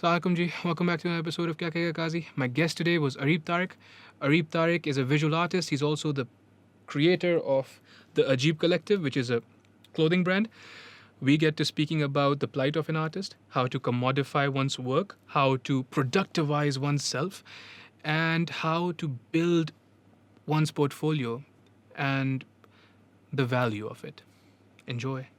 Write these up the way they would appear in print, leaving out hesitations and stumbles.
Assalamualaikum ji. Welcome back to another episode of Kya Kehega Kazi. My guest today was Areeb Tariq. Areeb Tariq is a visual artist. He's also the creator of the Ajeeb Collective, which is a clothing brand. We get to speaking about the plight of an artist, how to commodify one's work, how to productivize oneself, and how to build one's portfolio and the value of it. Enjoy.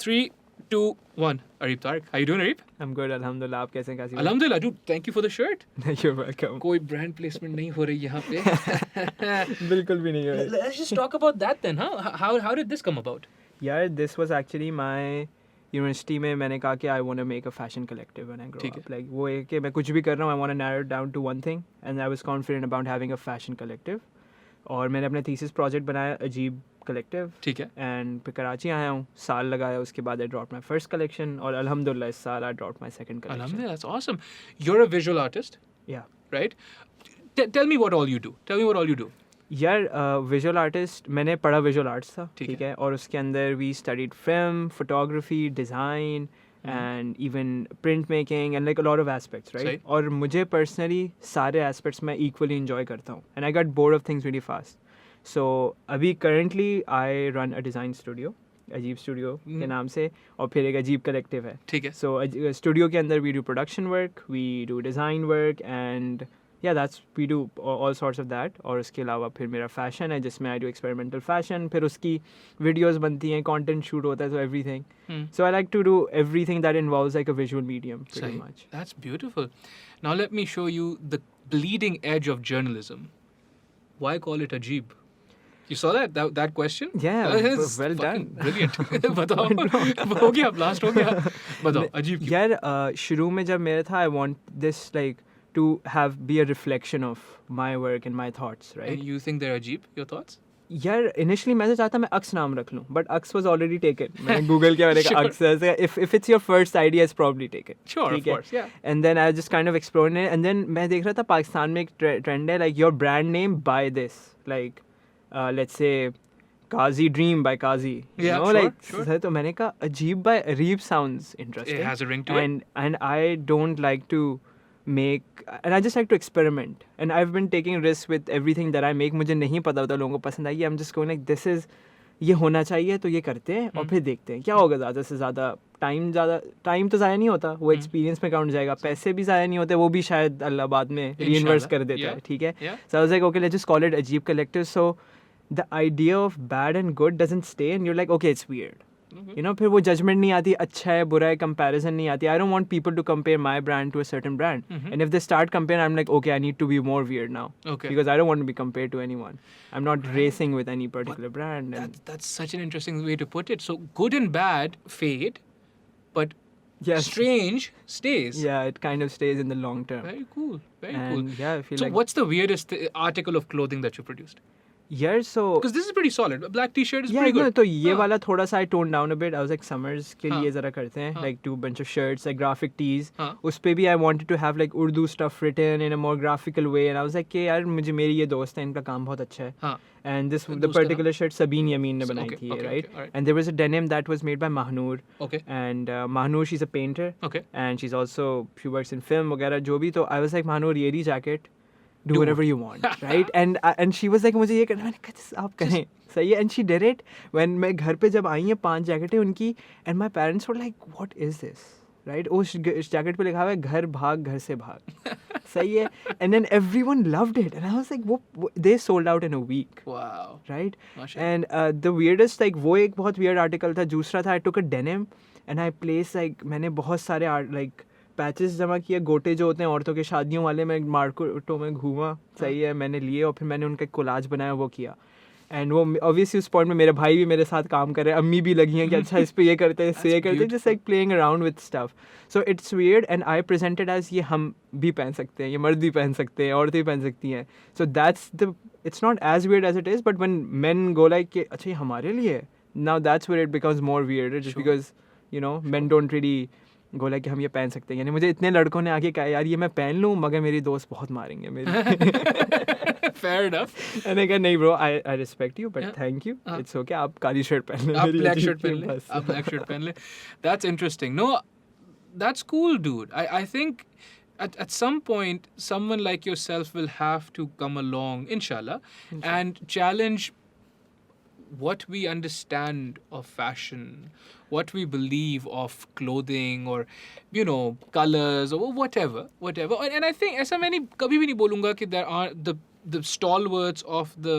3, 2, 1. Areeb Tariq. How you doing, Areeb? I'm good, alhamdulillah. आप कैसे हैं काजी? Alhamdulillah, dude. Thank you for the shirt. You're welcome. कोई brand placement नहीं हो रही यहाँ पे. बिल्कुल भी नहीं है. Let's just talk about that then, huh? How did this come about? यार, this was actually my university में मैंने कहा कि I want to make a fashion collective when I grow up. Like वो है कि मैं कुछ भी कर रहा हूँ, I want to narrow it down to one thing, and I was confident about having a fashion collective. और मैंने अपने thesis project बनाया अजीब collective. ठीक है. And फिर कराची आया हूँ, साल लगाया, उसके बाद I dropped my first collection, और अल्हम्दुलिल्लाह इस साल I dropped my second collection. Alhamdulillah, that's awesome. You're a visual artist. Yeah. Right? Tell me what all you do. Tell me what all you do. यार visual artist मैंने पढ़ा visual arts था, ठीक है, और उसके अंदर we studied film, photography, design and even print making and like a lot of aspects, right. और मुझे पर्सनली सारे एस्पेक्ट्स मैं इक्वली इंजॉय करता हूँ and I got bored of things very fast. So अभी currently I run a design studio, अजीब studio के नाम से, और फिर एक अजीब कलेक्टिव है. ठीक है. सो स्टूडियो के अंदर we do production work, we do design work and yeah, that's we do all sorts of that. और उसके अलावा फिर मेरा फैशन है जिसमें I do experimental fashion, फिर उसकी वीडियोस बनती हैं, कंटेंट शूट होता है, so everything. So I like to do everything that involves like a visual medium pretty much. That's beautiful. Now let me show you the bleeding edge of journalism. Why call it Ajeeb? You saw that question? Yeah, well done. Brilliant. बताओ. हो गया, blast हो गया. बताओ अजीब क्यों? यार शुरू में जब मेरा था I want this like to be a reflection of my work and my thoughts, right? And you think they're Ajeeb, your thoughts? यार इनिशियली मैं तो चाहता मैं अक्स नाम रख लूँ, but Aks was already taken. मैंने गूगल किया, मैंने कहा अक्स ऐसे, if it's your first idea it's probably taken. Sure, of course, yeah. And then I just kind of explored it, and then मैं देख रहा था पाकिस्तान में एक ट्रेंड है like your brand name by this, like let's say Kazi Dream by Kazi. Yeah, you know, sure, like, sure. तो मैंने कहा Ajeeb by Areeb sounds interesting. It has a ring to it. And I don't like to make, and I just like to experiment, and I've been taking risks with everything that I make. मुझे नहीं पता होता लोगों को पसंद आएगी. I'm just going like this is, ये होना चाहिए तो ये करते हैं और फिर देखते हैं क्या होगा. ज़्यादा से ज़्यादा टाइम तो ज़ाया नहीं होता, वो एक्सपीरियंस में काउंट जाएगा. पैसे भी ज़ाया नहीं होते, वो भी शायद अल्लाह बाद में रीइन्वर्स कर देता है. ठीक है. So I was like, okay, let's just call it Ajeeb Collective. So the idea of bad and good doesn't stay, and you're like, okay, it's weird. You know, फिर वो जजमेंट नहीं आती, अच्छा है बुरा है, कंपैरिजन नहीं आती. I don't want people to compare my brand to a certain brand. And if they start comparing, I'm like, okay, I need to be more weird now. Okay. Because I don't want to be compared to anyone. I'm not racing with any particular brand. That's such an interesting way to put it. So good and bad fade, but yes, strange stays. Yeah, it kind of stays in the long term. Very cool. Very and cool. Yeah, I feel so like. What's the weirdest article of clothing that you produced? Yeah, so because this is pretty solid. A black t-shirt is pretty good. No, तो ये वाला थोड़ा सा I toned down a bit. I was like summers के लिए ज़रा करते हैं, like do a bunch of shirts, like graphic tees. उस पे भी I wanted to have like Urdu stuff written in a more graphical way, and I was like कि यार मुझे मेरी ये दोस्त है, इनका काम बहुत अच्छा है. And the particular shirt Sabeen Yameen ने बनाई थी, right? And there was a denim that was made by Mahnoor. Okay. And Mahnoor, she's a painter. Okay. And she works in film वगैरह जो भी. तो I was like Mahnoor, ये jacket. Do whatever you want, right? And she was like मुझे ये करना, मैंने कहा आप करें, सही है. And she did it. When मैं घर पे जब आई हैं 5 जैकेटें उनकी, and my parents were like, what is this, right? उस जैकेट पे लिखा हुआ है घर भाग घर से भाग, सही है. And then everyone loved it, and I was like, they sold out in a week. Wow. Right? And the weirdest, like वो एक बहुत weird article था. दूसरा था I took a denim and I placed like मैंने बहुत सारे like patches जमा किए, गोटे जो होते हैं औरतों के शादियों वाले, मैं मार्केटों में घूमा, सही है, मैंने लिए और फिर मैंने उनका कोलाज बनाया, वो किया. एंड वो ऑब्वियसली उस पॉइंट में मेरे भाई भी मेरे साथ काम कर रहे हैं, अम्मी भी लगी हैं कि अच्छा इस पे ये करते हैं, इससे ये करते हैं, just like playing around with stuff. So it's weird and I presented as ये हम भी पहन सकते हैं, ये मर्द भी पहन सकते हैं, औरतें भी पहन सकती हैं. So that's the, it's not as weird as it is, but when men go like कि अच्छा ये हमारे लिए है, now that's where it becomes more weird, just because you know men don't really बोला कि हम ये पहन सकते हैं, यानी मुझे इतने लड़कों ने आके कहा यार ये मैं पहन लूँ मगर मेरी दोस्त बहुत मारेंगे मेरी। Fair enough. मैंने कहा नहीं bro, I respect you but Yeah. Thank you, हाँ. इट्स ओके, आप काली शर्ट पहन ले, आप मेरी black अजीब shirt थी पहन ले, बस। आप black shirt पहन ले. That's interesting. No, that's cool, dude. I think at some point someone like yourself will have to come along, inshallah, and challenge what we understand of fashion, what we believe of clothing, or you know, colors or whatever. And I think ऐसा मैं नहीं कभी भी नहीं बोलूँगा कि there are the stalwarts of the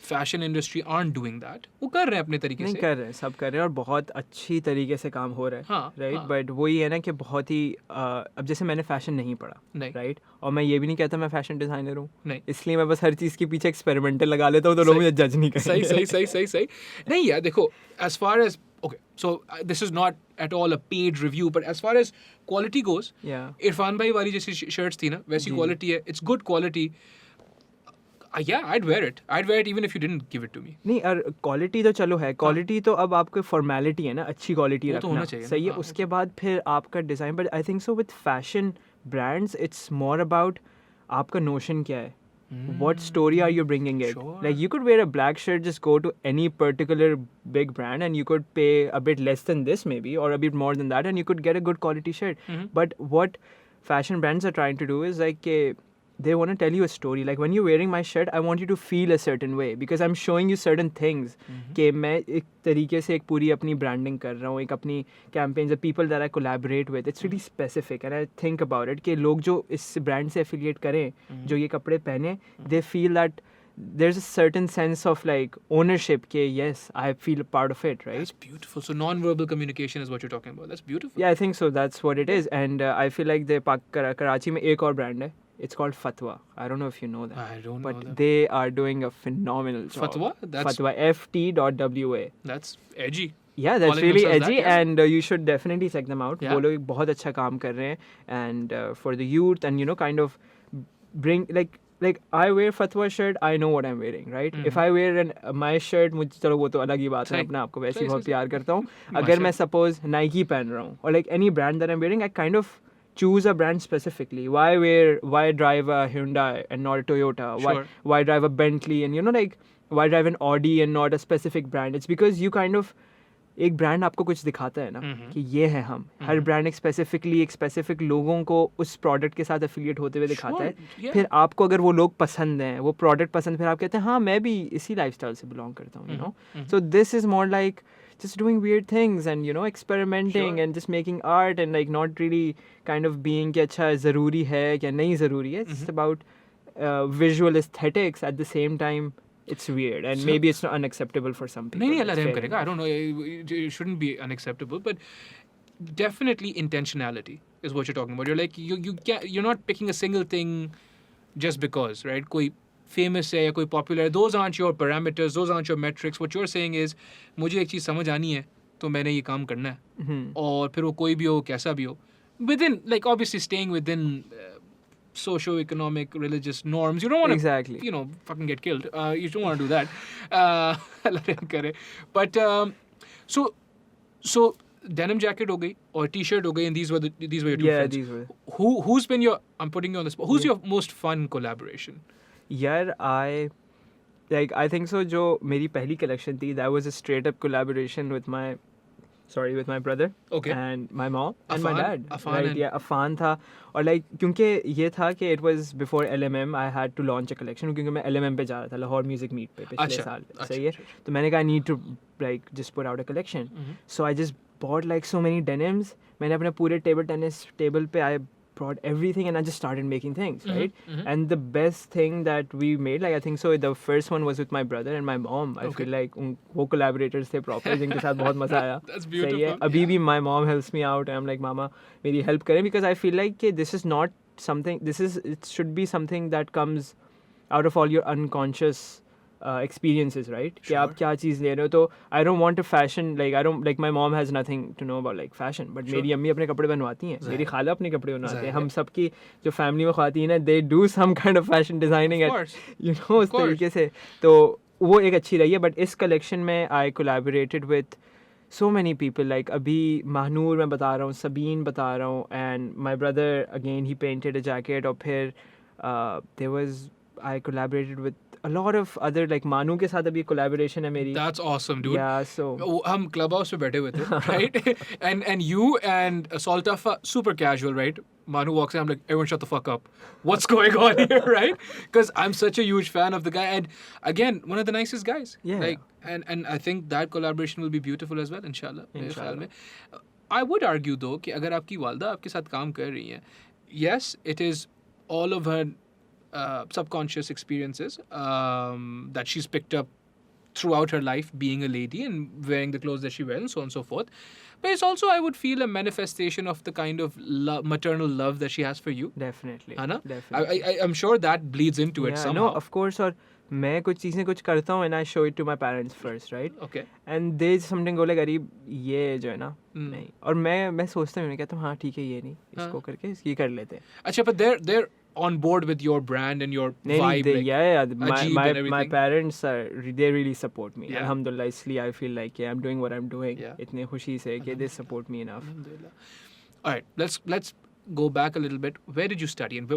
fashion industry aren't doing that. वो कर रहे हैं अपने तरीके नहीं से. कर रहे हैं, सब कर रहे हैं और बहुत अच्छी तरीके से काम हो रहा है, हाँ, राइट. हाँ. बट वही है ना कि बहुत ही अब जैसे मैंने फैशन नहीं पढ़ा, नहीं. राइट, और मैं ये भी नहीं कहता मैं फैशन डिज़ाइनर हूँ, नहीं. इसलिए मैं बस हर चीज़ के पीछे एक्सपेरिमेंटल लगा लेता हूँ तो लोग सही. मुझे जज नहीं करेंगे. सही. नहीं यार देखो, as far as okay, so this is not at all a paid review, but as far as quality goes, Yeah. Irfan भाई वाली जैसी शर्ट्स थी ना वैसी जी. क्वालिटी है, it's good quality. Yeah, I'd wear it even if you didn't give it to me. नहीं, और quality तो चलो है, क्वालिटी तो अब आपको फॉर्मेलिटी है ना, अच्छी क्वालिटी वो तो होना रखना चाहिए ना, सही है, हाँ. उसके बाद फिर आपका design. But I think so with fashion brands it's more about आपका नोशन क्या है, what story are you bringing it? Sure. Like you could wear a black shirt, just go to any particular big brand and you could pay a bit less than this maybe, or a bit more than that, and you could get a good quality shirt. But what fashion brands are trying to do is like they want to tell you a story. Like when you're wearing my shirt, I want you to feel a certain way because I'm showing you certain things. कि मैं एक तरीके से एक पूरी अपनी branding कर रहा हूँ, एक अपनी campaigns, the people that I collaborate with, it's really specific and I think about it कि लोग जो इस brand से affiliate करें, जो ये कपड़े पहने, they feel that there's a certain sense of like ownership कि yes, I feel a part of it, right? That's beautiful. So non-verbal communication is what you're talking about. That's beautiful. Yeah, I think so. That's what it is. And I feel like the Karachi में एक और brand है. It's called Fatwa. I don't know if you know that. I don't know But that. they are doing a phenomenal job. Fatwa? That's Fatwa. FT.WA. that's edgy. Yeah, that's Calling really themselves edgy, that, yeah. and you should definitely check them out. Yeah. वो लोग बहुत अच्छा काम कर रहे हैं, and for the youth, and you know, kind of bring like I wear Fatwa shirt, I know what I'm wearing, right? If I wear my shirt, मुझे चलो वो तो अलग ही बात है, सही. अपने आप को वैसे सही, ही बहुत सही, प्यार करता हूँ. My अगर मैं shirt. suppose Nike पहन रहा हूँ, or like any brand that I'm wearing, I kind of choose a brand specifically. Why drive a Hyundai and not a Toyota? Sure. Why drive a Bentley and you know like why drive an Audi and not a specific brand? It's because you kind of एक brand आपको कुछ दिखाता है ना कि ये है हम. हर ब्रांड एक स्पेसिफिक लोगों को उस प्रोडक्ट के साथ एफिलिएट होते हुए दिखाता है. yeah. फिर आपको अगर वो लोग पसंद हैं, वो प्रोडक्ट पसंद, फिर आप कहते हैं हाँ मैं भी इसी लाइफस्टाइल से बिलोंग करता हूँ, you no. So this is more like just doing weird things and you know experimenting Sure. and just making art and like not really kind of being कि अच्छा ज़रूरी है क्या नहीं ज़रूरी है. It's about visual aesthetics at the same time. It's weird and So- maybe it's not unacceptable for some people. नहीं That's अल्लाह रहम fair करेगा. I enough. don't know. It shouldn't be unacceptable, but definitely intentionality is what you're talking about. You're like you're not picking a single thing just because, right? कोई famous है या कोई popular है. Those aren't your parameters. Those aren't your metrics. What you're saying is मुझे एक चीज़ समझ आनी है तो मैंने ये काम करना है. और फिर वो कोई भी हो, कैसा भी हो, within like obviously staying within socio-economic, religious norms. You don't want to Exactly. you know, fucking get killed. You don't want to do that. Allah रहम करे. But so denim jacket हो गई और t-shirt हो गई, and these were your two Yeah, friends. these were. Who's been your, I'm putting you on the spot. Who's your most fun collaboration? यार I think so. जो मेरी पहली collection थी, that was a straight up collaboration with my brother Okay. and my mom and my Afan? dad. Afan Right, and- yeah, Afan था. और like क्योंकि ये था कि it was before LMM, I had to launch a collection क्योंकि मैं LMM पे जा रहा था, लाहौर म्यूजिक मीट पे पिछले अच्छा, साल. अच्छा, सही है. अच्छा, तो मैंने कहा I need to like just put out a collection. So I just bought like so many denims. मैंने अपने पूरे table tennis table पे I brought everything and I just started making things, right? And the best thing that we made, like I think so, the first one was with my brother and my mom. I Okay. feel like वो collaborators थे proper जिनके साथ बहुत मजा आया. That's सही beautiful. है. अभी भी my mom helps me out and I'm like mama मेरी help करें because I feel like कि this is not something, it should be something that comes out of all your unconscious experiences, right? कि आप Sure. क्या चीज़ ले रहे हो. तो I don't want to fashion, like my mom has nothing to know about like fashion, but Sure. मेरी अम्मी अपने कपड़े बनवाती हैं, मेरी खाला अपने कपड़े बनवाते हैं, ज़ाहिर हम सबकी जो फैमिली में ख़वातीन है, they do some kind of fashion designing Of at, course. you know, उस course. तरीके से. तो वो एक अच्छी रही है. बट इस कलेक्शन में I collaborated with so many people, like अभी महानूर मैं बता रहा हूँ, सबीन बता रहा हूँ, and my brother again he painted a jacket, और फिर there was I collaborated with a lot of other, like मानू के साथ अभी collaboration है मेरी. That's awesome, dude. Yeah, so वो हम क्लब हाउस पे बैठे हुए थे, right? and you and Saltafa super casual, right? Manu walks in, I'm like, everyone shut the fuck up. What's going on here, right? Because I'm such a huge fan of the guy, and again, one of the nicest guys. Yeah. Like, and I think that collaboration will be beautiful as well, inshallah. मेरे ख्याल Inshallah. में. I would argue though कि अगर आपकी वालदा आपके साथ काम कर रही हैं, yes, it is all of her subconscious experiences that she's picked up throughout her life being a lady and wearing the clothes that she wears and so on and so forth. But it's also, I would feel, a manifestation of the kind of maternal love that she has for you. definitely, है ना? definitely. I'm sure that bleeds into it Yeah, somehow. no, of course. और मैं कुछ चीज़ें कुछ करता हूँ and I show it to my parents first, right? Okay. And they something go like, अरे ये जो है ना, Hmm. नहीं. और मैं सोचता हूँ, मैं कहता हूँ हाँ ठीक है, ये नहीं, इसको करके ये कर लेते हैं. Achha, but they're on board with your brand and your नहीं, vibe. they, like, yeah, Ajeeb my and my everything. parents are they really support me. Yeah. Alhamdulillah, इसलिए I feel like yeah, I'm doing what I'm doing. Yeah. इतने खुशी से कि they support me enough. Alhamdulillah. All right, let's go back a little bit. Where did you study and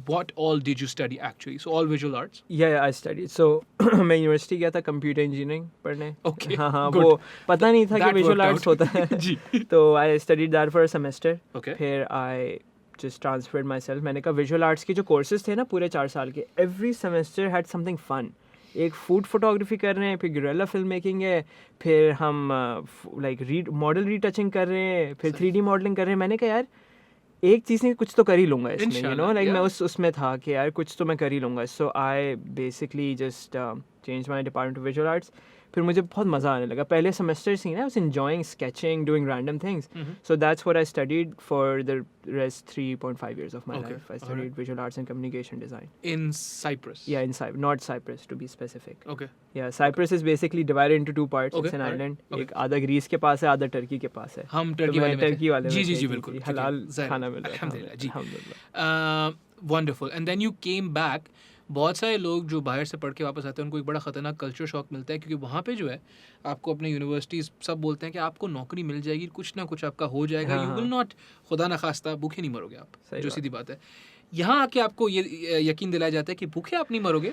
what all did you study actually? So all visual arts. Yeah, I studied. So मैं university गया था computer engineering पढ़ने. Okay, हाँ हाँ, good. वो पता नहीं था कि That visual worked arts out. होता है. जी. तो I studied that for a semester. Okay. फिर I just transferred myself. मैंने कहा विजुअल आर्ट्स के जो कोर्सेज थे ना पूरे 4 साल के, every semester had something fun. एक फूड फोटोग्राफी कर रहे हैं, फिर गुरिल्ला फिल्म मेकिंग है, फिर हम लाइक मॉडल रीटचिंग कर रहे हैं, फिर 3D मॉडलिंग कर रहे हैं. मैंने कहा यार एक चीज़ नहीं कुछ तो कर ही लूँगा इसमें, यू नो, Inshallah, लाइक मैं yeah. उसमें था कि यार कुछ तो मैं कर ही लूँगा. So I basically just change my department of visual arts. फिर मुझे बहुत मज़ा आने लगा. पहले सेमेस्टर से ही ना I was enjoying sketching, doing random things. So that's what I studied for the rest 3.5 years of my Okay, life. I alright. studied visual arts and communication design. In Cyprus. Yeah, in Cyprus, not Cyprus to be specific. Okay. Yeah, Cyprus is basically divided into 2 parts. Okay, It's an alright, island. okay. एक आधा Greece के पास है, आधा Turkey के पास है. हम तो Turkey मैं वाले में थे. टर्की वाले में जी जी थे जी कि बिल्कुल. ठीक है. हलाल ज़ाहिर है. खाना मिल रहा था. अल्हम्दुलिल्लाह जी. अल्हम्दुलिल्लाह. Wonderful. And then you came back. बहुत सारे लोग जो बाहर से पढ़ के वापस आते हैं उनको एक बड़ा ख़तरनाक कल्चर शॉक मिलता है क्योंकि वहाँ पे जो है आपको अपने यूनिवर्सिटीज़ सब बोलते हैं कि आपको नौकरी मिल जाएगी, कुछ ना कुछ आपका हो जाएगा. हाँ, यू विल हाँ. नॉट, खुदा ना खास्ता भूखे नहीं मरोगे आप, सही जो बात. सीधी बात है. यहाँ आके आपको ये यकीन दिलाया जाता है कि भूखे आप नहीं मरोगे,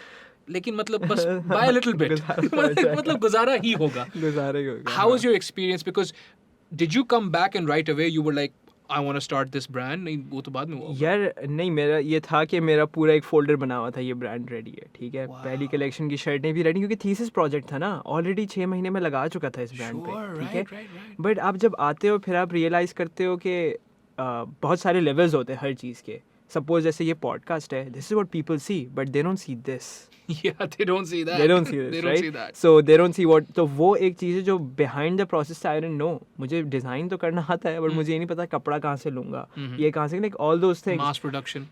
लेकिन मतलब बस बाय लिटिल बिट गुजारा पड़ जाएगा. मतलब गुजारा ही होगा. गुजारे होगा. How was your experience? Because did you come back and right away you were like, I want to start this brand? नहीं, वो तो बाद में हुआ. यार नहीं, मेरा ये था कि मेरा पूरा एक फोल्डर बना हुआ था, ये ब्रांड रेडी है, ठीक है. Wow. पहली कलेक्शन की शर्टें भी रेडी, क्योंकि थीसिस प्रोजेक्ट था ना, ऑलरेडी 6 महीने में लगा चुका था इस ब्रांड पे, Sure, ठीक है. right, right, right. बट आप जब आते हो फिर आप रियलाइज़ करते हो कि बहुत सारे लेवल्स होते हैं हर चीज़ के. सपोज जैसे ये पॉडकास्ट है, this is what people see, but they don't see this. Yeah, they don't see that. They don't see They this, don't right? see that. So they don't see what. तो वो एक चीज़ है जो behind the process I didn't know. मुझे design तो करना आता है, बट मुझे ये नहीं पता कपड़ा कहाँ से लूँगा, ये कहाँ से, like all those things. Mass production.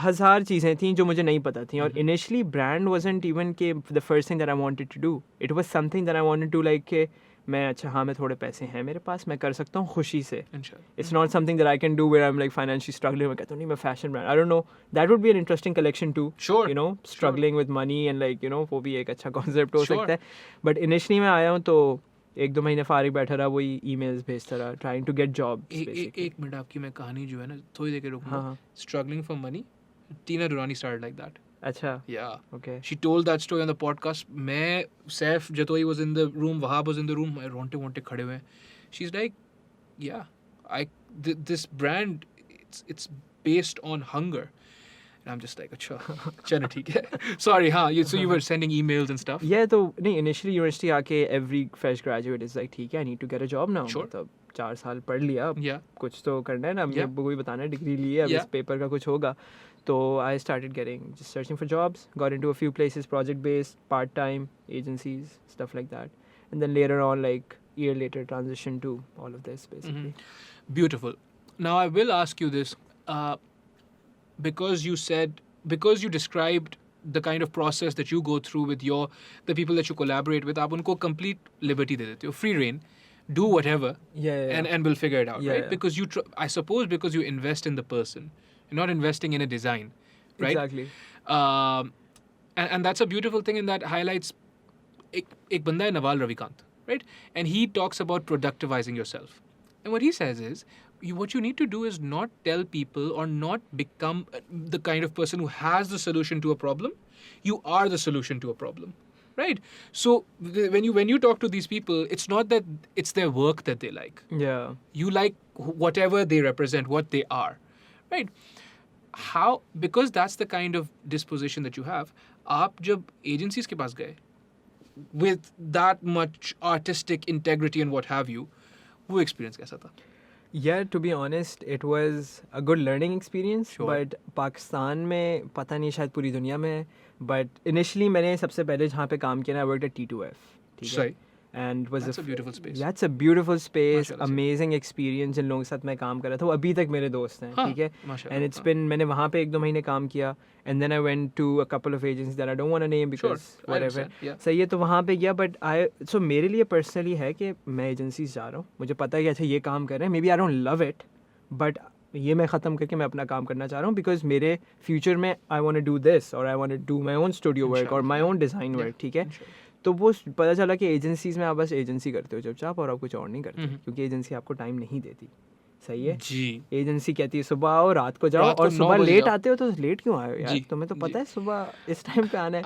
हज़ार चीज़ें थी जो मुझे नहीं पता थी. और इनिशियली ब्रांड wasn't even के the first thing that I wanted to do. It was something that I wanted to like कि मैं अच्छा हाँ मैं थोड़े पैसे हैं मेरे पास, मैं कर सकता हूँ खुशी से. Inshallah. It's not something that I can do where I'm like financially struggling. मैं कहता हूँ नहीं मैं fashion brand. I don't know. That would be an interesting collection too. Sure. You know, struggling with money and like you know वो भी एक अच्छा concept हो Sure. सकता है. But initially मैं आया हूँ तो 1-2 महीने फारिग बैठा रहा, वही emails भेजता रहा, trying to get jobs basically. एक मिनट आपकी मैं कहानी जो है ना थोड़ी देर के रुकूंगा. हाँ. Struggling for money. Tina Durrani started like that. अच्छा. Yeah. Okay. She told that story on the podcast. मैं Saif Jatoi was in the room, Wahab was in the room. मैं रोंटे खड़े हुए हैं. She's like, yeah, this brand it's based on hunger. And I'm just like, अच्छा, चलो ठीक है. Sorry, हाँ. So you were sending emails and stuff. Yeah, तो नहीं initially university आके every fresh graduate is like ठीक है I need to get a job now. Sure. मतलब 4 साल पढ़ लिया, अब Yeah. कुछ तो करना है ना, Yeah. अम्मी को भी बताना है डिग्री ली है, अब Yeah. इस पेपर का कुछ होगा. तो I started just searching for jobs, got into a few places, project based, part time, agencies, stuff like that, and then later on, like year later, transition to all of this basically. Beautiful. Now I will ask you this, because you described the kind of process that you go through with the people that you collaborate with. आप उनको complete liberty दे देते हो, free reign, do whatever, Yeah. and we'll figure it out, Yeah, right? yeah. Because I suppose because you invest in the person, you're not investing in a design, right? Exactly. And that's a beautiful thing, and that highlights एक बंदा है Nawal Ravikant. right? And he talks about productivizing yourself. And what he says is, what you need to do is not tell people or not become the kind of person who has the solution to a problem. You are the solution to a problem, right? So when you talk to these people, it's not that it's their work that they like. Yeah. You like whatever they represent, what they are, right? How, because that's the kind of disposition that you have, आप जब agencies के पास गए with that much artistic integrity and what have you, वो experience कैसा था? Yeah, to be honest, it was a good learning experience. Sure. But Pakistan में पता नहीं शायद पूरी दुनिया में, but initially मैंने सबसे पहले जहाँ पे काम किया ना, I worked at T2F. ठीक है? सही. And was That's a beautiful space. That's a beautiful space, माशाल्लाह से. amazing experience. जिन लोगों के साथ मैं काम कर रहा था वो अभी तक मेरे दोस्त हैं, हाँ, ठीक है? माशाल्लाह, And it's हाँ. been, मैंने वहाँ पे 1-2 महीने काम किया, and then I went to a couple of agencies that I don't want to name because Sure, I whatever. understand, yeah. सही है, तो वहाँ पे गया, but so मेरे लिए personally है कि मैं agencies जा रहा हूँ, मुझे पता है कि अच्छा ये काम कर रहे हैं, maybe I don't love it, but ये मैं ख़त्म करके मैं अपना काम करना चाह रहा हूँ because मेरे future में I want to do this or I want to do my own studio work or my own design work, ठीक है? तो वो पता चला कि एजेंसीज में आप बस एजेंसी करते हो चुपचाप और आप कुछ और नहीं करते क्योंकि एजेंसी आपको टाइम नहीं देती. सही है जी. एजेंसी कहती है सुबह आओ रात को जाओ रात को और 9 सुबह बजे लेट जाओ. आते हो तो लेट क्यों आए हो यार जी, तुम्हें तो पता जी. है सुबह इस टाइम पे आना है.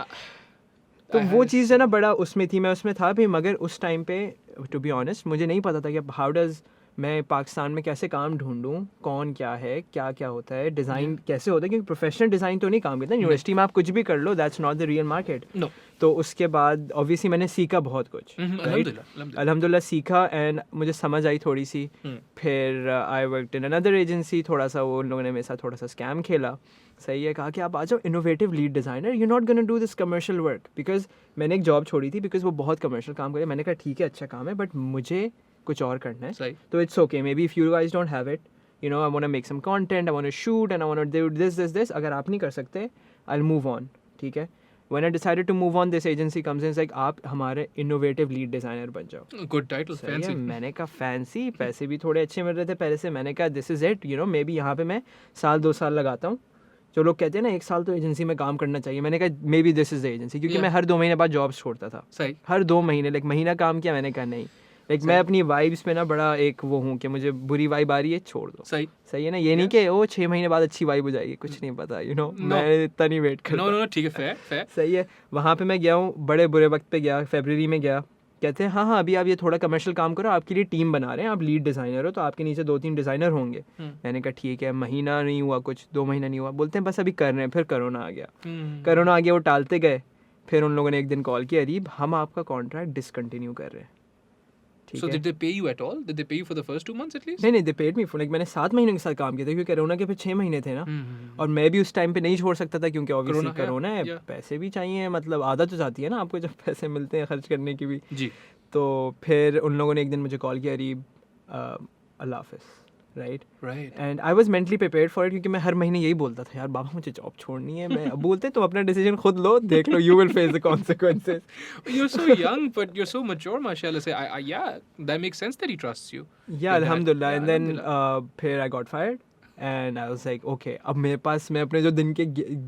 तो I वो had चीज़ है ना बड़ा उसमें थी, मैं उसमें था भी, मगर उस टाइम पे टू बी ऑनेस्ट मुझे नहीं पता था कि हाउ डज मैं पाकिस्तान में कैसे काम ढूंढूं, कौन क्या है, क्या क्या होता है, डिज़ाइन कैसे होता है, क्योंकि प्रोफेशनल डिज़ाइन तो नहीं काम करता यूनिवर्सिटी में, आप कुछ भी कर लो, that's not the real market. No. तो उसके बाद ऑब्वियसली मैंने सीखा बहुत कुछ, अल्हम्दुलिल्लाह. अल्हम्दुलिल्लाह सीखा एंड मुझे समझ आई थोड़ी सी. फिर I worked in another agency, थोड़ा सा वो उन लोगों ने मेरे साथ थोड़ा सा स्कैम खेला. सही है, कहा कि आप आ जाओ innovative lead designer, you not gonna do this commercial work, because मैंने एक जॉब छोड़ी थी बिकॉज वो बहुत कमर्शियल काम करे. मैंने कहा ठीक है अच्छा काम है बट मुझे कुछ और करना है. सही. तो it's okay, may be if you guys don't have it, you know, I want to make some content, I want to shoot and I want to do this. अगर आप नहीं कर सकते, I'll move on, ठीक है. When I decided to move on, this agency comes in, it's like आप हमारे innovative lead designer बन जाओ. Good title, सही है, fancy. मैंने कहा फैंसी, पैसे भी थोड़े अच्छे मिल रहे थे पहले से. मैंने कहा this is it, you know, may be यहाँ पे मैं 1-2 साल लगाता हूँ. जो लोग कहते हैं ना 1 साल तो एजेंसी में काम करना चाहिए, मैंने कहा may be this is the agency, क्योंकि Yeah. मैं हर 2 महीने बाद जॉब्स छोड़ता था. सही. हर 2 महीने, लाइक महीना काम किया, मैंने कहा नहीं, लाइक मैं अपनी वाइब्स पे ना बड़ा एक वो हूँ कि मुझे बुरी वाइब आ रही है, छोड़ दो. सही. सही है ना, ये नहीं कि ओ 6 महीने बाद अच्छी वाइब हो जाएगी, कुछ नहीं पता, यू नो, No. मैं इतना नहीं वेट करता. No, ठीक है, fair. सही है, वहाँ पे मैं गया हूँ, बड़े बुरे वक्त पे गया, फरवरी में गया. कहते हैं हाँ अभी आप ये थोड़ा कमर्शियल काम करो, आपके लिए टीम बना रहे हैं, आप लीड डिज़ाइनर हो तो आपके नीचे 2-3 डिज़ाइनर होंगे. मैंने कहा ठीक है, महीना नहीं हुआ, कुछ 2 महीना नहीं हुआ, बोलते हैं बस अभी कर रहे हैं. फिर कोरोना आ गया, कोरोना आ गया, वो टालते गए. फिर उन लोगों ने एक दिन कॉल किया, अरीब हम आपका कॉन्ट्रैक्ट डिसकंटिन्यू कर रहे हैं. ठीक So है. did they pay you at all? Did they pay you for the first 2 months at least? नहीं दे पेड मी फॉर, लाइक मैंने 7 महीनों के साथ काम किया था क्योंकि कोरोना के फिर 6 महीने थे ना. और मैं भी उस टाइम पे नहीं छोड़ सकता था क्योंकि ऑब्वियसली कोरोना, कोरोना है, yeah. पैसे भी चाहिए, मतलब आदत हो जाती है ना आपको जब पैसे मिलते हैं खर्च करने की भी. जी. तो फिर उन लोगों ने एक दिन मुझे कॉल किया, अरीब अल्लाह हाफिज़, right. Right. And I was mentally prepared for it, क्योंकि मैं हर महीने यही बोलता था यार बाबा मुझे जॉब छोड़नी है. मैं अब बोलते तुम अपना डिसीजन खुद लो, देख लो, you will face the consequences. You're so young, but you're so mature, mashallah. Say, yeah, that makes sense that he trusts you. या अल्हम्दुलिल्लाह. And then alhamdulillah. फिर I got fired and I was like okay, अब मेरे पास, मैं अपने जो दिन के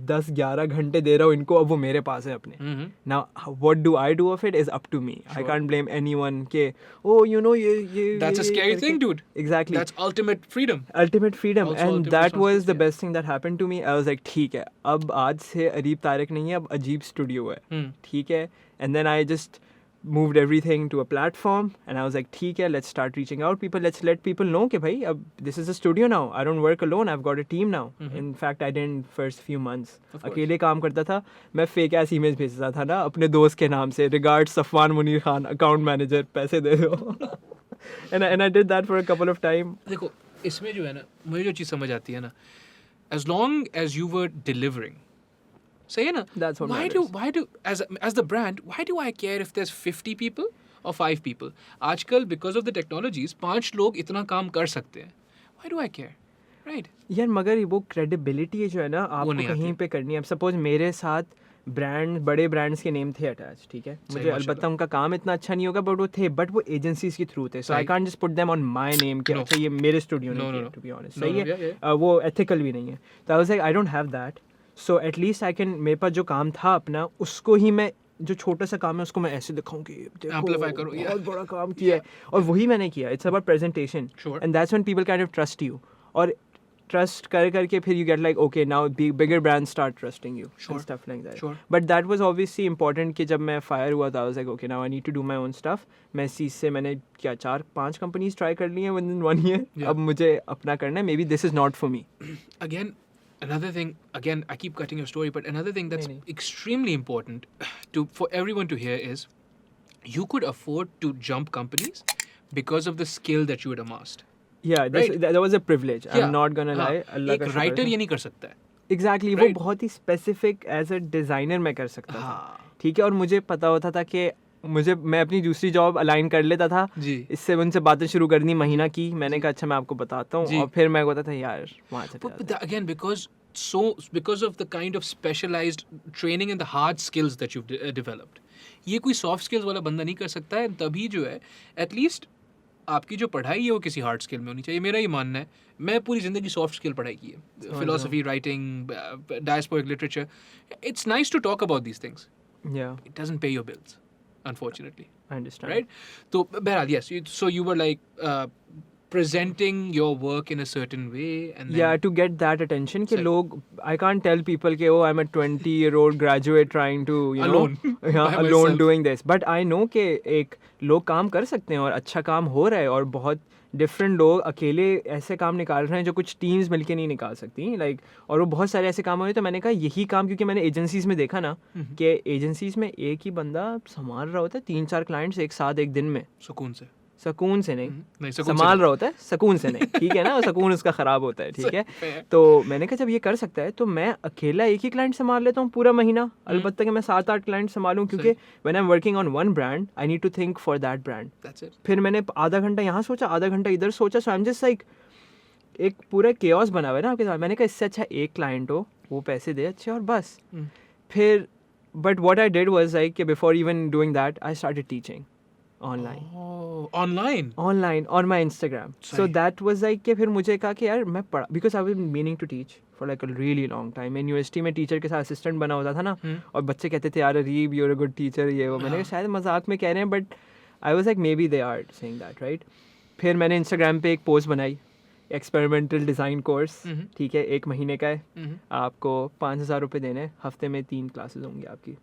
10-11 घंटे दे रहा हूँ इनको, अब वो मेरे पास है अपने. Now what do I do of it is up to me. I can't blame anyone के ओ यू नो ये That's a scary thing, dude. Exactly. That's ultimate freedom. Ultimate freedom. Also and ultimate that was the responsibility, best thing that happened to me. I was like ठीक है, अब आज से अरीब तारिक नहीं है, अब अजीब स्टूडियो है. ठीक है. And then I just moved everything to a platform and I was like ठीक है, let's start reaching out people, let's let people know कि भाई अब this is a studio now, I don't work alone, I've got a team now. In fact I didn't first few months. अकेले काम करता था मैं, फेक ऐस image भेजता था ना अपने दोस्त के नाम से, regards Safwan Munir Khan account manager, पैसे दे दो. and I did that for a couple of time. देखो इसमें जो है ना, मुझे जो चीज़ समझ आती है ना, as long as you were delivering, सही है ना? That's what why do as the brand, why do I care if there's 50 people or 5 people? आजकल because of the technologies 5 लोग इतना काम कर सकते हैं. Why do I care? Right? यार मगर वो क्रेडिबिलिटी जो है ना आपको नहीं कहीं आती. पे करनी है. अब सपोज मेरे साथ ब्रांड, बड़े ब्रांड्स के नेम थे अटैच, ठीक है, मुझे अलबत्ता उनका काम इतना अच्छा नहीं होगा बट वो थे, बट वो एजेंसीज के थ्रू थे, so I can't just put them on my name कि अच्छा ये मेरे स्टूडियो ने, टू बी ऑनेस्ट. सही है, वो एथिकल भी नहीं है. तो आई was like I don't have that, so at least I can, मेरे पास जो काम था अपना उसको ही मैं जो छोटा सा काम है उसको मैं ऐसे दिखाऊं कि देखो Amplify करो, yeah. बहुत बड़ा काम किया है, और वही मैंने किया. It's about presentation, Sure. And that's when people kind of trust you, और ट्रस्ट करके फिर you get like okay now bigger brands start trusting you Sure. and stuff like that. Sure. But that was obviously important कि जब मैं fire हुआ था I was like okay now I need to do my own stuff. मैं इस चीज़ से मैंने क्या 4-5 companies try कर ली हैं within 1 year. Yeah. अब मुझे अपना करना है, maybe this is not for me. Again, another thing, again, I keep cutting your story, but another thing that's No. extremely important for everyone to hear is you could afford to jump companies because of the skill that you had amassed. Yeah, Right. that was a privilege. Yeah. I'm not gonna हाँ, lie. अल्लाह एक का शुक्र writer है. ये नहीं कर सकता है. Exactly, Right. वो बहुत ही स्पेसिफिक एज अ डिज़ाइनर मैं कर सकता था. हाँ. ठीक है, और मुझे पता होता था कि मैं अपनी दूसरी जॉब अलाइन कर लेता था. जी. इससे उनसे बातें शुरू करनी महीना की. मैंने कहा अच्छा मैं आपको बताता हूँ, जी. और फिर मैं होता था यार वहाँ चले But जाते. again, because of the kind of specialized training and the hard skills that you've developed, ये कोई soft skills वाला बंदा नहीं कर सकता है. तभी जो है at least आपकी जो पढ़ाई है वो किसी हार्ड स्किल में होनी चाहिए. मेरा ये मानना है. मैं पूरी ज़िंदगी सॉफ्ट स्किल पढ़ाई की है. Philosophy, writing, diasporic literature. It's nice to talk about these things. Yeah, It doesn't pay your bills, unfortunately. I understand. Right? So, Behral, yes. So you were like presenting your work in a certain way, and then Yeah, to get that attention कि Same. लोग, I can't tell people कि oh I'm a 20-year-old graduate trying to Alone, yeah, by alone myself. doing this, but I know कि एक लोग काम कर सकते हैं और अच्छा काम हो रहा है, और बहुत डिफरेंट लोग अकेले ऐसे काम निकाल रहे हैं जो कुछ टीम्स मिलके नहीं निकाल सकती लाइक. और वो बहुत सारे ऐसे काम हो रहे हैं. तो मैंने कहा यही काम, क्योंकि मैंने एजेंसीज में देखा ना कि एजेंसीज में एक ही बंदा संभाल रहा होता है 3-4 क्लाइंट्स एक साथ एक दिन में. सुकून से. सुकून से नहीं, नहीं, सुकून से संभाल नहीं. रहा होता है, सुकून से नहीं. ठीक है ना, वो सुकून उसका ख़राब होता है. ठीक है, Fair. तो मैंने कहा जब ये कर सकता है तो मैं अकेला एक ही क्लाइंट संभाल लेता हूँ पूरा महीना. अलबत्ता कि मैं 7-8 क्लाइंट संभालूँ, क्योंकि when I am working on one brand I need to think for that brand. That's it. फिर मैंने आधा घंटा यहाँ सोचा, आधा घंटा इधर सोचा. सो आई एम जस्ट लाइक एक पूरा केओस बना हुआ है ना आपके साथ. मैंने कहा इससे अच्छा एक क्लाइंट हो, वो पैसे दे अच्छे, और बस. फिर but what I did was like कि before even doing that I started teaching online. Oh, online. Online on my Instagram. So that was like कि फिर मुझे कहा कि यार मैं पढ़ा, because I was meaning to teach for like a really long time. मैं यूनिवर्सिटी में टीचर के साथ असिस्टेंट बना होता था ना, और बच्चे कहते थे यार Areeb you're a good teacher, ये वो. मैंने कहा शायद मजाक में कह रहे हैं, but I was like maybe they are saying that right. फिर मैंने इंस्टाग्राम पे एक पोस्ट बनाई, एक्सपेरिमेंटल डिज़ाइन कोर्स. ठीक है, 1 महीने का है, आपको 5,000 रुपये देने हैं, हफ्ते में 3 क्लासेस होंगी आपकी.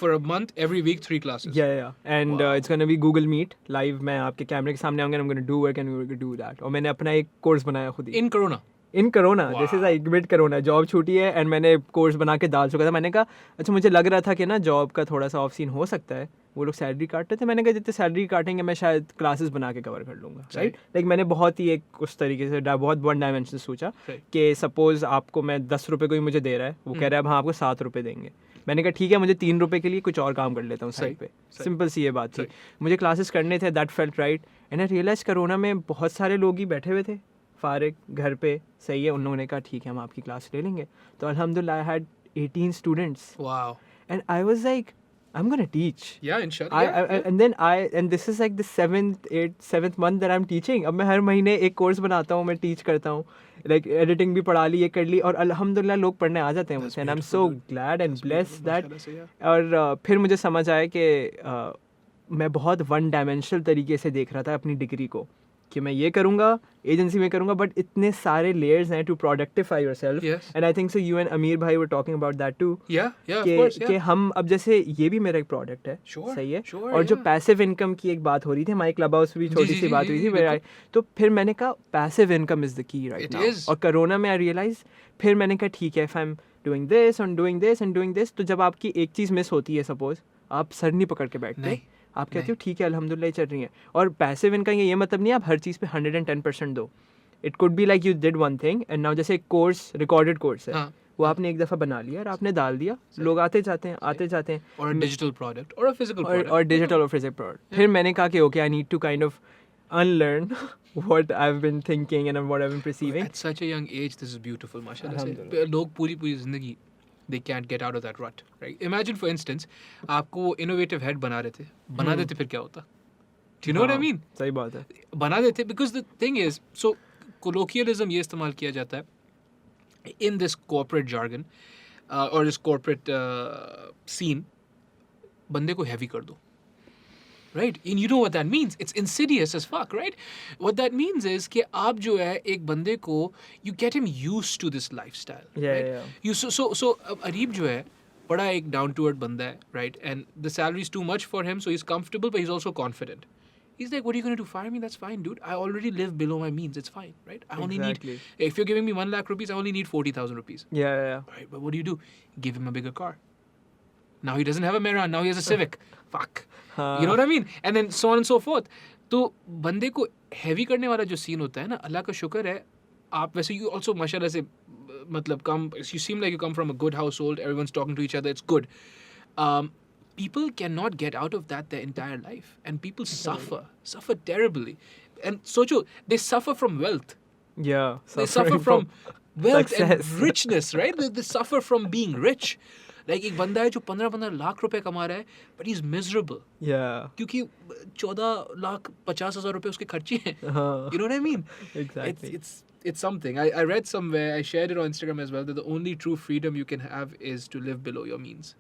For a month, every week 3 classes. Yeah. And it's gonna be Google Meet live. मैं आपके कैमरे के सामने आऊँगा, I'm gonna do work and we're gonna do that. और मैंने अपना एक कोर्स बनाया खुद ही. In Corona. In corona, Wow. This is like mid corona, job छूटी है एंड मैंने कोर्स बना के डाल चुका था. मैंने कहा अच्छा मुझे लग रहा था कि ना जॉब का थोड़ा सा ऑफ सीन हो सकता है, वो लोग सैलरी काटते थे. मैंने कहा जितने सैलरी काटेंगे मैं शायद क्लासेस बना के कवर कर लूँगा. राइट, लाइक मैंने बहुत ही एक उस तरीके से बहुत वन डायमेंशन सोचा कि सपोज आपको मैं 10 रुपये कोई मुझे दे रहा है, वो कह रहा है अब हाँ आपको 7 रुपये देंगे. मैंने कहा ठीक है, मुझे 3 रुपये के लिए कुछ और काम कर लेता हूँ साइड पे. सिंपल सी ये बात थी. मुझे क्लासेस करने थे, that felt right. And I realize corona में बहुत सारे लोग ही बैठे हुए थे फारिग घर पे. सही है, उन लोगों ने कहा ठीक है हम आपकी क्लास ले लेंगे. तो अल्हम्दुलिल्लाह I had 18 students. Wow. And I was like I'm gonna teach. Yeah, inshallah. And this is like the 7th month that I'm teaching. अब मैं हर महीने एक कोर्स बनाता हूँ, मैं टीच करता हूँ. Like editing भी पढ़ा ली, ये कर ली, और अल्हम्दुलिल्लाह लोग पढ़ने आ जाते हैं मुझसे. And I'm so glad and blessed that. और फिर मुझे समझ आया कि मैं बहुत वन डायमेंशनल तरीके से देख रहा था अपनी डिग्री को, कि मैं ये करूँगा, एजेंसी में करूँगा, बट इतने सारे लेयर्स हैं to productify yourself. And I think so you and Amir भाई were talking about that too. कि हम अब जैसे ये भी मेरा एक प्रोडक्ट है. सही है. और जो पैसिव इनकम की एक बात हो रही थी, हमारी क्लब हाउस भी छोटी सी बात हुई थी, तो फिर मैंने कहा passive income is the key right now. और कोरोना में आई रियलाइज, फिर मैंने कहा ठीक है, if I am doing this and doing this and doing this, तो जब आपकी एक चीज़ मिस होती है, सपोज आप सर नहीं पकड़ के बैठते, आप कहते हो ठीक है अल्हम्दुलिल्लाह चल रही है. और पैसिव इनकम का ये मतलब नहीं आप हर चीज़ पे 110% दो. It could be like you did one thing and now जैसे एक कोर्स, रिकॉर्डेड कोर्स है, वो आपने एक दफ़ा बना लिया और आपने डाल दिया, लोग आते जाते हैं. और डिजिटल प्रोडक्ट और फिजिकल प्रोडक्ट, और डिजिटल और फिजिकल प्रोडक्ट. फिर मैंने कहा कि okay I need to kind of unlearn what I've been thinking and what I've been perceiving. At such a young age, this is beautiful, mashallah. लोग पूरी ज़िंदगी they can't get out of that rut, right? Imagine for instance, आपको innovative head बना रहे थे, बना देते फिर क्या होता? Do you know what I mean? सही बात है. बना देते, because the thing is, so colloquialism ये इस्तेमाल किया जाता है in this corporate jargon or this corporate scene. बंदे को हैवी कर दो, right? And you know what that means? It's insidious as fuck, right? What that means is कि आप जो है एक बंदे को you get him used to this lifestyle, Yeah, right? yeah. You so Areeb जो है बड़ा एक down to earth बंदा है, right? And the salary is too much for him, so he's comfortable, but he's also confident. He's like, what are you going to do? Fire me? That's fine, dude. I already live below my means. It's fine, right? I only Exactly. need, if you're giving me 1 lakh rupees, I only need 40,000 rupees. Yeah. Right, but what do? Give him a bigger car. Now he doesn't have a Mehran. Now he has a Civic. Fuck. You know what I mean? And then so on and so forth. तो बंदे को heavy करने वाला जो scene होता है ना, अल्लाह का शुक्र है आप वैसे you also माशाल्लाह से मतलब you seem like you come from a good household, everyone's talking to each other, it's good. People cannot get out of that their entire life, and people suffer terribly. And socho, they suffer from wealth. Yeah. They suffer from wealth success. and richness, right? They suffer from being rich. Like एक बंदा है जो 15 लाख रुपए कमा रहा है, but he's miserable. Yeah. क्योंकि 14,50,000 रुपए उसके खर्चे हैं. You know what I mean? Exactly. It's something. I read somewhere, I shared it on Instagram as well, that the only true freedom you can have is to live below your means.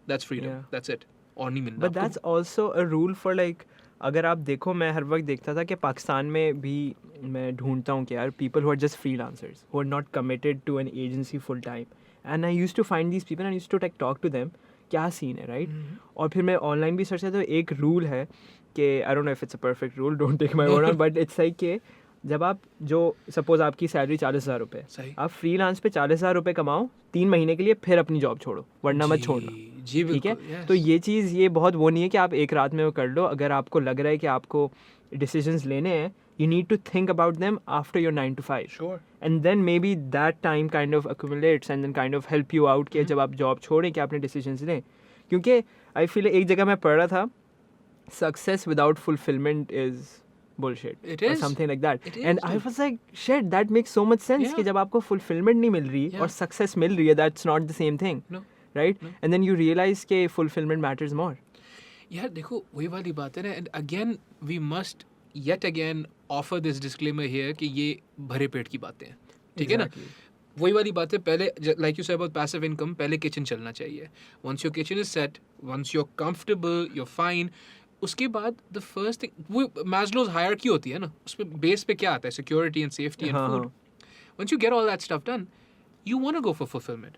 That's freedom. Yeah. That's it. और नहीं मिलना But that's also a rule for like अगर आप देखो मैं हर वक्त देखता था कि पाकिस्तान में भी मैं ढूंढता हूँ कि यार people who are just freelancers who are not committed to an agency full time and I used to find these people and I used to like talk to them क्या सीन है राइट और फिर मैं online भी search करता तो एक rule है कि I don't know if it's a perfect rule don't take my word but it's like कि जब आप जो सपोज आपकी सैलरी 40,000 रुपये सही. आप फ्रीलांस पे 40,000 रुपये कमाओ 3 महीने के लिए फिर अपनी जॉब छोड़ो वरना मत छोड़ना जी ठीक है बिल्कुल. तो ये चीज़ ये बहुत वो नहीं है कि आप एक रात में वो कर लो अगर आपको लग रहा है कि आपको डिसीजंस लेने हैं you need to think about them after your 9 to 5 Sure. and then maybe that time kind of accumulates and then kind of help you out कि जब आप जॉब छोड़ें कि आपने डिसीजंस लें क्योंकि आई फील एक जगह मैं पढ़ रहा था success without fulfilment is bullshit It or is. something like that It and is, I dude. was like shit that makes so much sense Yeah. कि जब आपको fulfillment नहीं मिल रही Yeah. और success मिल रही है that's not the same thing No. right No. and then you realize कि fulfillment matters more यार देखो वही वाली बात है ना and again we must yet again offer this disclaimer here कि ये भरे पेट की बातें हैं ठीक है ना Exactly. वही वाली बात है पहले like you say about passive income पहले किचन चलना चाहिए once your kitchen is set once you are comfortable you are fine उसके बाद द फर्स्ट थिंग वो मैस्लोज हायरार्की होती है ना उसमें बेस पे क्या आता है सिक्योरिटी एंड सेफ्टी एंड हाँ, फूड हाँ. Once you get all that stuff done you want to go for fulfilment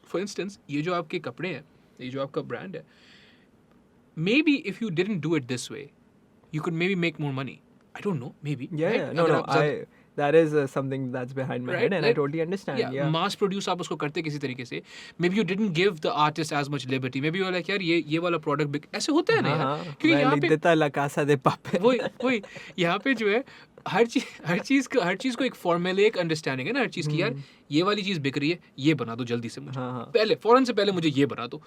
for instance ये जो आपके कपड़े हैं ये जो आपका ब्रांड है maybe if you didn't do it this way you could maybe make more money I don't know maybe yeah, right? yeah. No अगर no आप ज़्यादा- that is something that's behind my Right, head and I right. totally understand yeah mass produce आप उसको करते किसी तरीके से maybe you didn't give the artist as much liberty maybe you're like यार ये वाला product ऐसे होता है ना यार क्योंकि यहाँ पे देता ला casa de papel वही यहाँ पे जो है हर चीज को एक फॉर्मूलेक अंडरस्टैंडिंग है ना हर चीज की यार ये वाली चीज बिक रही है ये बना दो जल्दी से मुझे हाँ, हाँ. पहले फौरन से पहले मुझे ये बना दो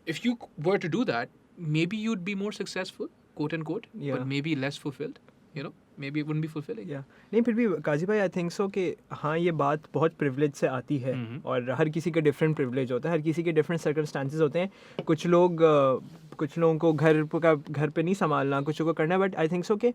if you were to do that maybe you'd be more successful quote unquote Yeah. but maybe less fulfilled you know maybe it wouldn't be fulfilling या नहीं फिर भी काजी भाई आई थिंक सो कि हाँ ये बात बहुत प्रिविलेज से आती है और हर किसी का डिफरेंट प्रिविलेज होता है हर किसी के डिफरेंट सर्कमस्टांसेस होते हैं कुछ लोगों को घर पे नहीं संभालना कुछ को करना है बट आई थिंक सो कि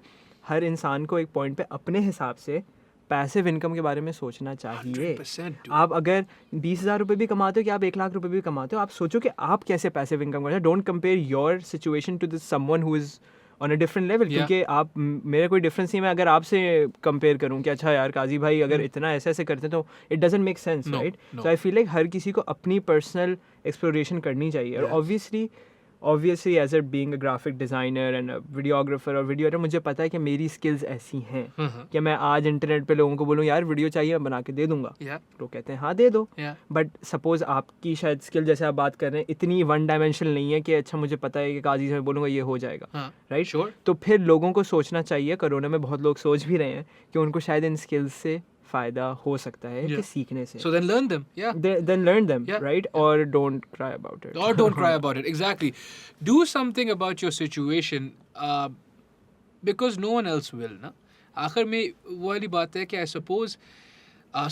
हर इंसान को एक पॉइंट पे अपने हिसाब से पैसिव इनकम के बारे में सोचना चाहिए 100% dude. आप अगर 20,000 रुपये भी कमाते हो कि आप 1 लाख रुपये भी कमाते हो आप सोचो कि आप कैसे पैसिव इनकम करते हो don't compare your situation to this someone who is on a different level Yeah. क्योंकि आप मेरा कोई डिफरेंस नहीं मैं अगर आपसे कंपेयर करूं कि अच्छा यार काजी भाई अगर इतना ऐसे ऐसे करते तो it doesn't make sense No, right no. So I feel like हर किसी को अपनी पर्सनल एक्सप्लोरेशन करनी चाहिए और Yeah. Obviously as at being a graphic designer and videographer और वीडियो एडिटर मुझे पता है कि मेरी स्किल्स ऐसी हैं हाँ. कि मैं आज इंटरनेट पे लोगों को बोलूँ यार वीडियो चाहिए मैं बना के दे दूंगा Yeah. तो कहते हैं हाँ दे दो Yeah. बट सपोज आपकी शायद स्किल जैसे आप बात कर रहे हैं इतनी वन डायमेंशनल नहीं है कि अच्छा मुझे पता है कि काजी से मैं बोलूँगा ये हो जाएगा हाँ. Right Sure. तो फिर लोगों को सोचना चाहिए कोरोना में बहुत लोग सोच भी रहे हैं कि उनको शायद इन स्किल्स से फ़ायदा हो सकता है कि Yeah. सीखने से So then learn them. Yeah. then learn them Yeah. right or don't cry about it Or don't cry about it. Exactly. Do something about your situation because no one else will. Na? आखिर में वो वाली बात है कि I suppose.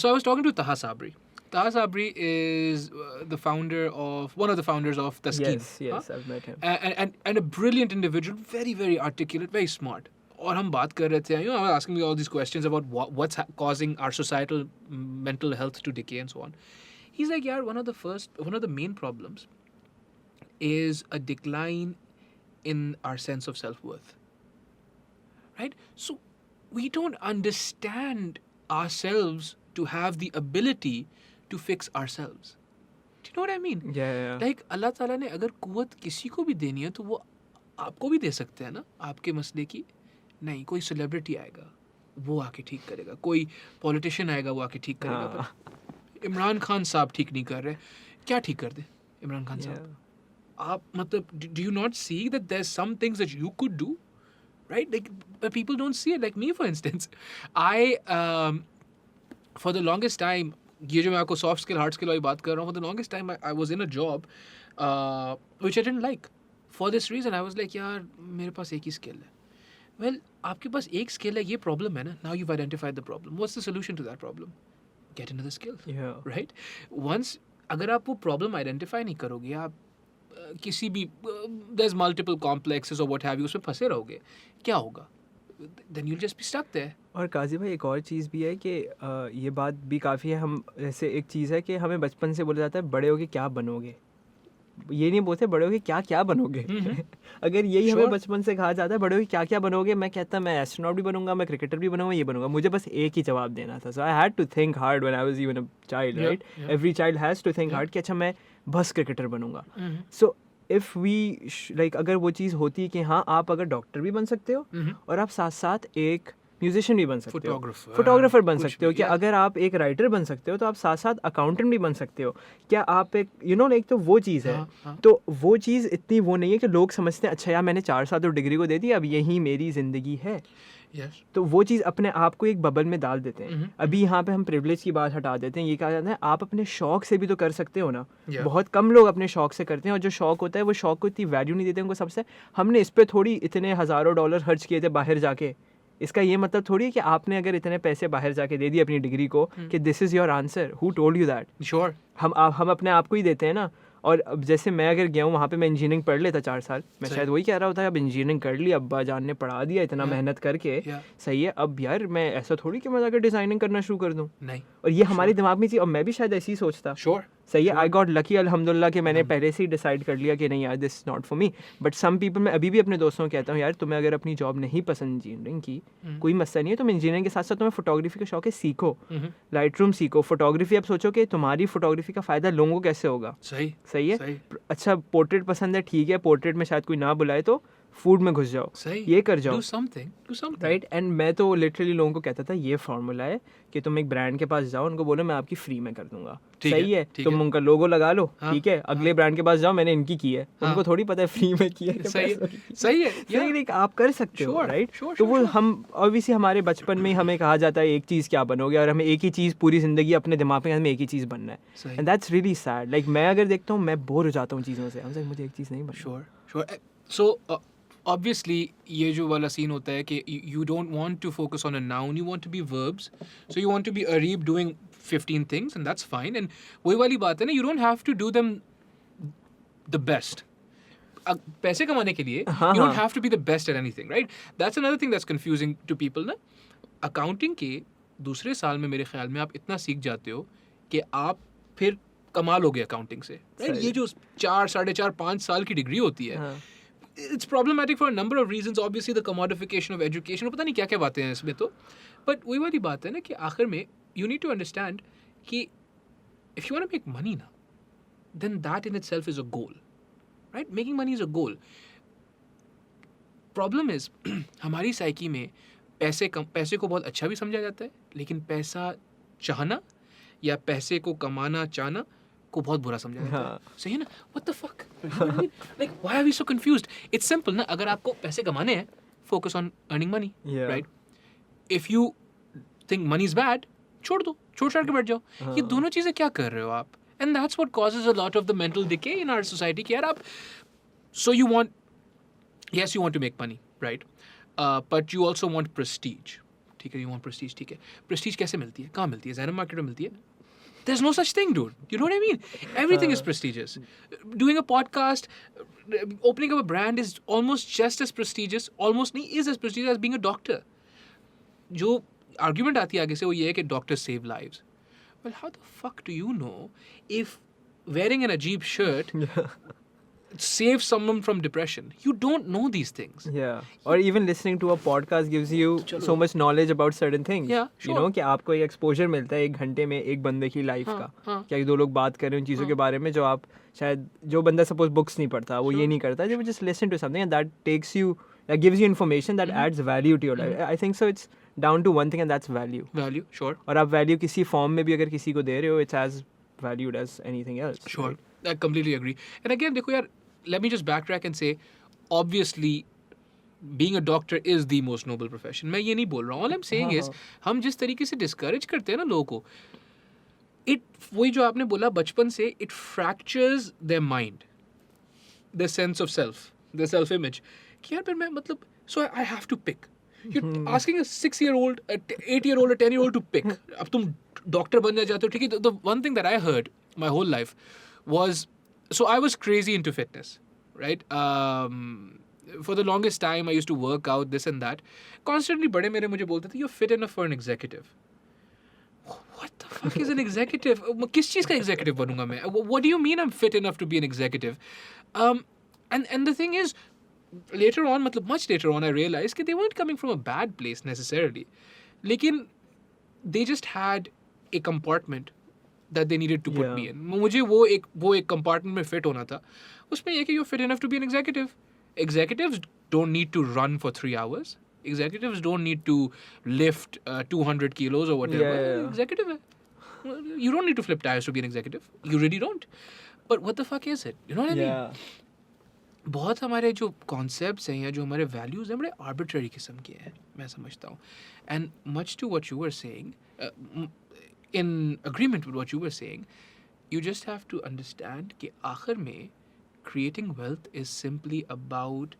So I was talking to Taha Sabri. Taha Sabri is one of the founders of Taskeen. yes I've met him And a brilliant individual, very, very articulate, very smart. और हम बात कर रहे थे, I was asking me all these questions about what's causing our societal mental health to decay and so on. He's like, yeah, one of the main problems is a decline in our sense of self-worth. Right? So we don't understand ourselves to have the ability to fix ourselves. Do you know what I mean? Yeah. Like अल्लाह ताला ने अगर कुव्वत किसी को भी देनी है तो वो आपको भी दे सकते हैं ना आपके मसले की. नहीं, कोई सेलिब्रिटी आएगा वो आके ठीक करेगा, कोई पॉलिटिशियन आएगा वो आके ठीक करेगा. हाँ. पर इमरान खान साहब ठीक नहीं कर रहे, क्या ठीक कर दे इमरान खान साहब? Yeah. आप मतलब do you not see that there's some things that you could do, right? Like but people don't see it. Like me, for instance, I for the longest time, ये जो मैं आपको soft skill hard skill वाली बात कर रहा हूँ, for the longest time I was in a job which I didn't like. For this reason I was like यार मेरे पास एक ही skill है. Well, आपके पास एक skill है, ये problem है ना. Now you've identified the problem. What's the solution to that problem? Get another skill. Yeah. Right? Once अगर आप वो problem identify नहीं करोगे, आप किसी भी there's multiple complexes or what have you उसमें फंसे रहोगे, क्या होगा? Then you'll just be stuck there. और काजी भाई एक और चीज़ भी है कि ये बात भी काफ़ी है. हम जैसे एक चीज़ है कि हमें बचपन से बोला जाता है बड़े होके क्या बनोगे. ये नहीं बोलते बड़े होके क्या क्या बनोगे. अगर यही हमें Sure. बचपन से कहा जाता है बड़े होके क्या क्या बनोगे, मैं कहता मैं एस्ट्रोनॉट भी बनूंगा, मैं क्रिकेटर भी बनूंगा, ये बनूंगा. मुझे बस एक ही जवाब देना था. So I had to think hard when I was even a child, right. Every child has to think hard कि अच्छा मैं बस क्रिकेटर बनूंगा. सो इफ़ वी लाइक अगर वो चीज़ होती है कि हाँ आप अगर डॉक्टर भी बन सकते हो और आप साथ साथ एक म्यूजिशियन भी बन सकते हो, फोटोग्राफर बन सकते हो, क्या अगर आप एक राइटर बन सकते हो तो आप साथ साथ अकाउंटेंट भी बन सकते हो, क्या आप एक लाइक तो वो चीज़ है. तो वो चीज़ इतनी वो नहीं है कि लोग समझते हैं अच्छा यार मैंने 4 साल तो डिग्री को दे दी अब यही मेरी ज़िंदगी है. तो वो चीज़ अपने आप को एक बबल में डाल देते हैं. अभी यहाँ पे हम प्रिविलेज की बात हटा देते हैं. ये कहा जाता है आप अपने शौक से भी तो कर सकते हो ना. बहुत कम लोग अपने शौक से करते हैं और जो शौक होता है वो शौक को इतनी वैल्यू नहीं देते उनको. सबसे हमने इस पर थोड़ी इतने हज़ारों डॉलर खर्च किए थे बाहर जाके. इसका ये मतलब थोड़ी है कि आपने अगर इतने पैसे बाहर जाके दे दिए अपनी डिग्री को कि this is your answer. Who told you that? Sure. हम अपने आप को ही देते हैं ना. और अब जैसे मैं अगर गया हूँ वहाँ पे मैं इंजीनियरिंग पढ़ लेता 4 साल, मैं शायद वही कह रहा होता है अब इंजीनियरिंग कर ली, अब्बा जान ने पढ़ा दिया इतना मेहनत करके, सही है. अब यार मैं ऐसा थोड़ी कि मैं जाकर डिज़ाइनिंग करना शुरू कर दूँ. नहीं. और ये हमारे दिमाग में चीज़, और मैं भी शायद ऐसे ही सोचता. Sure. सही है. आई गॉट लकी अल्हम्दुलिल्लाह कि मैंने पहले से ही डिसाइड कर लिया कि नहीं यार this not for me. But some people, मैं अभी भी अपने दोस्तों को कहता हूँ यार तुम्हें अगर अपनी जॉब नहीं पसंद इंजीनियरिंग की, कोई मसला नहीं है, तुम इंजीनियरिंग के साथ साथ तुम्हें फोटोग्राफी का शौक है, सीखो, लाइट रूम सीखो, फोटोग्राफी. अब सोचो कि तुम्हारी फोटोग्राफी का फ़ायदा लोगों को कैसे होगा. सही है. अच्छा पोर्ट्रेट पसंद है, ठीक है, पोर्ट्रेट में शायद कोई ना बुलाए तो फूड में घुस जाओ, ये कर जाओ, Do something. राइट. एंड मैं तो लिटरली लोगों को कहता था ये फार्मूला है कि तुम एक ब्रांड के पास जाओ, उनको बोलो मैं आपकी फ्री में कर दूंगा. सही है. तुम उनका लोगो लगा लो, ठीक है. अगले ब्रांड के पास जाओ, मैंने इनकी की है, उनको थोड़ी पता है फ्री में की है. सही है. आप कर सकते हो, राइट. तो वो हम ऑब्वियसली हमारे बचपन में हमें कहा जाता है एक चीज़ क्या बनोगे और हमें एक ही चीज़ पूरी ज़िंदगी अपने दिमाग में हमें एक ही चीज़ बनना है. And that's really sad. Like मैं अगर देखता हूँ मैं बोर हो जाता हूँ चीज़ों से. मुझे एक चीज़ नहीं बनना. Sure. So obviously ये जो वाला सीन होता है कि you don't want to focus on a noun, you want to be verbs. So you want to be Areeb doing 15 things and that's fine. And वही वाली बात है ना, you don't have to do them the best. पैसे कमाने के लिए you don't have to be the best at anything, right? That's another thing that's confusing to people ना. Accounting के दूसरे साल में मेरे ख्याल में आप इतना सीख जाते हो कि आप फिर कमा लोगे अकाउंटिंग से, right? ये जो 4, 4.5, 5 साल की डिग्री होती है, it's problematic for a number of reasons. Obviously the commodification of education, पता नहीं क्या क्या बातें हैं इसमें तो. But वही वाली बात है ना कि आखिर में you need to understand कि if you want to make money ना, then that in itself is a goal, right? Making money is a goal. Problem is हमारी साइकी में पैसे को बहुत अच्छा भी समझा जाता है, लेकिन पैसा चाहना या पैसे को कमाना चाहना को बहुत बुरा समझा जाता है. सही है ना? What the fuck? Like why are we so confused? It's simple ना. अगर आपको पैसे कमाने हैं, focus on earning money, right? If you think money is bad, छोड़ दो, छोड़ के बैठ जाओ. ये दोनों चीजें क्या कर रहे हो आप? And that's what causes a lot of the mental decay in our society. कि यार आप, so you want, yes you want to make money, right? But you also want prestige. ठीक है, you want prestige, ठीक है. Prestige कैसे मिलती है? कहाँ मिलती है? Zenham market में मिलती है? There's no such thing, dude. You know what I mean? Everything is prestigious. Doing a podcast, opening up a brand is almost just as prestigious, is as prestigious as being a doctor. जो argument आती है आगे से वो ये है कि doctors save lives. Well, how the fuck do you know if wearing an Ajeeb shirt save someone from depression. You don't know these things. Yeah. Or even listening to a podcast gives you चलो. so much knowledge about certain things. Yeah, You know कि आपको एक exposure मिलता है 1 घंटे में एक बंदे की लाइफ हाँ, का. हाँ. क्या 2 लोग बात कर रहे हैं उन चीज़ों के बारे में जो आप शायद जो बंदा सपोज बुक्स नहीं पढ़ता वो ये नहीं करता जो just listen to something and that takes you that gives you information that adds value to your life. I think so it's down to one thing and that's value. Value, sure. और आप value किसी form में भी अगर किसी को दे रहे हो it's as valued as anything else. Sure. right? I completely agree. And again, देखो यार, let me just backtrack and say, obviously, being a doctor is the most noble profession. मैं ये नहीं बोल रहा हूँ. All I'm saying is, हम जिस तरीके से discourage करते हैं ना लोगों को, वही जो आपने बोला बचपन से, it fractures their mind, their sense of self, their self-image. कि यार फिर मैं मतलब, so I have to pick. You're asking a 6-year-old, a 8-year-old, a 10-year-old to pick. अब तुम डॉक्टर बनना चाहते हो, ठीक है? The one thing that I heard my whole life was, so I was crazy into fitness, right? For the longest time, I used to work out, this and that. Constantly, बड़े मेरे मुझे बोलते थे, you're fit enough for an executive. What the fuck is an executive? किस चीज़ का executive बनूंगा मैं? What do you mean I'm fit enough to be an executive? And the thing is, later on, मतलब much later on, I realized that they weren't coming from a bad place necessarily. लेकिन they just had a compartment that they needed to put Yeah. me in. मुझे वो एक compartment में fit होना था. उसमें ये कि you're fit enough to be an executive. Executives don't need to run for 3 hours. Executives don't need to lift 200 kilos or whatever. Yeah. Executive है. You don't need to flip tires to be an executive. You really don't. But what the fuck is it? You know what I mean? Yeah. बहुत हमारे जो concepts हैं या जो हमारे values हैं बड़े आर्बिट्ररी किस्म के हैं मैं समझता हूँ and much to what you were saying in agreement with what you were saying you just have to understand कि आखिर में creating wealth is simply about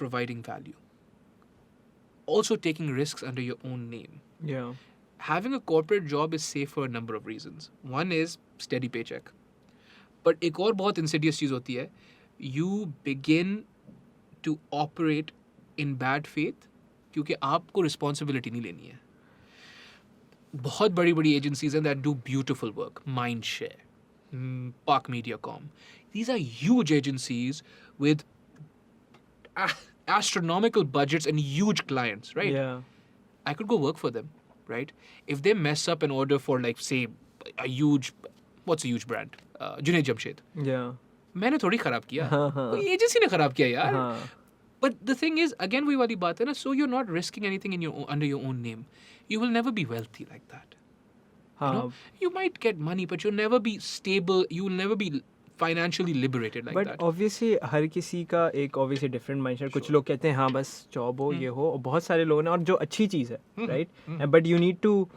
providing value. Also taking risks under your own name. Yeah. Having a corporate job is safe for a number of reasons. One is steady paycheck. But एक और बहुत insidious चीज़ होती है, you begin to operate in bad faith क्योंकि आपको responsibility नहीं लेनी है. बहुत बड़ी बड़ी agencies हैं that do beautiful work. Mindshare, Park Mediacom. These are huge agencies with astronomical budgets and huge clients, right? Yeah. I could go work for them, right? If they mess up an order for like say a huge, what's a huge brand? Junaid Jamshed. Yeah. मैंने थोड़ी खराब किया. हाँ, हाँ. कोई agency ने खराब किया यार. हाँ. But the thing is, again वही वाली बात है ना. So you're not risking anything in your under your own name. You will never be wealthy like that. You know? हाँ. You might get money, but you'll never be stable. You will never be financially liberated like but that. Obviously हर किसी का एक obviously different mindset कुछ लोग कहते हैं हाँ बस जॉब हो ये हो और बहुत सारे लोग हैं और जो अच्छी चीज़ है right but you need to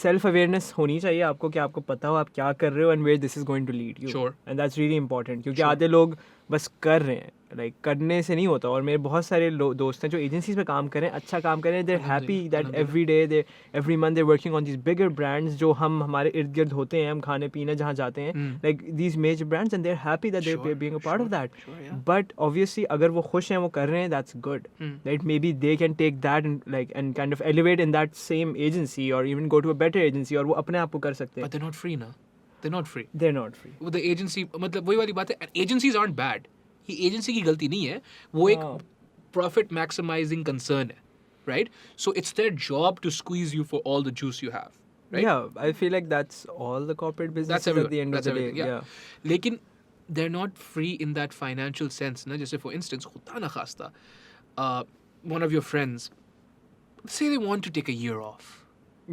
self awareness होनी चाहिए आपको कि आपको पता हो आप क्या कर रहे हो and where this is going to lead you Sure. And that's really important क्योंकि आधे लोग बस कर रहे हैं लाइक करने से नहीं होता और मेरे बहुत सारे दोस्त हैं जो एजेंसीज में काम कर रहे हैं अच्छा काम कर रहे हैं they're happy that every day they every month they're working on this bigger brands जो हम हमारे इर्द गिर्द होते हैं हम खाने पीने जहाँ जाते हैं like these major brands and they're happy that they're being a part of that Sure, yeah. But obviously अगर वो खुश हैं वो कर रहे हैं that's good right maybe they can take that like and kind of elevate in that same agency और even go to a better agency और वो अपने आप को कर सकते हैं But they're not free ना. They're not free. They are not free With the agency, मतलब वही वाली बात है. Agencies aren't bad. ये एजेंसी की गलती नहीं है. वो एक profit maximizing concern है, right? So it's their job to squeeze you for all the juice you have, right? Yeah, I feel like that's all the corporate businesses That's everyone. at the end That's of the day. everything, yeah. लेकिन they're not free in that financial sense ना. जैसे for instance खुदा ना खास्ता one of your friends say they want to take a year off.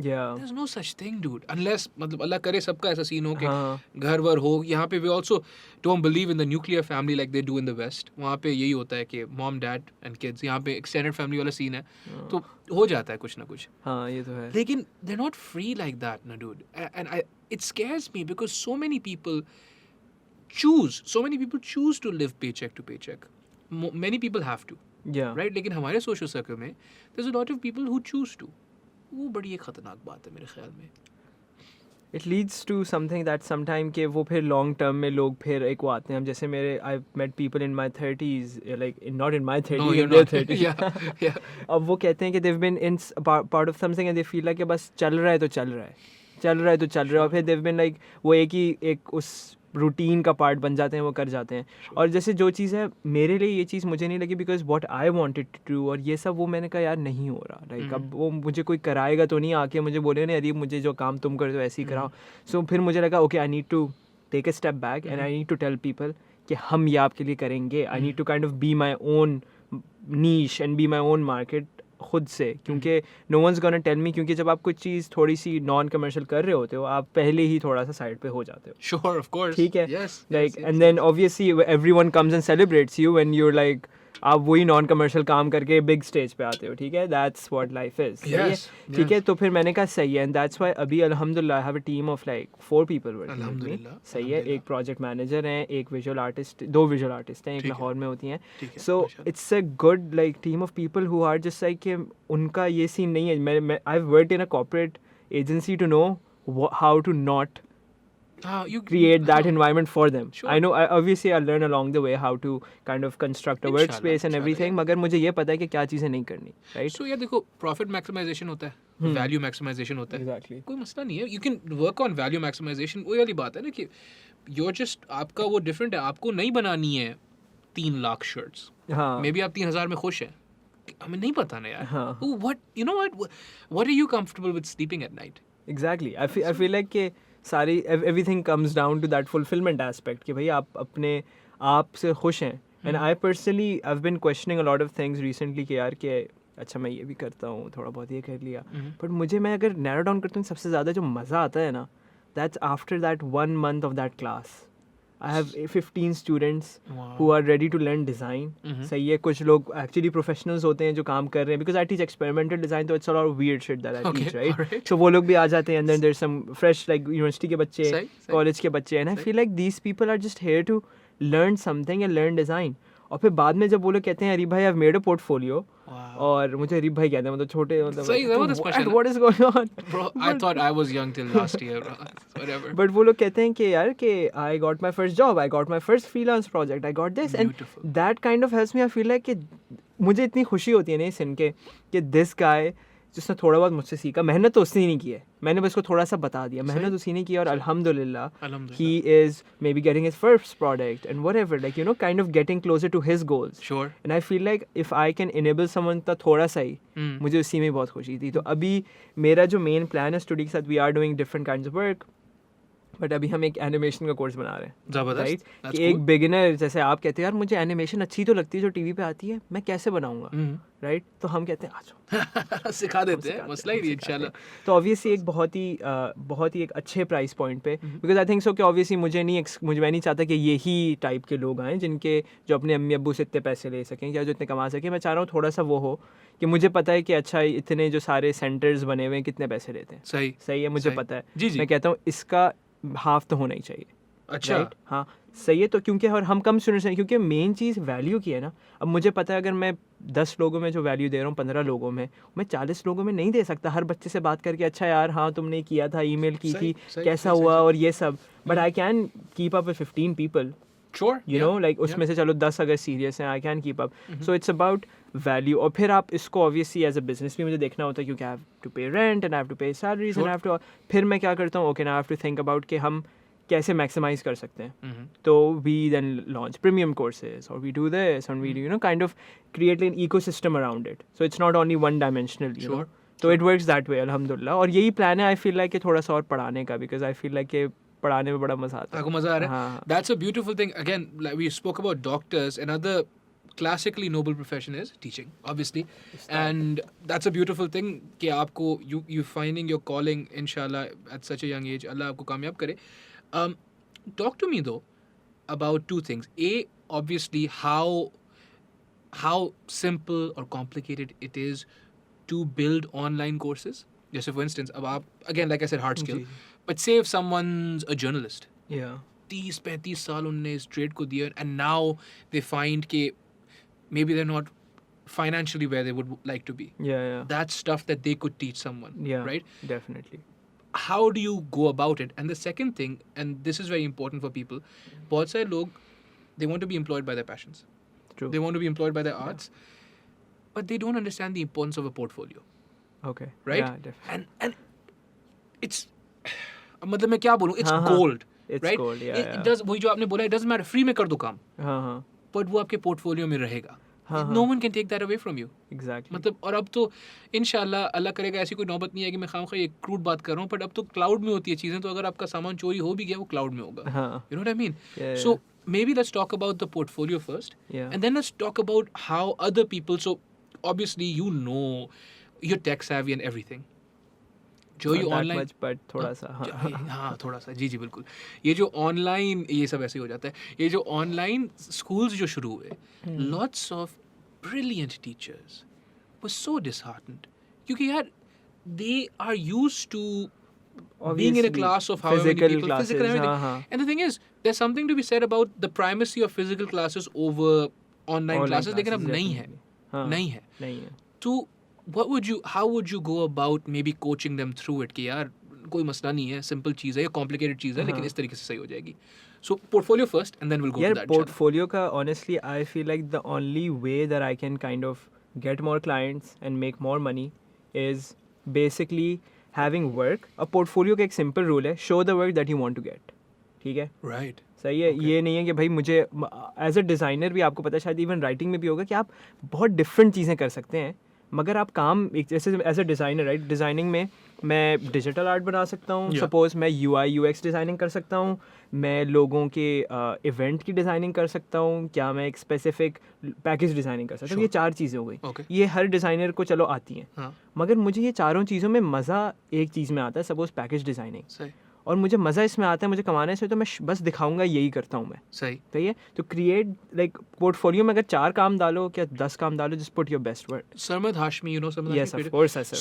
Yeah. There's no such thing, dude. Unless मतलब अल्लाह करे सबका ऐसा सीन हो कि हाँ. घर वर हो. यहाँ पे we also don't believe in the nuclear family like they do in the West. वहाँ पे यही होता है कि mom, dad and kids. यहाँ पे extended family वाला सीन है. तो हो जाता है कुछ ना कुछ. हाँ ये तो है. लेकिन they're not free like that, na dude. And it scares me because so many people choose to live paycheck to paycheck. Many people have to, Yeah. right? लेकिन हमारे social circle में there's a lot of people who choose to. वो बड़ी एक खतरनाक बात है मेरे ख्याल में. It leads to something that sometime के वो फिर long term में लोग फिर एक वो आते हैं हम जैसे मेरे I've met people in my 30s like not in my 30s No, you're in their not. 30s. Yeah. अब वो कहते हैं कि they've been in part of something and they feel like कि बस चल रहा है तो चल रहा है और फिर they've been like वो एक उस रूटीन का पार्ट बन जाते हैं, वो कर जाते हैं. और जैसे जो चीज़ है मेरे लिए, ये चीज़ मुझे नहीं लगी because what I wanted to do, और ये सब वो मैंने कहा यार नहीं हो रहा. लाइक अब वो मुझे कोई कराएगा तो नहीं, आके मुझे बोले नहीं अरे मुझे जो काम तुम करते हो ऐसे ही कराओ. सो फिर मुझे लगा okay I need to take a step back and I need to tell people कि हम ये आपके लिए करेंगे. I need to kind of be my own niche and be my own market खुद से, क्योंकि no one's gonna tell me. क्योंकि जब आप कुछ चीज़ थोड़ी सी नॉन कमर्शियल कर रहे होते हो, आप पहले ही थोड़ा सा साइड पे हो जाते हो. Sure, of course. ठीक है, Yes. Like and then obviously everyone comes and celebrates you when you're like आप वही नॉन कमर्शियल काम करके बिग स्टेज पे आते हो. ठीक है, that's what life is. Yes, ठीक है, yes. तो फिर मैंने कहा सही है. एंड दैट्स व्हाई अभी अल्हम्दुलिल्लाह आई have a team of like 4 people working. अल्हम्दुलिल्लाह, सही है, अल्हम्दुलिल्लाह. एक प्रोजेक्ट मैनेजर हैं, एक विजुअल आर्टिस्ट, 2 विजुअल आर्टिस्ट हैं, एक ठीक है. लाहौर में होती हैं. ठीक है, सो माशाल्लाह. It's a good like team of people who are just like कि उनका ये सीन नहीं है. मैं I have worked in a corporate agency to know how to not You create that environment for them. Sure. I know, obviously I'll learn along the way how to kind of construct a Inshallah, workspace and everything, मगर मुझे ये पता है कि क्या चीज़ें नहीं करनी, right? So यार देखो, profit maximization होता है, value maximization होता है. Exactly. कोई मसला नहीं है. You can work on value maximization. वही वाली बात है ना कि you're just आपका वो different है. आपको नहीं बनानी है 3 लाख shirts. हाँ. Maybe आप 3,000 में खुश हैं. हमें नहीं पता ना यार. हाँ. What you know what are you comfortable with sleeping at night? Exactly. I feel like कि सारी everything comes down to that fulfillment aspect कि भाई आप अपने आप से खुश हैं. And I personally I've been questioning a lot of things recently कि यार कि अच्छा मैं ये भी करता हूँ, थोड़ा बहुत ये कर लिया. But मुझे, मैं अगर narrow down करता हूँ, सबसे ज़्यादा जो मज़ा आता है ना, that's after that 1 month of that class. I have 15 students Wow. who are ready to learn design. सही है, कुछ लोग actually professionals होते हैं जो काम कर रहे हैं, because I teach experimental design, so it's a lot of weird shit that I Okay, teach, right? alright. So वो लोग भी आ जाते हैं, and then there's some fresh like university के बच्चे, सही, सही. college के बच्चे, and I feel like these people are just here to learn something and learn design. और फिर बाद में जब वो लोग कहते हैं अरे भाई I've made a portfolio, Wow. और मुझे अरीब भाई कहते हैं, मतलब छोटे, मतलब सही, जबरदस्त question है. what is going on? Bro, I thought I was young till last year. Bro. Whatever. But वो लोग कहते हैं कि यार कि I got my first job, I got my first freelance project, I got this, and Beautiful. That kind of helps me. I feel like कि मुझे इतनी खुशी होती है ना सुन के कि दिस गाय जिसने थोड़ा बहुत मुझसे सीखा, मेहनत तो उसने ही नहीं की है, मैंने बस उसको थोड़ा सा बता दिया, मेहनत उसी ने की, और अल्हम्दुलिल्लाह he is maybe getting his first product and whatever, like you know, kind of getting closer to his goals. Sure. And I feel like if I can enable someone तो थोड़ा सा ही मुझे उसी में बहुत खुशी थी. तो अभी मेरा जो मेन प्लान है स्टूडियो के साथ, we are doing different kinds of work, but अभी हम एक एनिमेशन का कोर्स बना रहे हैं. जबरदस्त. राइट, That's कि एक cool. बिगिनर, जैसे आप कहते हैं यार मुझे एनिमेशन अच्छी तो लगती है जो टीवी पे आती है, मैं कैसे बनाऊंगा, राइट? तो हम कहते हैं आ जाओ, सिखा देते हैं, मसला ही नहीं इंशाल्लाह. तो ऑब्वियसली एक बहुत ही एक अच्छे प्राइस पॉइंट पे, बिकॉज आई थिंक सो कि ऑब्वियसली मैं नहीं चाहता कि यही टाइप के लोग आएँ जिनके जो अपने अम्मी अब्बू से इतने पैसे ले सकें या जो इतने कमा सकें. मैं चाह रहा हूँ थोड़ा सा वो हो कि मुझे पता है कि अच्छा इतने जो सारे सेंटर्स बने हुए हैं कितने पैसे लेते हैं. सही है, मुझे सही. पता है. जी जी. मैं कहता हूँ इसका हाफ तो होना ही चाहिए. अच्छा. राइट, हाँ सही है. तो क्योंकि और हम कम स्टूडेंट्स हैं, क्योंकि मेन चीज़ वैल्यू की है ना. अब मुझे पता है अगर मैं 10 लोगों में जो वैल्यू दे रहा हूँ 15 लोगों में, मैं 40 लोगों में नहीं दे सकता. हर बच्चे से बात करके अच्छा यार हाँ तुमने किया था, ईमेल की थी, कैसा हुआ और ये सब, but I can keep up with 15 people. Sure. You know like उसमें से चलो 10 अगर सीरियस हैं, I can keep up. So it's about value. और फिर आप इसको ऑब्वियसली एज अ बिजनेस भी मुझे देखना होता है, क्योंकि I have to pay rent and I have to pay salaries and I have to. फिर मैं क्या करता हूँ, okay now I have to think about कि हम कैसे मैक्सिमाइज कर सकते हैं. तो we then launch premium courses और we do this and we you know kind of create an ecosystem around it. So it's not only one dimensional, you know. तो it works that way अल्हम्दुलिल्लाह. और यही plan है आई feel like कि थोड़ा सा और पढ़ाने का, बिकॉज आई फील लाइक कि पढ़ाने में बड़ा मजा आता है. आपको मजा आ रहा है? हाँ. That's a beautiful thing. Again, like we spoke about doctors. Another classically noble profession is teaching, obviously, and that's a beautiful thing कि आपको you finding your calling inshallah at such a young age. Allah आपको कामयाब करे. Talk to me though about 2 things. A, obviously how simple or complicated it is to build online courses. जैसे for instance, अब आप again like I said hard skill. But say if someone's a journalist, Yeah. 30-35 साल उनने इस trade को दिया, and now they find कि maybe they're not financially where they would like to be. Yeah. That's stuff that they could teach someone, Yeah. right? Definitely. How do you go about it? And the second thing, and this is very important for people, बहुत सारे लोग, they want to be employed by their passions. True. They want to be employed by their arts, but they don't understand the importance of a portfolio, Okay. right? Yeah, definitely. And it's मतलब मैं क्या बोलूँ, it's हाँ, हाँ. gold. It's right? gold, yeah, It yeah. does, वही जो आपने बोला, it doesn't matter, free में कर दो काम, हाँ हाँ but वो आपके पोर्टफोलियो में रहेगा. हाँ, No हाँ. one can take that away from you. Exactly. मतलब, और अब तो इंशाल्लाह अल्लाह करेगा ऐसी कोई नौबत नहीं है कि मैं खामखा ये क्रूड बात कर रहा हूँ, बट अब तो क्लाउड में होती है चीज़ें, तो अगर आपका सामान चोरी हो भी गया वो क्लाउड में होगा. हाँ. You know what I mean? Yeah, So maybe let's talk about the portfolio first, Yeah. and then let's talk about how other people. So obviously you know you're tech savvy and everything. जो ये Not that online, much, but थोड़ा सा. हाँ. हाँ थोड़ा सा, जी जी बिल्कुल. ये जो ऑनलाइन ये सब ऐसे हो जाता है. ये जो ऑनलाइन स्कूल्स जो शुरू हुए, lots of brilliant teachers were so disheartened क्योंकि यार they are used to being in a Obviously, class of however many physical people, classes, physical and everything. हाँ, हाँ. And the thing is, there's something to be said about the primacy of physical classes over online classes, लेकिन अब नहीं है, definitely. हाँ, नहीं है. नहीं है. तो how would you go about maybe coaching them through it कि यार कोई मसला नहीं है, सिंपल चीज़ है या कॉम्प्लिकेटेड चीज़ है, लेकिन हाँ. इस तरीके से सही हो जाएगी. So portfolio first and then we'll go to यार that. पोर्टफोलियो का honestly I feel like the only way that I can kind of get more clients and make more money is basically having work. A portfolio का एक simple rule है, show the work that you want to get. ठीक है. Right. सही है. Okay. ये नहीं है कि भाई मुझे एज अ डिज़ाइनर भी आपको पता है, शायद इवन राइटिंग में भी होगा कि आप बहुत डिफरेंट चीज़ें कर सकते हैं, मगर आप काम एक जैसे as a designer, right, designing में मैं डिजिटल आर्ट बना सकता हूँ, Yeah. सपोज मैं UI UX डिज़ाइनिंग कर सकता हूँ, मैं लोगों के इवेंट की डिज़ाइनिंग कर सकता हूँ, क्या मैं एक स्पेसिफिक पैकेज डिज़ाइनिंग कर सकता हूँ. Sure. ये 4 चीज़ें हो गई. Okay. ये हर डिज़ाइनर को चलो आती हैं, हाँ. मगर मुझे ये चारों चीज़ों में मज़ा एक चीज़ में आता है, सपोज पैकेज डिज़ाइनिंग, सही. और मुझे मज़ा इसमें आता है, मुझे कमाना है इसमें, तो मैं बस दिखाऊंगा यही करता हूँ मैं. सही. सही है. तो क्रिएट लाइक पोर्टफोलियो में अगर 4 काम डालो क्या 10 काम डालो, just put your best work. Sarmad Hashmi, you know Sarmad Yes, Hashmi? of course I said.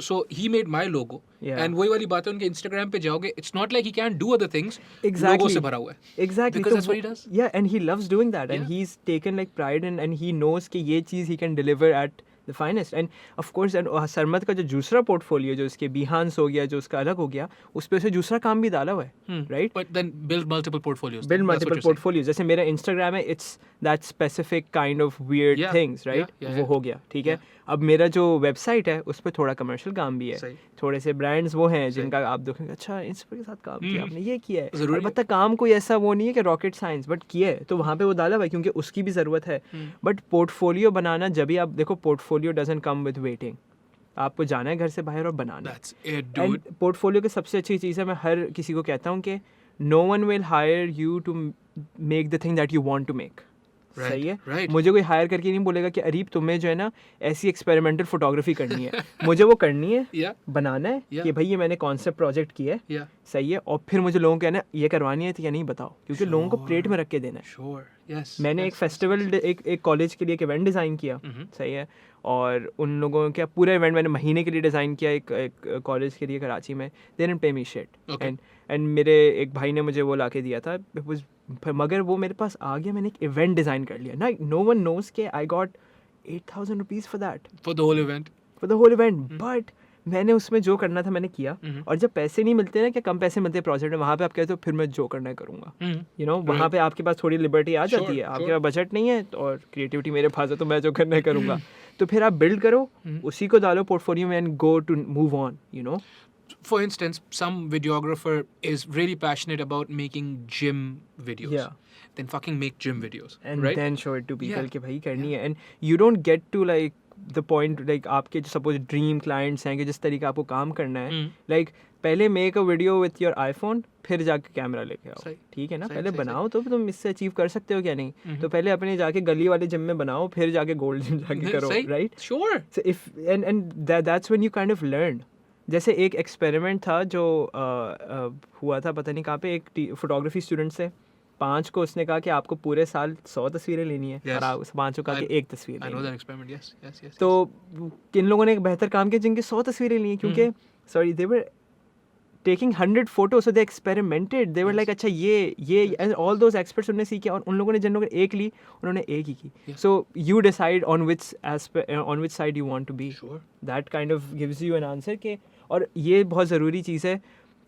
So he made my logo. Yeah. And वही वाली बात है, उनके Instagram पे जाओगे, it's not like he can't do other things. Exactly. लोगों से भरा हुआ है. Exactly. Because तो that's what he does. Yeah, and he loves doing that, and Yeah. he's taken like pride in, and he knows कि ये चीज़ he can deliver at the finest. And of course, and Sarmad का जो दूसरा portfolio जो उसके Behance हो गया, जो उसका अलग हो गया, उस पे उसे दूसरा काम भी डाला हुआ है, right? But then build multiple portfolios. Build That's what multiple you're saying. portfolios. जैसे मेरा Instagram है, it's that specific kind of weird Yeah, things, right? yeah, वो yeah. हो गया, ठीक है. अब मेरा जो वेबसाइट है उस पर थोड़ा कमर्शियल काम भी है, सही. थोड़े से ब्रांड्स वो हैं सही. जिनका आप देखेंगे अच्छा इस के साथ काम किया आपने, ये किया है. ज़रूरी है. अलबत्ता काम कोई ऐसा वो नहीं है कि रॉकेट साइंस, बट किया है तो वहाँ पे वो डाला हुआ है क्योंकि उसकी भी ज़रूरत है. बट पोर्टफोलियो बनाना, जब भी आप देखो, portfolio doesn't come with waiting. आपको जाना है घर से बाहर और बनाना है. That's it, dude. And portfolio की सबसे अच्छी चीज़ है, मैं हर किसी को कहता हूँ कि no one will hire you to make the thing that you want to make. Right, सही है. right. मुझे कोई हायर करके नहीं बोलेगा कि अरीब तुम्हें जो है ना ऐसी एक्सपेरिमेंटल फोटोग्राफी करनी है. मुझे वो करनी है, Yeah. बनाना है Yeah. कि भाई ये मैंने कॉन्सेप्ट प्रोजेक्ट किया है, Yeah. सही है, और फिर मुझे लोगों को कहना है ये करवानी है तो या नहीं बताओ, क्योंकि लोगों को प्लेट में रख के देना है. Sure. Yes. मैंने yes, एक yes, फेस्टिवल yes, yes. एक कॉलेज के लिए एक इवेंट डिज़ाइन किया, Mhm. सही है, और उन लोगों का पूरा इवेंट मैंने महीने के लिए डिज़ाइन किया एक कॉलेज के लिए कराची में. दे डिडंट पे मी शिट. Okay. एंड मेरे एक भाई ने मुझे वो ला के दिया था, मगर वो मेरे पास आ गया, मैंने एक इवेंट डिज़ाइन कर लिया ना. नो वन नोज के I got 8,000 rupees for that, For the whole event. For the whole event. But मैंने उसमें जो करना था मैंने किया. Mhm. और जब पैसे नहीं मिलते ना, क्या कम पैसे मिलते हैं प्रोजेक्ट में, वहाँ पे आप कहते हो फिर मैं जो करना है करूँगा. Mhm. यू नो वहाँ Right. पे आपके पास थोड़ी लिबर्टी आ Sure, जाती है, आपके sure. पास बजट नहीं है और क्रिएटिविटी मेरे पास है, तो मैं जो करना है करूँगा. तो फिर आप बिल्ड करो, उसी को डालो पोर्टफोलियो में, and go to move on, you know. For instance, some videographer is really passionate about making gym videos. Yeah. Then fucking make gym videos. And right? Then show it to people Yeah. कि भाई करनी है. And you don't get to like the point, like आपके जो suppose dream clients हैं कि जिस तरीके आपको काम करना है, लाइक पहले make a video with your iPhone, फिर जाके कैमरा लेके आओ. सही. ठीक है ना. सही, पहले सही, बनाओ तो तुम इससे अचीव कर सकते हो क्या नहीं. तो पहले अपने जाके गली वाले जिम में बनाओ, फिर जाके गोल्ड जिम जाके करो, सही. Right. Sure. So if and that's when you kind of learn. जैसे एक एक्सपेरिमेंट था जो हुआ था पता नहीं कहाँ पे, एक फोटोग्राफी स्टूडेंट से 5 को उसने कहा कि आपको पूरे साल 100 तस्वीरें लेनी है, Yes. और आप 5 को कहा कि एक तस्वीर I know लेनी है. that experiment. Yes. Yes. Yes. तो किन लोगों ने एक बेहतर काम किया जिनके 100 तस्वीरें ली हैं, क्योंकि sorry they were taking 100 photos, so they experimented, they were like अच्छा ये एंड ऑल दोज एक्सपर्ट्स उन्होंने सीखे, और उन लोगों ने जिन लोगों ने एक ली उन्होंने एक ही की. Yeah. So you decide on which side you want to be. Sure. That kind of gives you an answer के. और ये बहुत ज़रूरी चीज़ है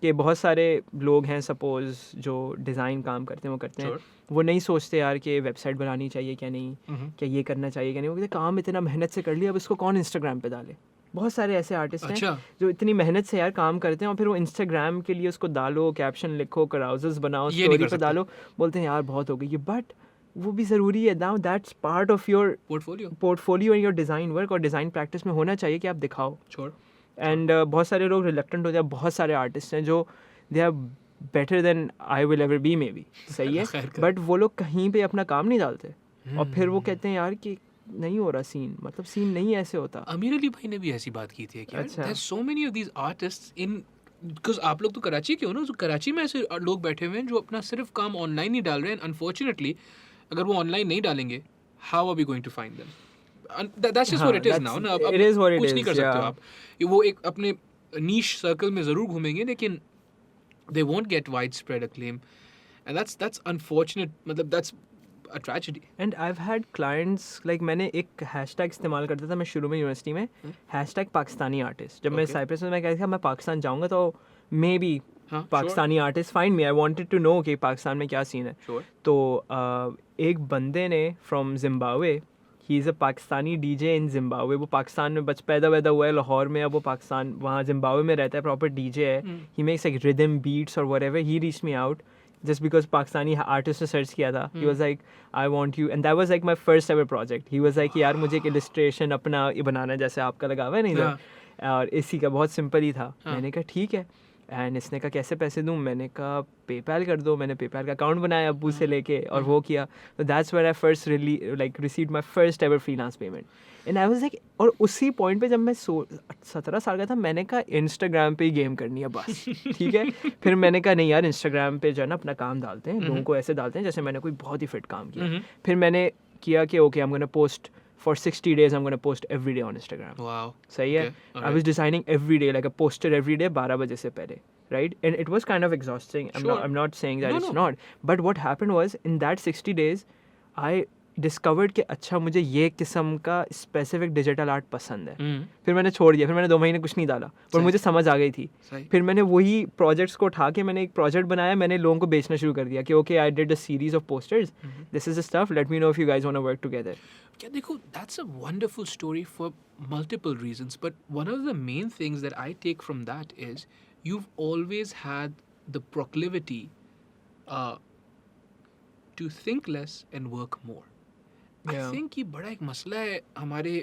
कि बहुत सारे लोग हैं सपोज जो डिज़ाइन काम करते हैं, वो करते हैं, Sure. वो नहीं सोचते यार कि वेबसाइट बनानी चाहिए क्या नहीं, Mhm. क्या ये करना चाहिए क्या नहीं. वो कहते हैं काम इतना मेहनत से कर लिया, अब इसको कौन इंस्टाग्राम पे डाले, बहुत सारे ऐसे आर्टिस्ट हैं अच्छा जो इतनी मेहनत से यार काम करते हैं और फिर वो इंस्टाग्राम के लिए उसको डालो, कैप्शन लिखो, कराउजर्स बनाओ, ये नहीं स्टोरी कर पे सकते। डालो, बोलते हैं यार बहुत हो गई ये, बट वो भी ज़रूरी है now, that's part of your portfolio portfolio and your design work, और डिज़ाइन प्रैक्टिस में होना चाहिए कि आप दिखाओ. छोड़ एंड बहुत सारे लोग रिलेक्टेंट हो जाए, बहुत सारे आर्टिस्ट हैं जो they are better than I will ever be maybe, सही है, खैर कर। बट वो लोग कहीं पे अपना काम नहीं डालते और फिर वो हम्म। कहते हैं यार कि नहीं हो रहा सीन, मतलब सीन नहीं ऐसे होता. अमीर अली भाई ने भी ऐसी बात की थी कि यार अच्छा. There so many of these artists in, because आप लोग तो कराची के हो ना, तो कराची में ऐसे लोग बैठे हुए हैं जो अपना सिर्फ काम ऑनलाइन ही डाल रहे हैं. अनफॉर्चुनेटली अगर वो ऑनलाइन नहीं डालेंगे, how are we going to find them? That's just हाँ, what it is that's- now ना. अब it is what it कुछ नहीं is, कर सकते हो yeah. आप. वो एक अपने नीश सर्कल में ज़रूर घूमेंगे, लेकिन they won't get widespread acclaim, and that's unfortunate. मतलब that's a tragedy. And I have had clients like, मैंने एक हैशटैग इस्तेमाल करता था मैं शुरू में यूनिवर्सिटी में, हैशटैग पाकिस्तानी आर्टिस्ट. जब मैं Okay. साइप्रस में, मैं कह रहा था मैं पाकिस्तान जाऊँगा तो मे बी हाँ, Pakistani artist find me, I wanted to know कि पाकिस्तान में क्या सीन है. sure. तो एक बंदे ने from Zimbabwe, he is a Pakistani DJ in Zimbabwe, वो पाकिस्तान में पैदा वैदा हुआ है लाहौर में, अब वो पाकिस्तान वहाँ जिम्बाब्वे में रहता है, प्रॉपर डीजे है, he makes like rhythm beats और whatever. He reached me out just because Pakistani artist ने सर्च किया था. he was like I want you, and that was like my first ever project. he was like यार मुझे एक illustration अपना ये बनाना है जैसे आपका लगा हुआ है नहीं हाँ. सर, और इसी का बहुत सिंपल ही था. हाँ. मैंने कहा ठीक है, एंड इसने कहा कैसे पैसे दूँ, मैंने कहा पेपैल कर दो. मैंने पेपैल का अकाउंट बनाया अब्बू से लेके और वो किया. तो that's where I first like received my first ever freelance payment. And I was like, और उसी पॉइंट पे जब मैं 17 साल का था, मैंने कहा इंस्टाग्राम पे ही गेम करनी है बस. ठीक है. फिर मैंने कहा नहीं यार, इंस्टाग्राम पे जो है ना अपना काम डालते हैं, लोगों को ऐसे डालते हैं जैसे मैंने कोई बहुत ही फिट काम किया. फिर मैंने किया कि okay, I am gonna post for 60 days, I'm going to post every day on Instagram. Wow. सही है. Okay, I was designing every day, like a poster every day 12 बजे से पहले, right? And it was kind of exhausting. Sure. I'm not saying that No, it's no. not. But what happened was, in that 60 days, I discovered कि अच्छा मुझे ये किस्म का specific digital art पसंद है. फिर मैंने छोड़ दिया. फिर मैंने 2 महीने कुछ नहीं डाला, पर सही. मुझे समझ आ गई थी. सही. फिर मैंने वही प्रोजेक्ट्स को उठा के मैंने एक प्रोजेक्ट बनाया, मैंने लोगों को बेचना शुरू कर दिया कि okay, I did a series of posters, this is the stuff, let me know if you guys want to work together. क्या देखो, that's a wonderful story for multiple reasons, but one of the main things that I take from that is you've always had the proclivity uh, to think less and work more. I Yeah. think ये बड़ा एक मसला है हमारे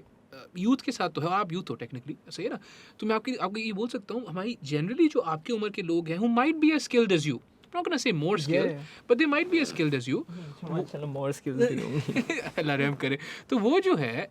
youth के साथ. तो है, आप यूथ हो टेक्निकली, सही है ना. तो मैं आपको ये बोल सकता हूँ, हमारी जनरली जो आपकी उम्र के लोग हैं, who might be as skilled as you, I'm not gonna say more skilled, Yeah. but they might be as skilled as you. चलो मोर स्किल्स भी दूंगी. अल्लाह रहम करे. तो वो जो है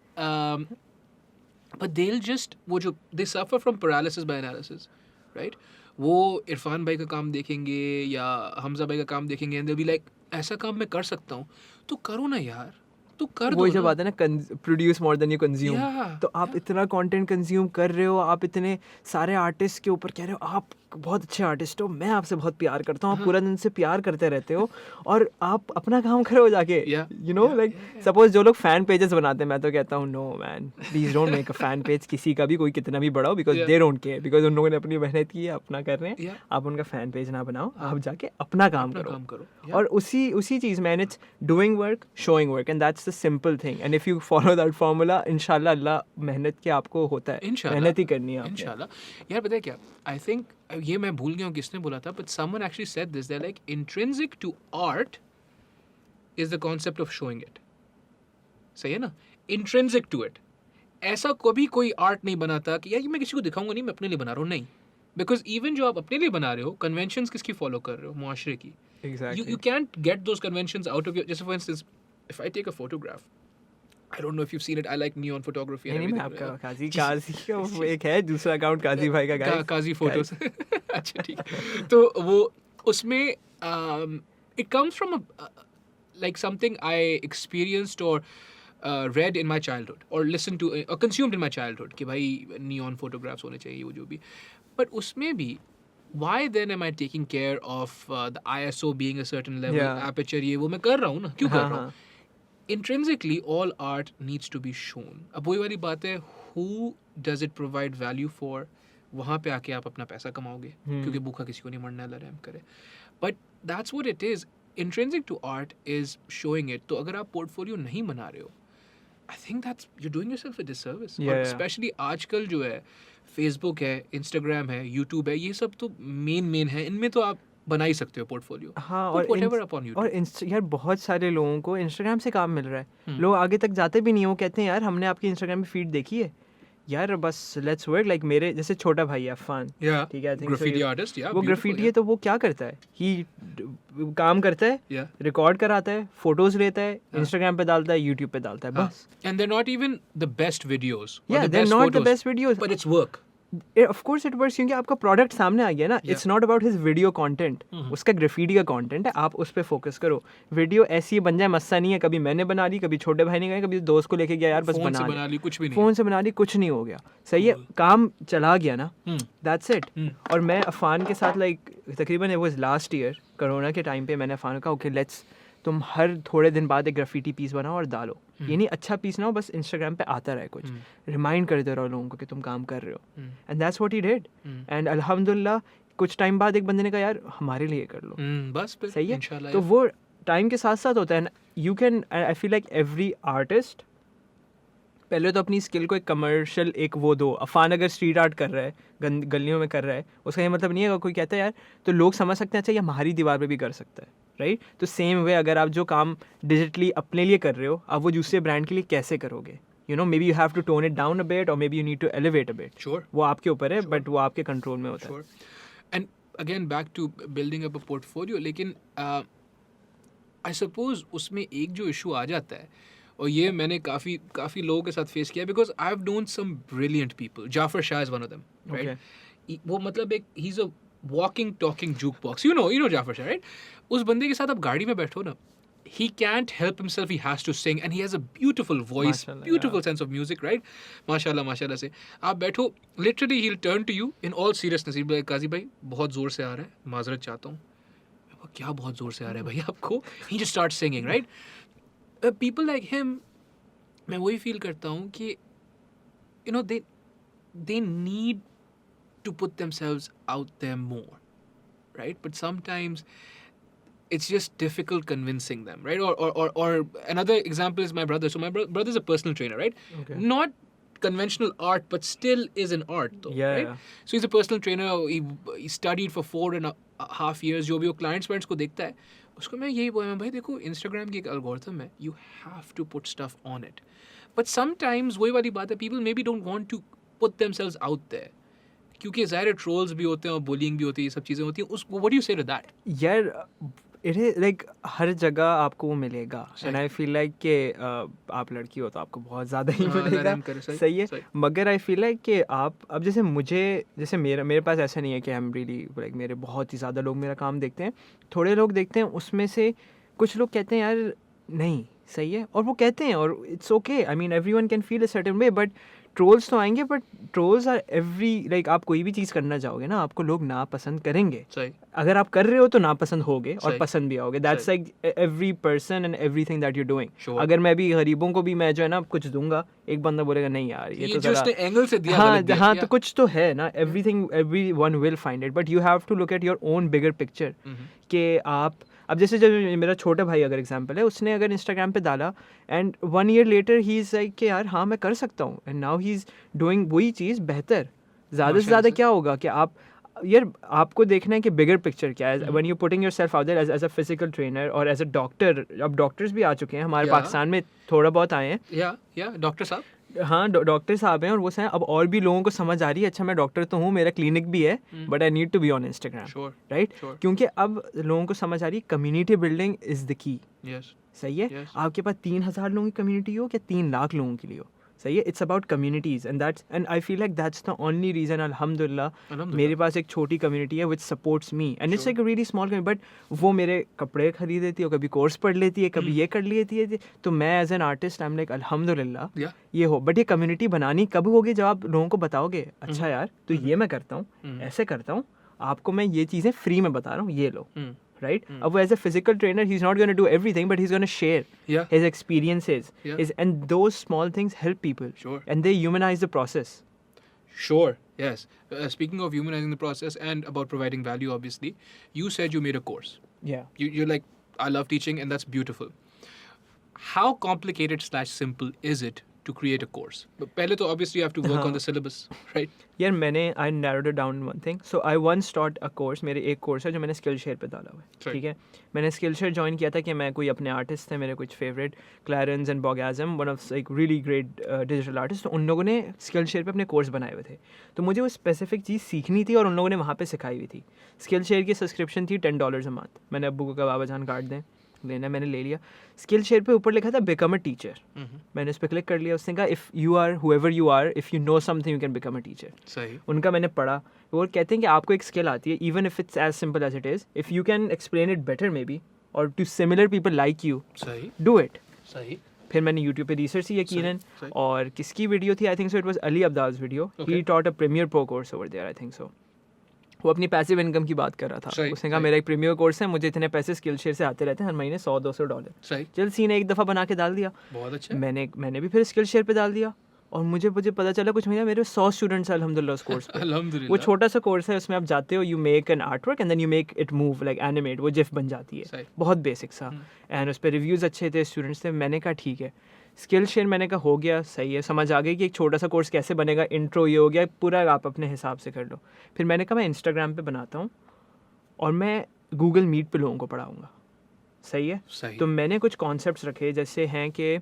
but they'll just वो जो they suffer from paralysis by analysis, right? वो इरफान भाई का काम देखेंगे या हमजा भाई का काम देखेंगे and they'll be like ऐसा काम मैं कर सकता हूँ, तो करो ना यार, तो कर वो दो जब ना. आता है ना, produce more than you consume. Yeah, तो आप इतना कंटेंट कंज्यूम कर रहे हो, आप इतने सारे आर्टिस्ट के ऊपर कह रहे हो आप बहुत अच्छे आर्टिस्ट हो, मैं आपसे बहुत प्यार करता हूँ, आप पूरा दिन से प्यार करते रहते हो, और आप अपना काम करो जाके. Yeah, you know like suppose जो लोग फैन पेजेस बनाते हैं, मैं तो कहता हूँ no man, please don't make a fan page, किसी का भी, कोई कितना भी बड़ा हो, because Yeah. They don't care, because उन लोगों ने अपनी मेहनत की है, अपना कर रहे हैं. Yeah. आप उनका फैन पेज ना बनाओ, आप जाके अपना काम अपना करो. काम करो. और उसी चीज़ में, it's doing work, showing work, and that's the simple thing. And if you follow that formula, इंशाल्लाह अल्लाह मेहनत के आपको होता है. इंशाल्लाह. मेहनत ही करनी है आपने. इंशाल्लाह. यार पता है क्या, आई थिंक ये मैं भूल गया हूँ किसने बोला था, but someone actually said this, that like intrinsic to art is the concept of showing it. सही है ना. Intrinsic to it. ऐसा कभी कोई आर्ट नहीं बनाता कि यार ये मैं किसी को दिखाऊंगा नहीं, मैं अपने लिए बना रहा हूँ. नहीं, बिकॉज इवन जो आप अपने लिए बना रहे हो, कन्वेंशंस किसकी फॉलो कर रहे हो, मुआशरे की. Exactly. You can't get those conventions out of your. Just for instance, if I take a photograph, I don't know if you've seen it. I like neon photography and नहीं मैं everything. आपका काजी का वो एक है, दूसरा अकाउंट काजी भाई का, guys. काजी फोटोज. अच्छा ठीक है. तो वो उसमें it comes from like something I experienced or read in my childhood or listened to or consumed in my childhood कि भाई neon photographs होने चाहिए, वो जो भी. But उसमें भी why then am I taking care of the ISO being a certain level, Yeah. aperture, ये वो मैं कर रहा हूँ ना, क्यों कर हाँ, रहा हूँ. Intrinsically all art needs to be shown. अब वही वाली बात है, who does it provide value for, वहाँ पे आके आप अपना पैसा कमाओगे, क्योंकि भूखा किसी को नहीं मरना, अल्लाह रहम करे. But that's what it is. Intrinsic to art is showing it. तो अगर आप पोर्टफोलियो नहीं बना रहे हो, I think that's you're doing yourself a disservice. Yeah, और yeah. especially आजकल जो है Facebook है, Instagram है, YouTube है, ये सब तो मेन है. इनमें तो आप बना ही सकते हो पोर्टफोलियो. हाँ, Put और whatever up on और YouTube. यार बहुत सारे लोगों को इंस्टाग्राम से काम मिल रहा है. हम्म. लोग आगे तक जाते भी नहीं हैं, वो कहते हैं यार हमने आपकी इंस्टाग्राम पे फीड देखी है यार, बस लेट्स वर्क. लाइक मेरे जैसे छोटा भाई है अफान, Yeah. ठीक है, I think so Graffiti you- artist. Yeah. वो beautiful, ग्राफिटी है yeah. तो वो क्या करता है, ही काम करता है, Yeah. रिकॉर्ड कराता है, फोटोज लेता है, हाँ. इंस्टाग्राम पे डालता है, यूट्यूब पे डालता है, हाँ. बस. And they're not even the best videos. or Yeah, the they're best not the photos, best videos. But it's work. Of course it works, क्योंकि आपका प्रोडक्ट सामने आ गया ना. Yeah. It's not about his video content, hmm. उसका graffiti का content है, आप उस पे फोकस करो. वीडियो ऐसी बन जाए मस्सा नहीं है, कभी मैंने बना ली, कभी छोटे भाई ने कहा, कभी दोस्त को लेके गया यार बस फोन से बना बना ली कुछ भी नहीं. फोन से बना ली, कुछ नहीं हो गया. सही है, Cool. काम चला गया ना, हम्म. That's it. हम्म. और मैं अफान के साथ लाइक तकरीबन it was last year corona के टाइम पे मैंने अफान को कहा ओके लेट्स, तुम हर थोड़े दिन बाद एक ग्राफिटी पीस बनाओ और डालो. ये नहीं अच्छा पीस ना हो, बस इंस्टाग्राम पे आता रहे कुछ, रिमाइंड कर दे रहो लोगों को कि तुम काम कर रहे हो. And that's what he did. And अल्हम्दुलिल्लाह कुछ टाइम बाद एक बंदे ने कहा यार हमारे लिए कर लो. बस फिर सही है. इंशाल्लाह. तो वो टाइम के साथ साथ होता है. You can, I feel like every artist पहले तो अपनी स्किल को एक कमर्शियल एक वो दो. अफान अगर स्ट्रीट आर्ट कर रहा है, गलियों में कर रहा है, उसका ये मतलब नहीं है. कोई कहता है यार तो लोग समझ सकते हैं अच्छा ये हमारी दीवार पे भी कर सकता है, राइट. तो सेम वे अगर आप जो काम डिजिटली अपने लिए कर रहे हो, आप वो दूसरे ब्रांड के लिए कैसे करोगे. You know, maybe you have to tone it down a bit और maybe you need to elevate a bit. Sure. वो आपके ऊपर है, बट वो आपके कंट्रोल में होता है. Sure. And again back to building up a portfolio. लेकिन I suppose उसमें एक जो issue आ जाता है, और ये मैंने काफ़ी लोगों के साथ फेस किया, because I've known some brilliant people. Jafar Shah is one of them, right? Okay. वो मतलब एक he's a walking talking jukebox. You know Jafar Shah, right? उस बंदे के साथ आप गाड़ी में बैठो ना, he can't help himself, he has to sing, and he has a beautiful voice, Mashallah, beautiful yeah. sense of music, right? माशाल्लाह से आप बैठो, literally he'll turn to you in all seriousness, he'll be like, काजी भाई बहुत ज़ोर से आ रहा है, माजरत चाहता हूँ. क्या बहुत ज़ोर से आ रहा है भाई आपको? He just starts singing, right? People like him, मैं वही feel करता हूँ कि you know they need to put themselves out there more, right? But sometimes it's just difficult convincing them, right? Or another example is my brother. So my brother's a personal trainer, right? Okay. Not conventional art, but still is an art though, Yeah, right? yeah. So he's a personal trainer. He studied for 4.5 years. जो भी वो clients को देखता है, उसको मैं यही बोला भाई देखो Instagram की एक algorithm है. You have to put stuff on it. But sometimes वही वाली बात है, people maybe don't want to put themselves out there. क्योंकि ज़ाहिर ट्रोल्स भी होते हैं और बुलिंग भी होती है, ये सब चीज़ें होती हैं. उस व्हाट डू यू से टू दैट? यार इट इज लाइक हर जगह आपको वो मिलेगा. एंड आई फील लाइक कि आप लड़की हो तो आपको बहुत ज़्यादा ही मिलेगा. सही है. मगर आई फील लाइक कि आप अब जैसे मेरे पास ऐसा नहीं है कि आई एम रियली लाइक मेरे बहुत ही ज़्यादा लोग मेरा काम देखते हैं. थोड़े लोग देखते हैं, उसमें से कुछ लोग कहते हैं यार नहीं सही है, और वो कहते हैं, और it's okay. I mean everyone can feel a certain way, but trolls तो आएंगे. But trolls are every like आप कोई भी चीज़ करना चाहोगे ना, आपको लोग नापसंद करेंगे. सही. अगर आप कर रहे हो तो नापसंद होगे और सही. पसंद भी आओगे. That's like every person and everything that you doing. Sure. अगर मैं भी गरीबों को भी मैं जो है ना कुछ दूंगा, एक बंदा बोलेगा नहीं यार ये तो जस्ट एंगल से दिया, हाँ गलत दिया. हाँ, तो कुछ तो है ना. Everyone will find it, but you have to look at your own bigger picture. कि आप अब जैसे जब मेरा छोटा भाई अगर एग्जांपल है, उसने अगर इंस्टाग्राम पे डाला and 1 year later he is like कि यार हाँ मैं कर सकता हूँ, and now he is doing वही चीज़ बेहतर. ज़्यादा से ज़्यादा क्या होगा कि आप यार आपको देखना है कि बिगर पिक्चर क्या है. When you putting yourself out there as a physical trainer और एज अ डॉक्टर. अब डॉक्टर्स भी आ चुके हैं हमारे Yeah. पाकिस्तान में, थोड़ा बहुत आए हैं. या डॉक्टर साहब. हाँ डॉक्टर साहब हैं, और वो हैं अब और भी लोगों को समझ आ रही है अच्छा मैं डॉक्टर तो हूँ, मेरा क्लिनिक भी है, but I need to be on Instagram. Sure. Right. Sure. क्योंकि अब लोगों को समझ आ रही है community building is the key. Yes. सही है. Yes. आपके पास 3,000 लोगों की कम्युनिटी हो या 3 लाख लोगों के लिए हो, सही है. It's about communities and I feel like that's the only reason. अल्हम्दुलिल्लाह मेरे पास एक छोटी कम्युनिटी है which supports me, and it's like a really small community. But वो मेरे कपड़े खरीद लेती है, कभी कोर्स पढ़ लेती है, कभी ये कर लेती है. तो मैं as an artist I am like अल्हम्दुलिल्लाह या. ये हो. बट ये कम्युनिटी बनानी कब होगी जब आप लोगों को बताओगे अच्छा यार तो ये मैं करता हूँ, ऐसे करता हूँ, आपको मैं ये चीज़ें फ्री में बता रहा हूँ, ये लो. Right? अब वो as a physical trainer, he's not going to do everything, but he's going to share Yeah. his experiences. Yeah. And those small things help people. Sure. And they humanize the process. Sure. Yes. Speaking of humanizing the process and about providing value, obviously, you said you made a course. Yeah. You're like, I love teaching, and that's beautiful. how complicated / simple is it to create a course? But पहले तो obviously you have to work on the syllabus, right? यार मैंने आई narrowed it down one thing. So I once taught a course. मेरे एक course है जो मैंने Skillshare पे डाला हुआ है. Right. ठीक है, मैंने Skillshare ज्वाइन किया था कि मैं कोई अपने आर्टिस्ट थे मेरे कुछ favourite, Clarence and Bogasm, one of like really great digital artists. तो उन लोगों ने Skillshare पे अपने कोर्स बनाए हुए थे. तो मुझे वो स्पेसिफिक चीज़ सीखनी थी और उन लोगों ने वहाँ पे सिखाई हुई थी. Skillshare की सब्सक्रिप्शन थी $10 a month. मैंने अब्बू को कहा बाबा जान कार्ड दें, लेना, मैंने ले लिया. Skillshare पे ऊपर लिखा था बिकम अ टीचर. मैंने उस पर क्लिक कर लिया. उसने कहा if you are whoever you are, if you know something you can become a teacher. सही. उनका मैंने पढ़ा. वो कहते हैं कि आपको एक स्किल आती है, even if it's as simple as it is, if you can explain it better maybe और to similar people like you, सही. Do it. सही. फिर मैंने यूट्यूब पे रिसर्च की यकीनन. सही. और किसकी वीडियो थी, I think so it was Ali Abdaal's video. He taught a Premiere Pro course over there, I think so. वो अपनी पैसिव इनकम की बात कर रहा था. सही, उसने कहा सही. मेरा एक प्रीमियर कोर्स है, मुझे इतने पैसे Skillshare से आते रहते हैं हर महीने $100-200. सही. चल सी ने एक दफ़ा बना के डाल दिया. बहुत अच्छा. मैंने भी फिर Skillshare पे डाल दिया और मुझे पता चला कुछ महीना मेरे 100 स्टूडेंट्स हैं अल्हम्दुलिल्लाह उस कोर्स पे. अल्हम्दुलिल्लाह. वो छोटा सा कोर्स है, उसमें आप जाते हो, you make an art work and then you make it move like animate, वो जिफ बन जाती है. सही. बहुत बेसिक सा. एंड उस पर रिव्यूज़ अच्छे थे, स्टूडेंट्स थे. मैंने कहा ठीक है. Skillshare मैंने कहा हो गया, सही है, समझ आ गई कि एक छोटा सा कोर्स कैसे बनेगा. इंट्रो ये हो गया, पूरा आप अपने हिसाब से कर लो. फिर मैंने कहा मैं इंस्टाग्राम पे बनाता हूँ और मैं गूगल मीट पे लोगों को पढ़ाऊँगा. सही है. सही. तो मैंने कुछ कॉन्सेप्ट्स रखे जैसे हैं कि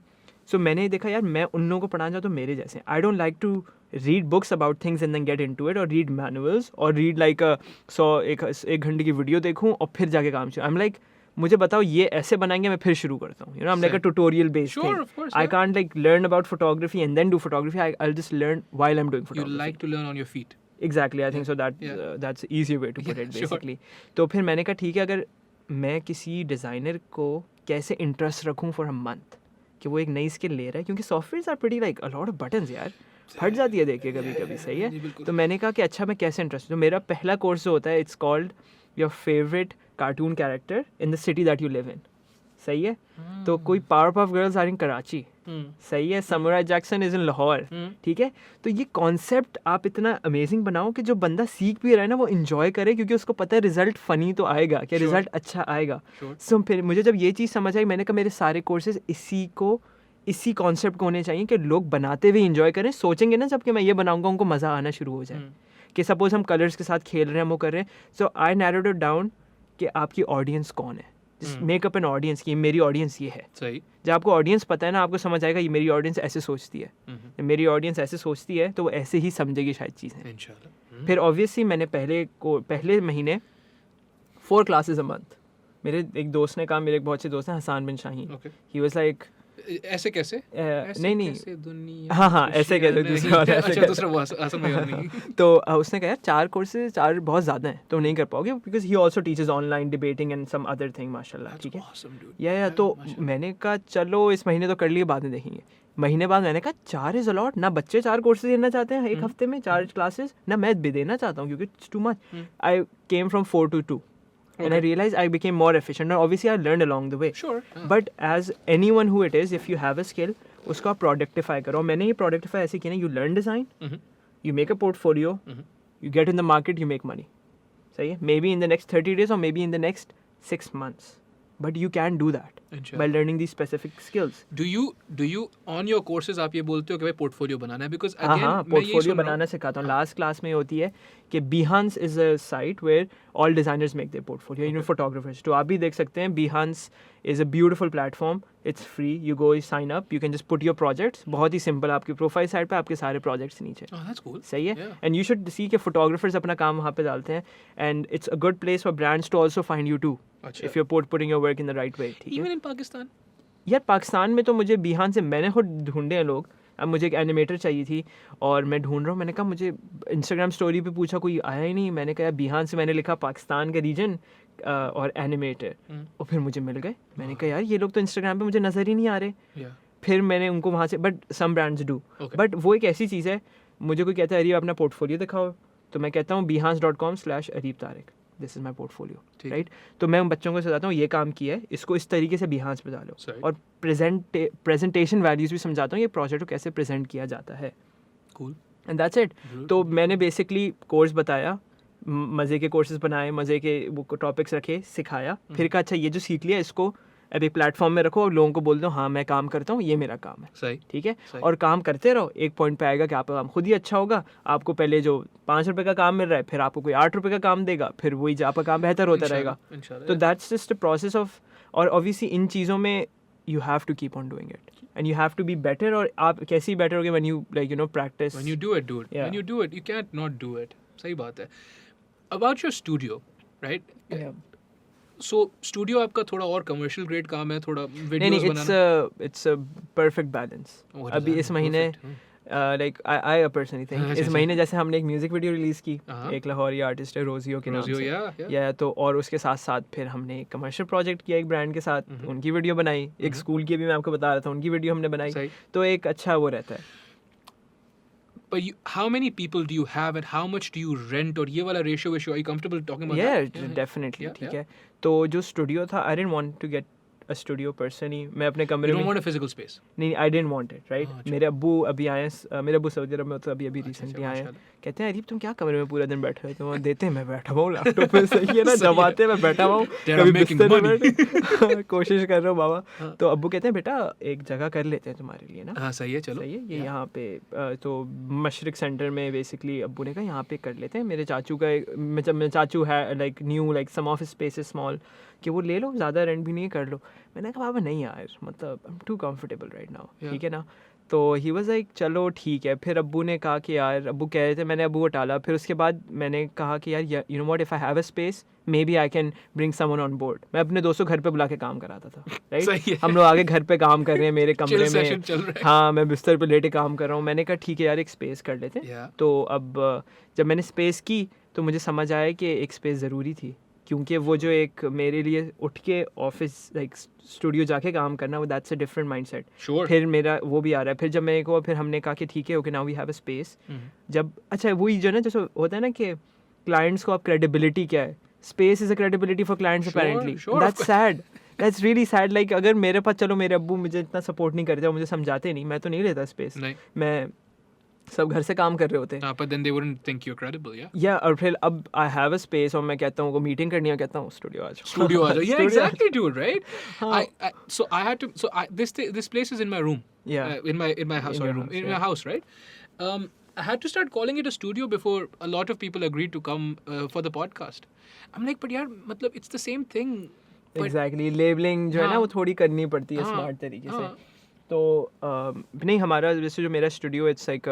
सो मैंने देखा यार मैं उन लोगों को पढ़ाना चाहता हूँ मेरे जैसे. I don't like to read books about things and then get into it, और रीड मैनुअल्स और रीड लाइक एक घंटे की वीडियो देखूँ और फिर जाके काम शुरू. आई एम लाइक मुझे बताओ ये ऐसे बनाएंगे, मैं फिर शुरू करता हूँ. You know I am like a tutorial based Sure, thing. of course, I yeah. Can't like learn about photography and then do photography. I'll just learn while I'm doing You photography. like to learn on your feet. Exactly, I think so that Yeah. That's easier way to put Yeah, it sure. basically. तो फिर मैंने कहा ठीक है, अगर मैं किसी designer को कैसे इंटरेस्ट रखूँ फॉर अ मंथ कि वो एक नई स्किल ले रहा है, क्योंकि software are pretty like a lot of buttons यार, फट जाती है देखिए कभी कभी. सही जी, है. बिल्कुल. तो मैंने कहा कि अच्छा मैं कैसे इंटरेस्ट. तो मेरा पहला कोर्स जो होता है it's called your favourite cartoon character in the city that you live in. सही है. तो कोई Powerpuff Girls are in Karachi. सही है. Samurai Jackson is in Lahore. ठीक है. तो ये कॉन्सेप्ट आप इतना अमेजिंग बनाओ कि जो बंदा सीख भी रहा है ना वो इन्जॉय करे, क्योंकि उसको पता है रिजल्ट फनी तो आएगा, कि Sure. रिजल्ट अच्छा आएगा. Sure. सो फिर मुझे जब ये चीज़ समझ आई, मैंने कहा मेरे सारे कोर्सेज इसी कॉन्सेप्ट को होने चाहिए कि लोग बनाते हुए इन्जॉय करें. सोचेंगे ना जब कि मैं ये बनाऊंगा उनको मज़ा आना शुरू हो जाए. कि सपोज हम कलर्स के साथ खेल रहे हैं, वो कर रहे हैं. So I narrowed it down कि आपकी ऑडियंस कौन है. मेक अप एन ऑडियंस की मेरी ऑडियंस ये है. सही. जब आपको ऑडियंस पता है ना, आपको समझ आएगा ये मेरी ऑडियंस ऐसे सोचती है. जब मेरी ऑडियंस ऐसे सोचती है तो वो ऐसे ही समझेगी शायद चीज़ें. इंशाल्लाह. फिर ऑब्वियसली मैंने पहले महीने 4 क्लासेस अ मंथ. मेरे एक दोस्त ने कहा, मेरे एक बहुत अच्छे दोस्त हैं Hassan bin Shaheen, Okay. He was like ऐसे कैसे? नहीं कैसे दुनिया हाँ ऐसे खुशियाँ कहते नहीं- दूसरे वाला ऐसे अच्छा कहते. दूसरा वो आसन में याद नहीं. तो उसने कहा यार 4 कोर्सेज 4 बहुत ज़्यादा हैं, तो नहीं कर पाओगे, because he also teaches online debating and some other thing. माशाल्लाह. ठीक है. Awesome, dude. या तो मैंने कहा चलो इस महीने तो कर लिए, बाद में देखेंगे. महीने बाद मैंने कहा 4 इज़ अलॉट ना. बच्चे 4 कोर्सेज देना चाहते हैं एक हफ्ते में, 4 क्लासेस ना. मैं भी देना चाहता हूँ क्योंकि it's too much. I came from 4 to 2 and I realized I became more efficient. Now obviously I learned along the way. Sure. But as anyone who it is, if you have a skill, उसको आप productify करो. मैंने ये productify ऐसे किया ना, you learn design, you make a portfolio, you get in the market, you make money. सही है. Maybe in the next 30 days or maybe in the next 6 months. But you can do that by Inshallah. learning these specific skills. Do you on your courses आप ये बोलते हो कि भाई portfolio बनाना है? Because हाँ again हाँ मैं यही पोर्टफोलियो सुन रहा हूँ. बनाना सिखाता हूँ. लास्ट क्लास में होती है कि Behance is a site where all designers make their portfolio, even photographers. तो आप भी देख सकते हैं, Behance is a beautiful platform. It's free. You go sign up. You can just put your projects. बहुत ही simple. आपकी प्रोफाइल साइड पे आपके सारे projects नीचे. Oh, that's cool. सही है. Yeah. And you should see कि photographers अपना काम वहाँ पे डालते हैं. And it's a good place for brands to also find you too. अच्छा. If you're putting your work in the right way. ठीक है. Even in Pakistan. यार पाकिस्तान में तो मुझे Behance से मैंने खुद ढूंढे हैं लोग. अब मुझे एक एनिमेटर चाहिए थी और मैं ढूंढ रहा हूँ. मैंने कहा मुझे इंस्टाग्राम स्टोरी पे पूछा, कोई आया ही नहीं. मैंने कहा Behance से मैंने लिखा पाकिस्तान का रीजन और एनिमेटर, और फिर मुझे मिल गए. मैंने कहा यार ये लोग तो इंस्टाग्राम पे मुझे नज़र ही नहीं आ रहे. Yeah. फिर मैंने उनको वहाँ से, but some brands do. Okay. But वो एक ऐसी चीज़ है, मुझे कोई कहता है अरीब अपना पोर्टफोलियो दिखाओ, तो मैं कहता हूँ behance.com/Areeb Tariq. This is my portfolio. ठीक. राइट. तो मैं उन बच्चों को समझाता हूँ ये काम किया है, इसको इस तरीके से Behance पे डालो. सही. और प्रेजेंटेशन वैल्यूज़ भी समझाता हूँ, ये प्रोजेक्ट को कैसे प्रेजेंट किया जाता है. Cool. And that's it. तो मैंने बेसिकली कोर्स बताया, मज़े के कोर्सेज बनाए, मज़े के वो टॉपिक्स रखे, सिखाया. फिर कहा अच्छा ये जो सीख लिया इसको अब एक प्लेटफॉर्म में रखो और लोगों को बोल दो हाँ मैं काम करता हूँ, ये मेरा काम है, सही ठीक है। सही। और काम करते रहो, एक पॉइंट पे आएगा कि आपका काम खुद ही अच्छा होगा। आपको पहले जो 5 रुपए का काम मिल रहा है, फिर आपको कोई 8 रुपए का काम देगा, फिर वही आपका काम बेहतर होता रहेगा। इंशाल्लाह तो that's just a process of, और ऑब्वियसली इन चीज़ों में you have to keep on doing it and you have to be better. और आप कैसे ही बेटर होगे when you like you know practice. when you do it Yeah. when you do it you can't not do it। सही बात है। about your studio, right? so studio आपका थोड़ा और commercial grade काम है, थोड़ा नहीं videos नहीं, बनाना। It's a perfect balance. What does अभी that इस mean? महीने Perfect, like I personally think अच्छा, इस महीने जैसे हमने एक म्यूजिक वीडियो रिलीज की, हाँ। एक लाहौरी आर्टिस्ट है रोजियो के नाम Rosio, से, yeah. या तो और उसके साथ साथ फिर हमने एक कमर्शियल प्रोजेक्ट किया एक ब्रांड के साथ, उनकी वीडियो बनाई, एक स्कूल की भी मैं आपको बता रहा था उनकी वीडियो हमने बनाई, सही। तो एक अच्छा वो रहता है। But how many people do you have and how much do you rent? और ये वाला ratio are you comfortable talking about that? Definitely Yeah, ठीक yeah. है। तो जो स्टूडियो था, I didn't want to get a studio personally, मैं अपने You कमरे don't में want a physical space। नहीं, आई डिडंट वांट इट राइट। अच्छा। मेरे अब्बू अभी आए हैं, मेरे अब्बू सऊदी अरब में, तो अभी रिसेंटली आए हैं। माशाल्लाह। कहते हैं अरीब तुम क्या कमरे में पूरा दिन बैठे हो? तो देते हैं मैं बैठा हुआ हूँ लैपटॉप में, सही है ना, जब आते हैं मैं बैठा हुआ हूँ, They are कभी making बिस्तर में money। बैठे कोशिश कर रहा हूँ बाबा। हाँ। तो अब्बू कहते हैं बेटा एक जगह कर लेते हैं तुम्हारे लिए ना, हाँ सही है, चलो सही है ये Yeah. यहाँ पे तो मशरिक सेंटर में बेसिकली अब्बू ने कहा यहाँ पे कर लेते हैं। मेरे चाचू का मेरे चाचू है like new like some office space is small, कि वो ले लो, ज़्यादा रेंट भी नहीं, कर लो। मैंने कहा बाबा नहीं यार, मतलब I am too comfortable right now, Yeah. ठीक है ना। तो ही वाज लाइक चलो ठीक है। फिर अब्बू ने कहा कि यार, अब्बू कह रहे थे, मैंने अब्बू को टाला। फिर उसके बाद मैंने कहा कि यार you know what, if I have a space maybe I can bring someone on board. मैं अपने दोस्तों घर पे बुला के काम कराता था, सही राइट। है। हम लोग आगे घर पे काम कर रहे हैं मेरे कमरे Chill session चल में, रहा है। हाँ मैं बिस्तर पे लेटे काम कर रहा हूँ। मैंने कहा ठीक है यार एक स्पेस कर लेते हैं। Yeah. तो अब जब मैंने स्पेस की तो मुझे समझ आया कि एक स्पेस ज़रूरी थी, क्योंकि वो जो एक मेरे लिए उठ के ऑफिस लाइक स्टूडियो जाके काम करना, वो that's a different mindset. Sure। फिर मेरा वो भी आ रहा है। फिर जब मेरे को, फिर हमने कहा कि ठीक है okay now we have a space. जब अच्छा वही जो ना जैसे होता है ना कि क्लाइंट्स को आप क्रेडिबिलिटी क्या है, space is a credibility for clients Sure, apparently. sure, of that's sad, that's really sad. Like अगर मेरे पास, चलो मेरे अब्बू मुझे इतना सपोर्ट नहीं करते, मुझे समझाते नहीं, मैं तो नहीं लेता स्पेस, नहीं। मैं सब घर से काम कर रहे होते हैं। But then they wouldn't think you're credible, yeah? या और फिर अब आई हैव अ स्पेस और मैं कहता हूँ को मीटिंग करनी है, कहता हूँ स्टूडियो आ जाओ, Studio aa jao। Yeah, Studio आ exactly, dude, right? हाँ। So I had to. So this place is in my room. Yeah. In my house. In Sorry, your room. house, In yeah. my house, right? I had to start calling it a studio before a lot of people agreed to come for the podcast. I'm like, but yaar, matlab, it's the same thing. But exactly labelling जो है ना हाँ। वो थोड़ी करनी पड़ती है हाँ, स्मार्ट तरीके से। हाँ। तो नहीं, हमारा वैसे जो मेरा studio it's like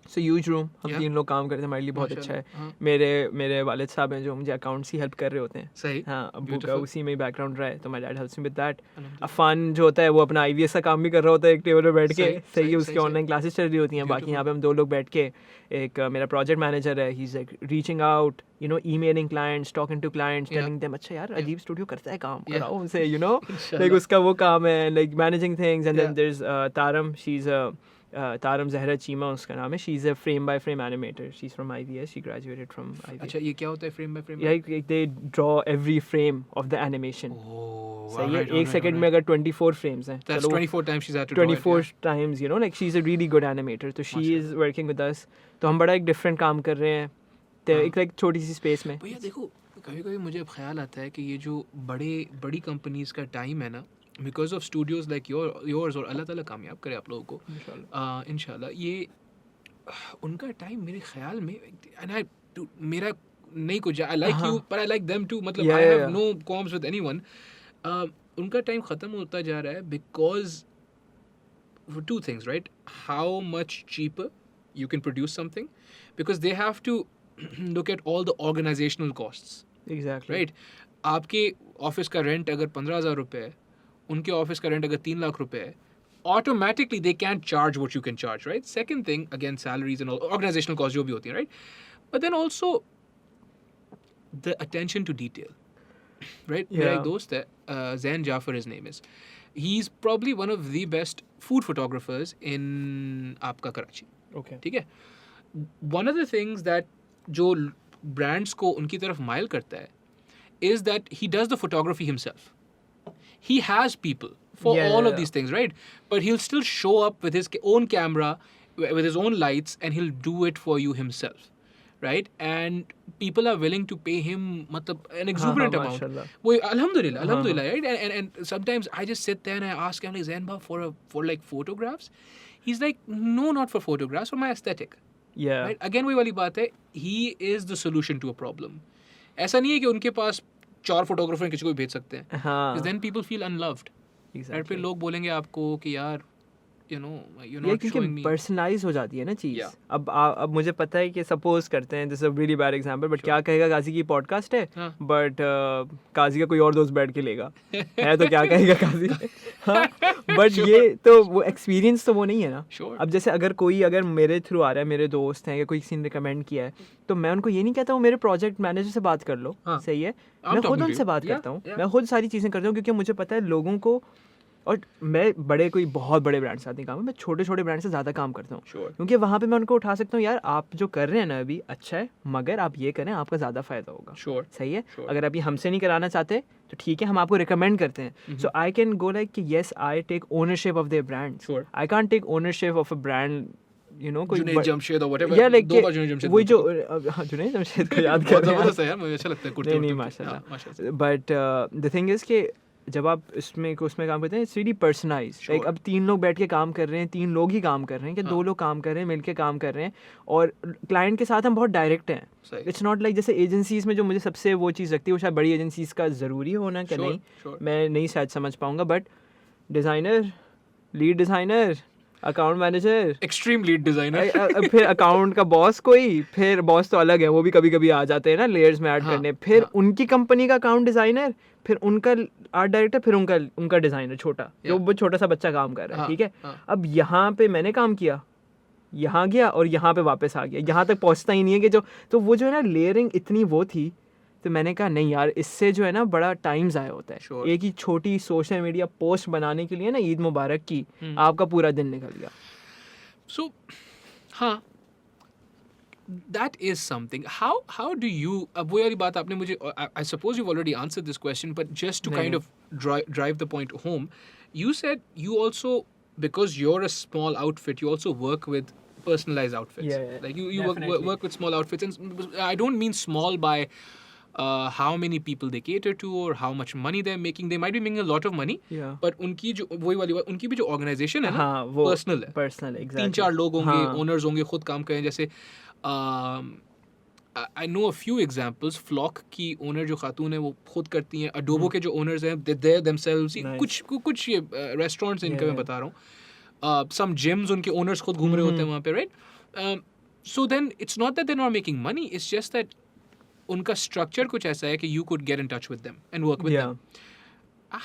so huge room, हम Yeah. 3 लोग काम करते हैं, हमारे लिए बहुत अच्छा है। माशाल्लाह, हाँ। मेरे वालिद साहब हैं जो मुझे अकाउंट्स की हेल्प कर रहे होते हैं। सही। हाँ, अब्बू का Beautiful. उसी में ही बैकग्राउंड रहा है, तो my dad helps me with that. Alhamdulillah. Affan जो होता है वो अपना IVS का काम भी कर रहा होता है एक टेबल पे बैठ के, सही, सही है, सही, उसके सही, ऑनलाइन क्लासेस चल रही होती हैं। बाकी Beautiful. यहाँ पे हम 2 लोग बैठ के, एक मेरा प्रोजेक्ट मैनेजर है, he is like reaching out, you know, emailing clients, talking to clients, Yeah. Telling them अच्छा यार अजीब स्टूडियो करता है काम, Yeah. कराओ उनसे, यू नो, Inshallah. लाइक उसका वो काम है, like managing things. And then Yeah. There is Taram, she is Taram Zahra Cheema उसका नाम है, she is a frame by frame animator, she is from IVS, she graduated from IVS। अच्छा, ये क्या होता है frame by frame? Like they draw every frame of the animation, Oh, सही है। alright, एक alright, सेकंड में alright. अगर 24 फ्रेम्स हैं, That's चलो 24 times she's had to draw it, 24 yeah. times, you know, like she's a really good animator, तो she is माशाल्लाह। working with us, तो हम बड़ा एक डिफरेंट काम कर रहे हैं, तो हाँ। एक लाइक छोटी सी स्पेस में। भैया देखो, कभी कभी मुझे अब ख्याल आता है कि ये जो बड़ी कंपनीज का टाइम है ना, because of studios like yours, और अल्लाह ताला कामयाब करे आप लोगों को इंशाल्लाह, ये उनका टाइम मेरे ख्याल में, and मेरा नहीं कुछ, आई लाइक हाँ। You but I like them too, मतलब Yeah, I yeah, have yeah. No comms with anyone. उनका टाइम ख़त्म होता जा रहा है because two things, right? How much cheaper you can produce something, because they have to look at all the organizational costs, exactly right? आपके office का rent अगर 15,000 रुपये है, उनके ऑफिस का रेंट अगर 3 लाख रुपये है, automatically they can't charge what you can charge, right? Second thing, again, salaries and all organizational costs जो भी होती है, right? But then also the attention to detail, right? मेरा एक Yeah. दोस्त है, Zain Jafar his name is. He's probably one of the best food photographers in आपका Karachi, okay ठीक है। One of the things that जो brands को उनकी तरफ माइल करता है is that he does the photography himself. He has people for Yeah, all yeah, of yeah. these things, right? But he'll still show up with his own camera, with his own lights, and he'll do it for you himself, right? And people are willing to pay him matlab, an exuberant amount. माशाल्लाह. Well, alhamdulillah, right? And sometimes I just sit there and I ask him like, Zainba, for like photographs. He's like, no, not for photographs, for my aesthetic. Yeah. Right? Again वही वाली बात है, he is the solution to a problem. ऐसा नहीं है कि उनके पास 4 photographer किसी को भी भेज सकते हैं. हाँ. Because then people feel unloved. Exactly. Right? फिर लोग बोलेंगे आपको कि यार you're ये not क्योंकि showing me. पर्सनलाइज हो जाती है ना चीज़. Yeah. अब मुझे पता है कि सपोज करते हैं, this is a really bad example, but क्या कहेगा काजी की पॉडकास्ट है, हाँ. बट काजी का कोई और दोस्त बैठ के लेगा है तो क्या कहेगा काजी. हाँ, बट ये तो वो एक्सपीरियंस तो वो नहीं है ना. Sure. अब जैसे अगर मेरे थ्रू आ रहा है, मेरे दोस्त हैं या कोई किसी ने रिकमेंड किया है, तो मैं उनको ये नहीं कहता हूँ मेरे प्रोजेक्ट मैनेजर से बात कर लो. हाँ. सही है, I'm मैं talking खुद to उनसे you. बात Yeah, करता हूँ. yeah. मैं खुद सारी चीज़ें करता हूँ क्योंकि मुझे पता है लोगों को. और मैं कोई बहुत बड़े ब्रांड से नहीं काम, मैं छोटे छोटे ब्रांड से ज़्यादा काम करता हूँ. Sure. क्योंकि वहाँ पे मैं उनको उठा सकता हूँ, यार आप जो कर रहे हैं ना अभी अच्छा है, मगर आप ये करें, आपका ज़्यादा फ़ायदा होगा. Sure. सही है. Sure. अगर आप ये हमसे नहीं कराना चाहते तो ठीक है, हम आपको रिकमेंड करते हैं. So I can go like कि yes I take ownership of their brand. Sure. I can't take ownership of a brand, you know, कोई जुनैद जमशेद और whatever. या लाइक दो बार जुनैद जमशेद वही जो बोलते हाँ, जुनैद जमशेद को याद बहुत कर रहे जबरदस्त है यार, मुझे अच्छा लगता है कुर्ते नहीं वुर्ते। माशाल्लाह. हाँ, माशाल्लाह. बट द थिंग इज़ कि जब आप उसमें काम करते हैं, it's really personalised. Sure. Like अब 3 लोग बैठ के काम कर रहे हैं, 3 लोग ही काम कर रहे हैं, कि 2 लोग काम कर रहे हैं, मिलके काम कर रहे हैं, और क्लाइंट के साथ हम बहुत डायरेक्ट हैं. सही. इट्स नॉट लाइक जैसे एजेंसीज में जो मुझे सबसे वो चीज़ लगती है, वो शायद बड़ी एजेंसीज का ज़रूरी होना कि Sure, नहीं, sure. मैं नहीं शायद समझ पाऊँगा. But designer, lead designer, account manager, extreme lead designer. फिर अकाउंट का बॉस कोई, फिर बॉस तो अलग है, वो भी कभी कभी आ जाते हैं ना लेयर्स में ऐड हाँ, करने. फिर हाँ. उनकी कंपनी का अकाउंट डिज़ाइनर, फिर उनका आर्ट डायरेक्टर, फिर उनका डिज़ाइनर छोटा, जो Yeah. वो छोटा सा बच्चा काम कर रहा है. हाँ, ठीक है. हाँ. अब यहाँ पे मैंने काम किया, यहाँ गया और यहाँ पे वापस आ गया, यहाँ तक पहुँचता ही नहीं है कि जो, तो वो जो है ना लेयरिंग इतनी वो थी, तो मैंने कहा नहीं यार, इससे जो है ना बड़ा टाइम ज़ाया होता है. Sure. एक ही छोटी सोशल मीडिया पोस्ट बनाने के लिए ना, ईद मुबारक की, आपका पूरा दिन निकल गया. So, हाँ, that is something. How do you? अब वो वाली बात आपने मुझे, I suppose you've already answered this question, but just to नहीं, kind of drive the point home, you said you also, because you're a small outfit, you also work with personalized outfits. Yeah, Like you definitely. work with small outfits, and I don't mean small by how many people they cater to or how much money they're making. They might be making a lot of money, Yeah. but उनकी जो वही वाली बात, उनकी भी जो organization है ना, हाँ, वो personal है. Personal, exactly. 3-4 लोग होंगे, हाँ. ओनर्स होंगे, खुद काम करें. जैसे I know a few examples. Flock की ओनर जो खातून है वो खुद करती हैं. अडोबो के जो ओनर्स हैं, दे देमसेल्व्स. Nice. कुछ ये रेस्टोरेंट्स इनका मैं Yeah. बता रहा हूँ. सम जिम्स उनके ओनर्स खुद घूम रहे होते हैं वहाँ पे, right? So then it's not that they are not making money, it's just that उनका स्ट्रक्चर कुछ ऐसा है कि you could get in touch with them and work with Yeah. Them.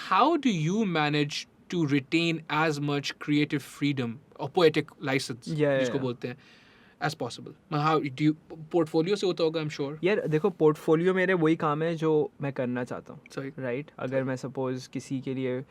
How do you manage to retain as much creative freedom or poetic license, Yeah, जिसको yeah. बोलते हैं, as possible? How do you, portfolio से होता होगा, I'm sure. यार देखो, portfolio मेरे वही काम है जो मैं करना चाहता हूँ. Sorry. राइट. अगर मैं सपोज किसी के लिए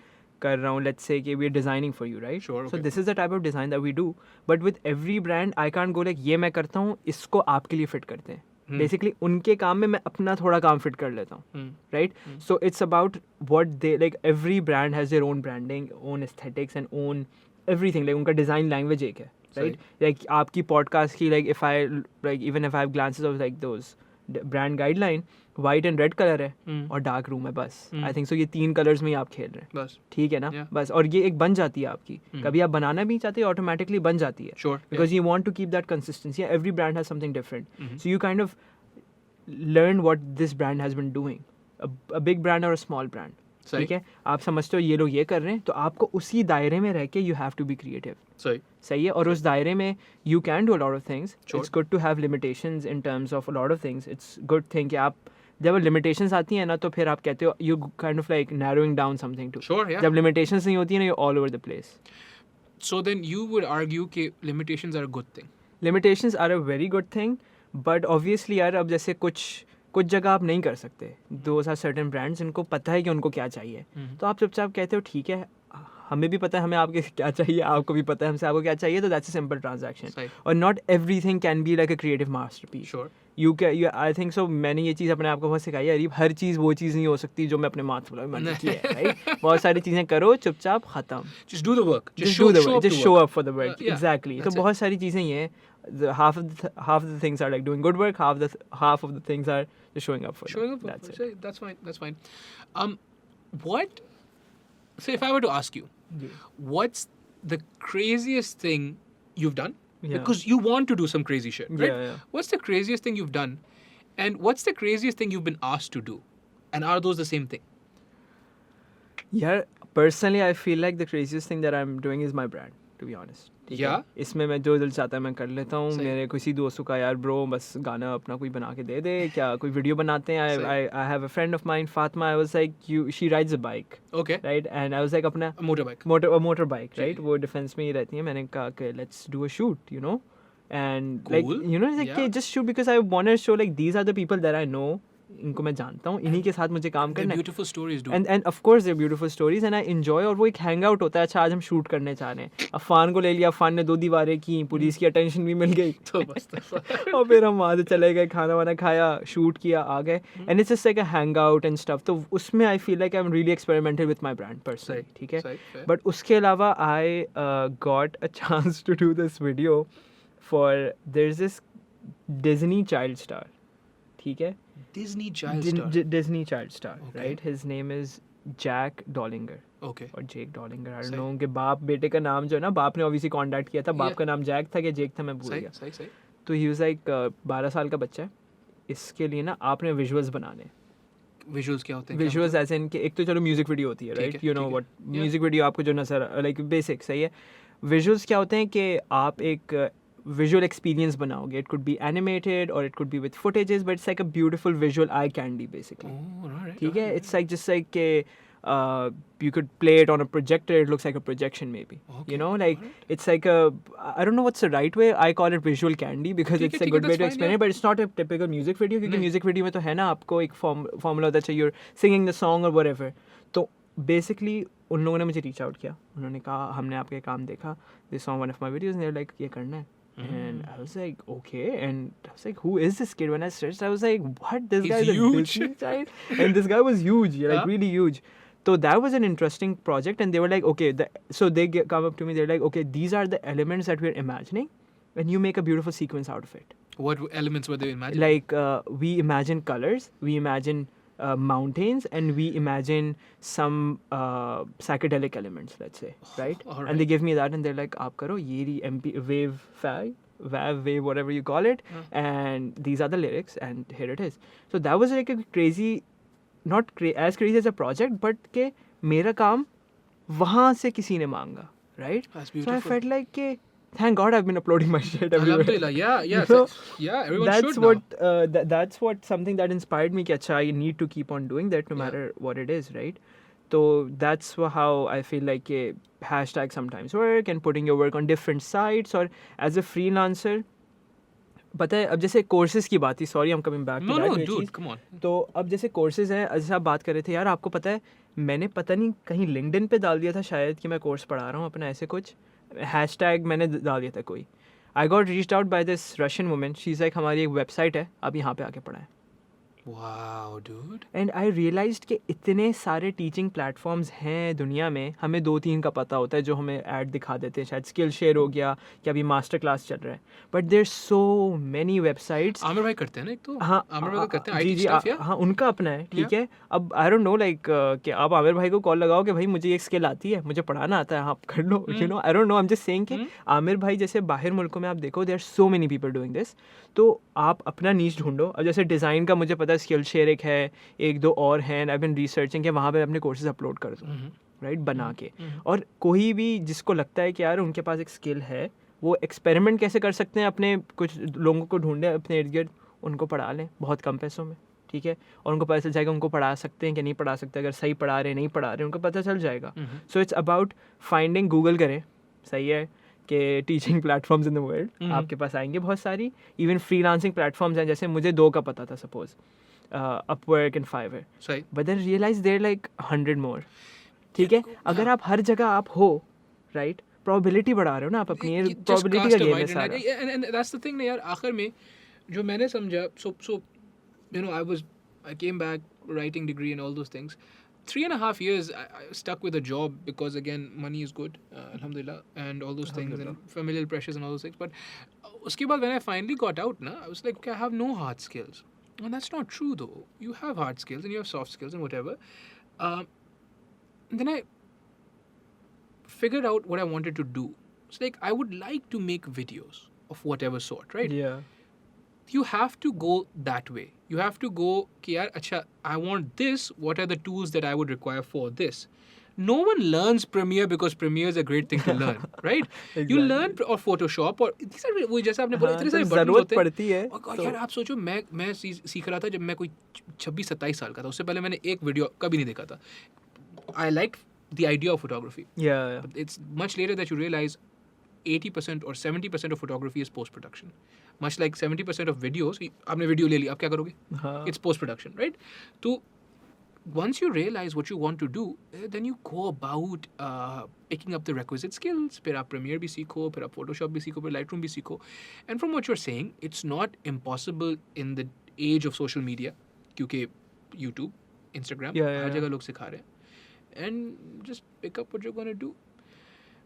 कर रहा हूँ, लेट्स से कि we are designing for you, right? Sure, so okay. This is the type of design that we do, but with every brand I can't go like ये मैं करता हूँ, इसको आपके लिए फिट करते हैं. बेसिकली उनके काम में मैं अपना थोड़ा काम फिट कर लेता हूँ. Hmm. Right? So it's about what they like. Every brand has their own branding, own aesthetics, and own everything. Like उनका design language एक है, right? Like आपकी podcast की like if I like even if I have glances of like those brand guideline, white and red color है और dark room है बस. I think so ये 3 colors में ही आप खेल रहे हैं. बस. ठीक है ना? Yeah. बस. और ये एक बन जाती है आपकी. कभी आप बनाना भी चाहते हो, ऑटोमेटिकली बन जाती है. Sure. Because you want to keep that consistency. Every brand has something different. So you kind of learn what this brand has been doing. A big brand or a small brand. सही. ठीक है, आप समझते हो ये लोग ये कर रहे हैं, तो आपको उसी दायरे में रह के you have to be creative. सही. सही है. और उस दायरे में you can do a lot of things. Sure. It's good to have limitations in terms of a lot of things. It's good thing कि आप जब लिमिटेशंस आती हैं ना, तो फिर आप कहते हो you kind of like narrowing down something to. Sure, yeah. जब लिमिटेशंस नहीं होती है ना, you all over the place. So then you would argue कि limitations are a good thing. Limitations are a very good thing, but obviously यार अब जैसे कुछ जगह आप नहीं कर सकते. दोज आर सर्टेन ब्रांड्स, इनको पता है कि उनको क्या चाहिए, तो आप चुपचाप कहते हो ठीक है, हमें भी पता है हमें आपके क्या चाहिए, आपको भी पता है हमसे आपको क्या चाहिए, तो दैट्स अ सिंपल ट्रांजैक्शन. सही. और not everything can be like a creative masterpiece. Sure. I think सो मैंने ये चीज़ अपने आप को बहुत सिखाई है, अरीब हर चीज़ वो चीज़ नहीं हो सकती जो मैं अपने माथ में मैंने की है, राइट? बहुत सारी चीज़ें करो चुपचाप ख़त्म, Just do the work. Just do the show work, up to just show work. up for the work, Yeah, exactly. तो that's it. बहुत सारी चीज़ें ये हैं, half of the things are like doing good work, half of the things are just showing up for them. Showing up. That's it. Say, that's fine. That's fine. What? So if I were to ask you, Yeah. what's the craziest thing you've done? Yeah. Because you want to do some crazy shit, right? Yeah, yeah. What's the craziest thing you've done? And what's the craziest thing you've been asked to do? And are those the same thing? Yeah, personally I feel like the craziest thing that I'm doing is my brand, to be honest. ठीक है? Yeah. इसमें मैं जो दिल चाहता है मैं कर लेता हूँ. सही. मेरे किसी दोस्तों का यार ब्रो बस गाना अपना कोई बना के दे दे, क्या कोई वीडियो बनाते हैं. सही. I have a friend of mine, Fatma. I was like, she rides a bike, Okay. right? And I was like अपना A motorbike. motorbike, जी. right? वो डिफेंस में ही रहती है. मैंने कहा कि let's do a shoot, you know, and Cool. like you know like Yeah. just shoot because I want to show like these are the people that I know. इनको मैं जानता हूँ, इन्हीं के साथ मुझे काम They're करना है. beautiful stories, dude. And of course they're beautiful stories and I enjoy. और वो एक हैंग आउट होता है. अच्छा आज हम शूट करने चाह रहे हैं, अफान को ले लिया, अफान ने 2 दीवारें की, पुलिस की अटेंशन भी मिल गई, तो बस और फिर हम वहाँ से चले गए, खाना वाना खाया, शूट किया, आ गए. And it's just like a hang out and stuff. तो उसमें I feel like I am really experimental with my brand personally. ठीक है. सही, fair. बट उसके अलावा I got a chance to do this video for there is this Disney child star. ठीक है. Disney child star. Disney child star, Okay. right? His name is Jack Dollinger Okay. or Jake Dollinger. I don't सही. know उनके बाप बेटे का नाम जो है ना, बाप ने obviously contact किया था, बाप Yeah. का नाम जैक था कि जेक था, मैं भूल सही, गया. सही, सही. तो he was like 12 साल का बच्चा है. इसके लिए ना आपने विजुअल्स बनाने. Visuals क्या होते हैं? विजुअल्स ऐसे इनके, एक तो चलो म्यूजिक वीडियो होती है, ठीक राइट? है, यू नो ठीक है. What Yeah. म्यूजिक वीडियो आपको जो नजर लाइक बेसिक सही है. विजुअल्स क्या होते हैं कि आप एक visual experience बनाओगे. It could be animated or it could be with footages, but it's like a beautiful visual eye candy basically. Oh, alright. ठीक है. It's like just like you could play it on a projector. It looks like a projection maybe. Okay, You know, like alright. it's like a, I don't know what's the right way. I call it visual candy because ठीक it's है, a ठीक है, good way that's to fine, explain yeah. it. But it's not a typical music video क्योंकि नहीं. music video में तो है ना आपको एक formula होता है, you're singing the song or whatever. तो basically उन लोगों ने मुझे reach out किया. उन्होंने कहा हमने आपके काम देखा. They saw one of my videos and they're like ये करना है. And I was like, okay. And I was like, who is this kid? When I searched, I was like, what? This He's guy is a huge. Disney child? And this guy was huge, like Yeah. really huge. So that was an interesting project. And they were like, okay. So they come up to me. They're like, okay, these are the elements that we're imagining. And you make a beautiful sequence out of it. What elements were they imagining? Like we imagine colors. We imagine mountains. And we imagine some psychedelic elements, let's say. Right? All right. And they give me that. And they're like, aap karo, ye MP wave file. Wave, whatever you call it, and these are the lyrics, and here it is. So that was like a crazy, not as crazy as a project, but के मेरा काम वहाँ से किसी ने मांगा, right? That's So I beautiful. felt like के thank God I've been uploading my shit everywhere. Alhamdulillah, yeah, yeah, You know, yeah. Everyone that's should what now. that's what something that inspired me कि अच्छा you need to keep on doing that no Yeah. matter what it is, right? So that's how I feel like के hashtag sometimes work and putting your work on different sites or as a freelancer. पता है अब जैसे courses की बात थी, sorry I am coming back No, no, dude, come on. तो अब जैसे कोर्सेज हैं, जैसे आप बात कर रहे थे यार, आपको पता है मैंने पता नहीं कहीं लिंक्डइन पे डाल दिया था शायद कि मैं कोर्स पढ़ा रहा हूँ अपना, ऐसे कुछ हैशटैग मैंने डाल दिया था कोई. I got reached out by this Russian women. She is like हमारी एक वेबसाइट है, आप यहाँ पे आके पढ़ाएं. Wow, dude. And I realised कि इतने सारे टीचिंग प्लेटफॉर्म्स हैं दुनिया में, हमें 2-3 का पता होता है जो हमें ऐड दिखा देते हैं, शायद स्किल शेयर हो गया कि अभी मास्टर क्लास चल रहा है, but there so many websites. Aamir भाई करते हैं ना एक तो. हाँ आमिर भाई करते हैं जी IT जी stuff, yeah? हाँ उनका अपना है. ठीक है. अब आई डोंट नो लाइक कि आप आमिर भाई को कॉल लगाओ कि भाई मुझे एक स्किल आती है, मुझे पढ़ाना आता है, आप कर लो. You know I don't know, I am just saying कि आमिर भाई जैसे बाहर मुल्कों में आप देखो there are so many people doing this. तो आप अपना नीच ढूंढो. अब जैसे डिज़ाइन का मुझे पता है स्किल शेयर एक है, 1-2 और हैं. आई बीन रिसर्चिंग कि वहाँ पे अपने कोर्सेज अपलोड कर दो, राइट, बना के. और कोई भी जिसको लगता है कि यार उनके पास एक स्किल है, वो एक्सपेरिमेंट कैसे कर सकते हैं, अपने कुछ लोगों को ढूंढें अपने इर्द गिर्द, उनको पढ़ा लें बहुत कम पैसों में. ठीक है. और उनको पता चल जाएगा उनको पढ़ा सकते हैं कि नहीं पढ़ा सकते. अगर सही पढ़ा रहे नहीं पढ़ा रहे उनको पता चल जाएगा. So it's about finding. Google करें, सही है, कि teaching platforms in the world आपके पास आएंगे बहुत सारी. इवन फ्रीलांसिंग प्लेटफॉर्म्स हैं, जैसे मुझे 2 का पता था सपोज, अपवर्क एंड फाइवर, सही. But then realise there like 100 more. ठीक है. अगर आप हर जगह आप हो, राइट, प्रोबेबिलिटी बढ़ा रहे हो ना आप अपनी, Just प्रोबेबिलिटी cast का a गेम है wider net. सारा. And that's the thing ना यार, आखिर में जो मैंने समझा, so you know, I came back, writing degree and all those things. 3.5 years I stuck with a job because again money is good, alhamdulillah, and all those things and familial pressures and all those things. But uske baad when I finally got out, I was like, okay, I have no hard skills. And that's not true though. You have hard skills and you have soft skills and whatever. Then I figured out what I wanted to do. It's like I would like to make videos of whatever sort, right? Yeah. You have to go that way. You have to go कि यार अच्छा, I want this, what are the tools that I would require for this? No one learns Premiere because Premiere is a great thing to learn, right? You learn or Photoshop or these are वो जैसे आपने बोला इतने सारे buttons होते हैं. पड़ती है. और यार आप सोचो, मैं सीख रहा था जब मैं कोई 26-27 साल का था. उससे पहले मैंने एक वीडियो कभी नहीं देखा था. I liked the idea of photography. Yeah. But it's much later that you realize 80% or 70% of photography is post-production. Much like 70% of videos, आपने वीडियो ले ली, आप क्या करोगे? It's post-production, right? तो once you realize what you want to do, then you go about picking up the requisite skills. फिर आप Premiere भी सीखो, फिर आप Photoshop भी सीखो, फिर Lightroom भी सीखो. And from what you're saying, it's not impossible in the age of social media, क्योंकि YouTube, Instagram, हर जगह लोग सिखा रहे हैं. And just pick up what you're going to do.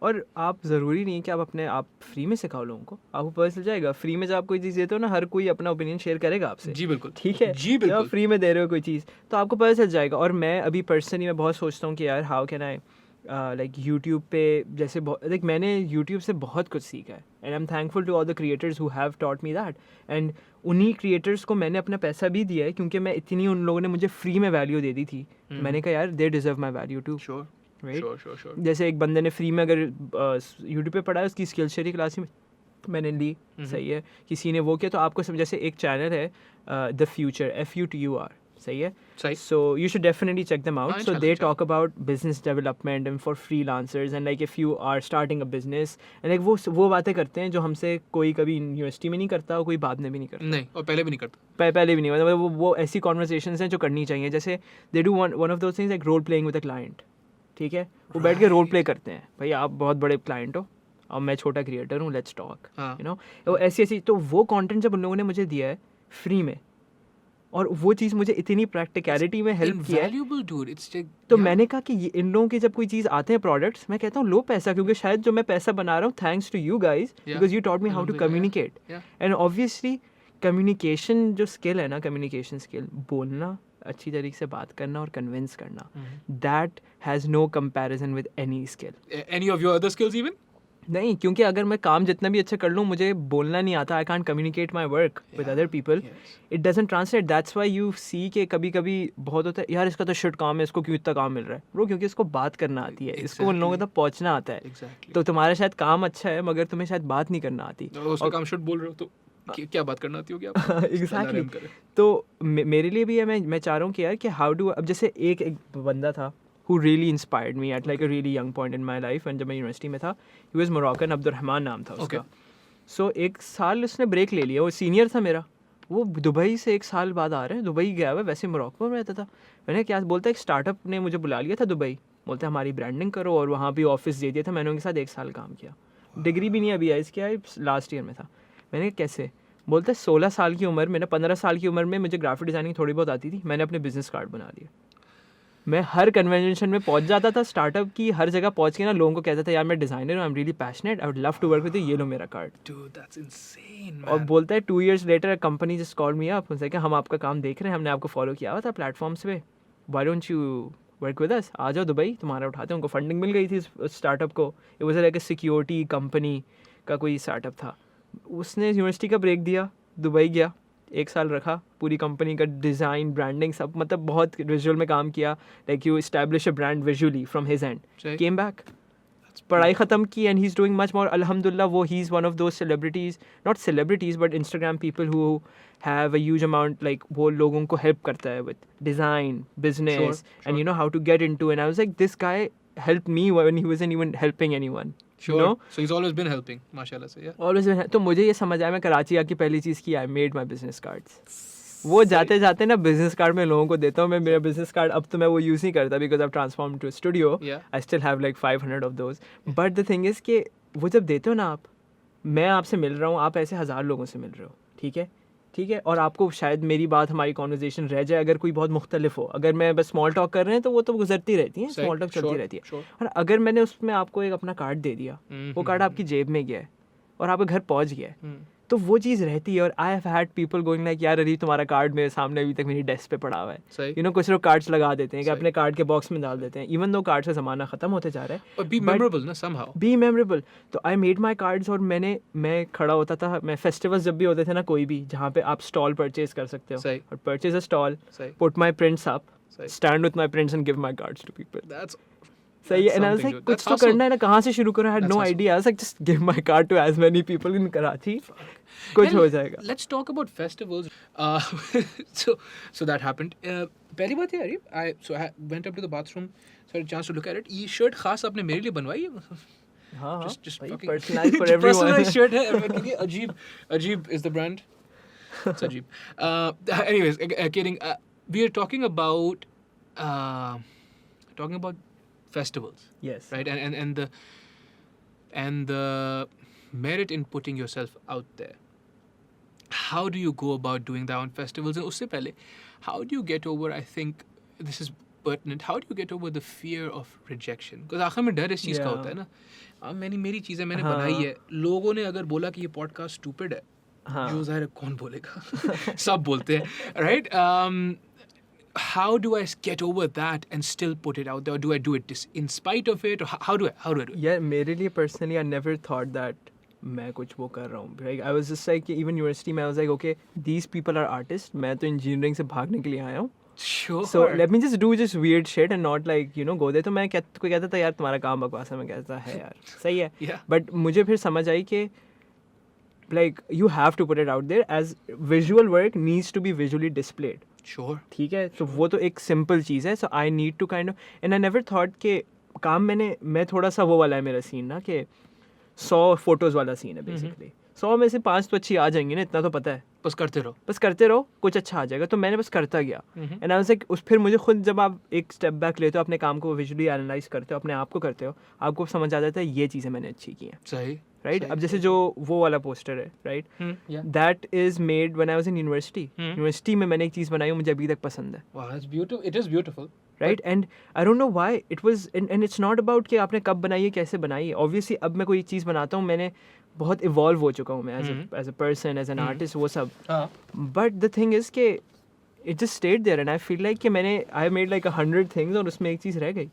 और आप ज़रूरी नहीं है कि आप फ्री में सिखाओ लोगों को. आपको पता चल जाएगा. फ्री में जब आप कोई चीज़ देते हो ना, हर कोई अपना ओपिनियन शेयर करेगा आपसे. जी बिल्कुल. ठीक है. जी बिल्कुल. जब फ्री में दे रहे हो कोई चीज़ तो आपको पता चल जाएगा. और मैं अभी पर्सनली मैं बहुत सोचता हूँ कि यार how can I like YouTube पे जैसे लाइक मैंने यूट्यूब से बहुत कुछ सीखा है. And I am thankful to all the creators who have taught me that. And उन्हीं क्रिएटर्स को मैंने अपना पैसा भी दिया है क्योंकि मैं इतनी उन लोगों ने मुझे फ्री में वैल्यू दे दी थी. मैंने कहा यार they deserve my value too. Sure. जैसे एक बंदे ने फ्री में अगर यूट्यूब पे पढ़ा है, उसकी स्किल शेयर क्लास में मैंने ली. सही है. किसी ने वो किया तो आपको सब. जैसे एक चैनल है द फ्यूचर, FUTUR. सही है. So you should definitely check them out. So they talk about business development and for freelancers and like if you are starting a business and like वो बातें करते हैं जो हमसे कोई कभी यूनिवर्सिटी में नहीं करता और कोई बाद में भी नहीं करता. नहीं, और पहले भी नहीं करता. पहले भी नहीं. मतलब वो ऐसी कॉन्वर्सेशंस हैं जो करनी चाहिए. जैसे they do one of those things like role playing with a client. ठीक है. वो बैठ के रोल प्ले करते हैं. भाई आप बहुत बड़े क्लाइंट हो और मैं छोटा क्रिएटर हूँ, लेट्स टॉक. यू नो वो ऐसी तो वो कंटेंट जब उन लोगों ने मुझे दिया है फ्री में और वो चीज़ मुझे इतनी प्रैक्टिकलिटी में हेल्प किया है. तो मैंने कहा कि इन लोगों की जब कोई चीज़ आते हैं प्रोडक्ट्स, मैं कहता हूँ लो पैसा, क्योंकि शायद जो मैं पैसा बना रहा हूँ thanks to you guys because you taught me how to communicate. And obviously communication जो स्किल है ना, कम्युनिकेशन स्किल, बोलना, अच्छी तरीके से बात करना और कन्विंस करना, that has no comparison with any skill. Any of your other skills even? नहीं, क्योंकि अगर मैं काम जितना भी अच्छा कर लूँ, मुझे बोलना नहीं आता, I can't communicate my work with other people, it doesn't translate. That's why you see के कभी कभी बहुत होता है यार इसका तो शिट काम है, इसको क्यों इतना काम मिल रहा है. ब्रो क्योंकि इसको बात करना आती है, इसको उन लोगों तक पहुँचना आता है. तो तुम्हारा शायद काम अच्छा है मगर तुम्हें शायद बात नहीं करना आती. उसका काम शिट बोल रहे हो तो क्या बात करना आती होगी आपको? एग्जैक्टली. तो मेरे लिए भी है, मैं चाह रहा हूँ कि यार कि हाउ डू. अब जैसे एक बंदा था who really inspired me at like a really young point in my life, and जब मैं यूनिवर्सिटी में था, he was Moroccan, अब्दुर्रहमान नाम था उसका. So एक साल उसने ब्रेक ले लिया. वो सीनियर था मेरा. वो दुबई से एक साल बाद आ रहे हैं. दुबई गया हुआ, वैसे मोरक्को में रहता था. मैंने क्या बोलता है, एक स्टार्टअप ने मुझे बुला लिया था दुबई. बोलते हमारी ब्रांडिंग करो और वहाँ भी ऑफिस दे दिया था. मैंने उनके साथ 1 साल काम किया. डिग्री भी नहीं अभी आई इसकी, आई लास्ट ईयर में था. मैंने कैसे बोलते 16 साल की उम्र में ना, 15 साल की उम्र में मुझे ग्राफिक डिज़ाइनिंग थोड़ी बहुत आती थी. मैंने अपने बिजनेस कार्ड बना लिया. मैं हर कन्वेंशन में पहुंच जाता था, स्टार्टअप की हर जगह पहुंच के ना लोगों को कहता था यार मैं डिज़ाइनर हूँ, I am really passionate, I would love to work with you, ये लो मेरा कार्ड. That's insane. और बोलता है 2 years later company just called me up, उनसे कहा हम आपका काम देख रहे हैं, हमने आपको फॉलो किया हुआ था प्लेटफॉर्म्स पे, why don't you work with us, आ जाओ दुबई, तुम्हारा उठाते हैं. उनको फंडिंग मिल गई थी स्टार्टअप को. It was like a security company का कोई स्टार्टअप था. उसने यूनिवर्सिटी का ब्रेक दिया, दुबई गया, 1 साल रखा, पूरी कंपनी का डिज़ाइन, ब्रांडिंग सब, मतलब बहुत विजुअल में काम किया. Like you establish a brand visually from his end, came back, पढ़ाई ख़त्म की, and he is doing much more. अल्हम्दुलिल्लाह वो he is one of those celebrities, not celebrities but Instagram people who have a huge amount, like वो लोगों को help करता है with design, business, and you know how to get into. And I was like this guy helped me when he wasn't even helping anyone. Sure. You know? So he's always been helping, माशाल्लाह से. Yeah. Always been. तो मुझे ये समझ आया, मैं कराची आके पहली चीज़ की, I made my business cards. वो जाते जाते ना बिजनेस कार्ड में लोगों को देता हूँ. मैं मेरा बिजनेस कार्ड अब तो मैं वो यूज़ नहीं करता because I transform to studio. I still have like 500 of those. But the thing is कि वो जब देते हो ना आप, मैं आपसे मिल रहा हूँ, आप ऐसे 1000 लोगों से मिल रहे हो, ठीक है. ठीक है, और आपको शायद मेरी बात हमारी कॉन्वर्जेशन रह जाए अगर कोई बहुत मुख्तलिफ हो, अगर मैं बस स्मॉल टॉक कर रहे हैं तो वो तो गुजरती रहती है, सही, स्मॉल टॉक चलती sure, रहती है। sure. और अगर मैंने उसमें आपको एक अपना कार्ड दे दिया, वो कार्ड आपकी जेब में गया है और आपके घर पहुंच गया है, तो वो चीज़ रहती है। और I have had people going like यार अरे तुम्हारा कार्ड मेरे सामने अभी तक मेरी डेस्क पे पड़ा हुआ है, सही। यू नो, कुछ लोग कार्ड्स लगा देते हैं कि सही। अपने कार्ड के बॉक्स में डाल देते हैं, इवन दो कार्ड का ज़माना ख़त्म होते जा रहा है। But be memorable ना somehow. Be memorable. तो आई मेड माई कार्ड्स और मैं खड़ा होता था, मैं फेस्टिवल्स जब भी होते थे ना कोई भी, जहाँ पे आप स्टॉल परचेज कर सकते हो, सही। और परचेज अ स्टॉल, सही। पुट माई प्रिंट्स अप, सही। Stand with my prints and give my cards to people. That's सही है। that's and I was something, like dude. कुछ That's तो hustle. करना है ना, कहाँ से शुरू करूँ? I had That's no hustle. Idea. I was like just give my card to as many people in Karachi, कुछ Well, हो जाएगा। Let's talk about festivals. So that happened. पहली बात है I went up to the bathroom, so I had a chance to look at it. ये shirt खास आपने मेरे लिए बनवाई है? हाँ हाँ, Just भाई, fucking personalized for everyone. personalized shirt है everyone के लिए. Ajeeb is the brand. It's Ajeeb. Anyways, kidding. We are talking about festivals, Yes. right? And the merit in putting yourself out there. How do you go about doing that on festivals? And usse pehle, how do you get over, I think this is pertinent, how do you get over the fear of rejection? Because आखिर में डर इस चीज़ का Yeah. होता है ना, मेरी चीज़ें मैंने हाँ. बनाई है, लोगों ने अगर बोला कि ये पॉडकास्ट स्टूपिड है, हाँ. जो ज़ाहिर है कौन बोलेगा? सब बोलते हैं, right? How do I get over that and still put it out there? Or do I do it in spite of it? Or how do I do it? यार मेरे लिए personally I never thought that मैं कुछ वो कर रहा हूँ। Like I was just like even university में I was like okay these people are artist, मैं तो इंजीनियरिंग से भागने के लिए आया हूँ, Sure. So let me just do just weird shit and not like you know go they. तो मैं कोई कहता था यार तुम्हारा काम बकवास है, मैं कहता है यार सही है, Yeah. बट मुझे फिर समझ आई कि like you have to put it out there as visual work needs to be visually displayed. Sure. ठीक है, तो वो तो एक सिंपल चीज़ है। So I need to kind of, and I never thought कि काम मैं थोड़ा सा वो वाला है मेरा सीन ना, कि 100 फोटोज़ वाला सीन है बेसिकली। 100 में से 5 तो अच्छी आ जाएंगी ना, इतना तो पता है, बस करते रहो, कुछ अच्छा आ जाएगा। तो मैंने बस करता गया, Mhm. And I was like फिर मुझे खुद जब आप एक स्टेप बैक लेते हो, अपने काम को विजुअली एनालाइज करते हो, अपने आप को करते हो, आपको समझ आ जाता है ये चीज़ें मैंने अच्छी की हैं, सही. राइट? सही, अब जैसे सही. जो वो वाला पोस्टर है, right, Yeah. That is made when I was in university. University में मैंने एक चीज़ बनाई, मुझे अभी तक पसंद है, Wow, that's beautiful. It is beautiful. Right? And I don't know why it was, and it's not about कि आपने कब बनाई है, कैसे बनाई है। ऑब्वियसली अब मैं कोई चीज़ बनाता हूँ, मैंने बहुत इवॉल्व हो चुका हूँ मैं as a person, as an artist, वो सब। हाँ. But the thing is that it just stayed there and I feel like कि मैंने आई मेड लाइक 100 थिंग्स और उसमें एक चीज़ reh gayi.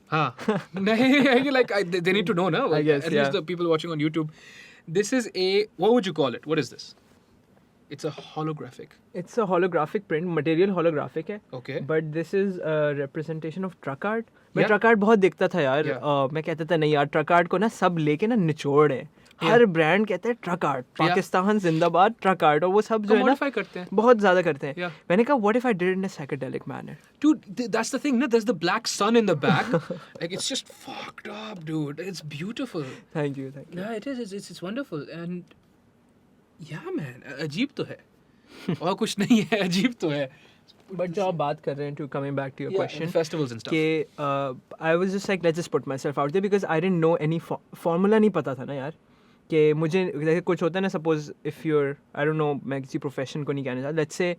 नहीं, like they need to know now. I guess, At least yeah. the people watching on YouTube. This is what would you call it? What is this? It's a holographic. It's a holographic print, material holographic है, Okay. but this is a representation of truck art. मैं Yeah. Truck art बहुत देखता था यार, Yeah. मैं कहता था नहीं यार ट्रक आर्ट को ना सब लेके ना निचोड़ है, हर ब्रांड कहता है ट्रक आर्ट, पाकिस्तान जिंदाबाद, ट्रक आर्ट, और वो सब जो है ना Commodify करते हैं. बहुत ज़्यादा करते हैं। Yeah. मैंने कहा what if I did it in a psychedelic manner? Dude, that's the thing, no? There's the black sun in the back. Like, it's just fucked up, dude. It's beautiful. Thank you. Yeah, it is. It's wonderful. And yeah, man. अजीब तो है. और कुछ नहीं है, अजीब तो है. बट जो आप बात कर रहे हैं, to coming back to your question, festivals and stuff. कि I was just like let's just put my self out there because I didn't know any formula, नहीं पता था ना यार कि मुझे जैसे कुछ होता है ना, suppose if your I don't know, मैं किसी प्रोफेशन को नहीं कहना चाहता, लेट्स से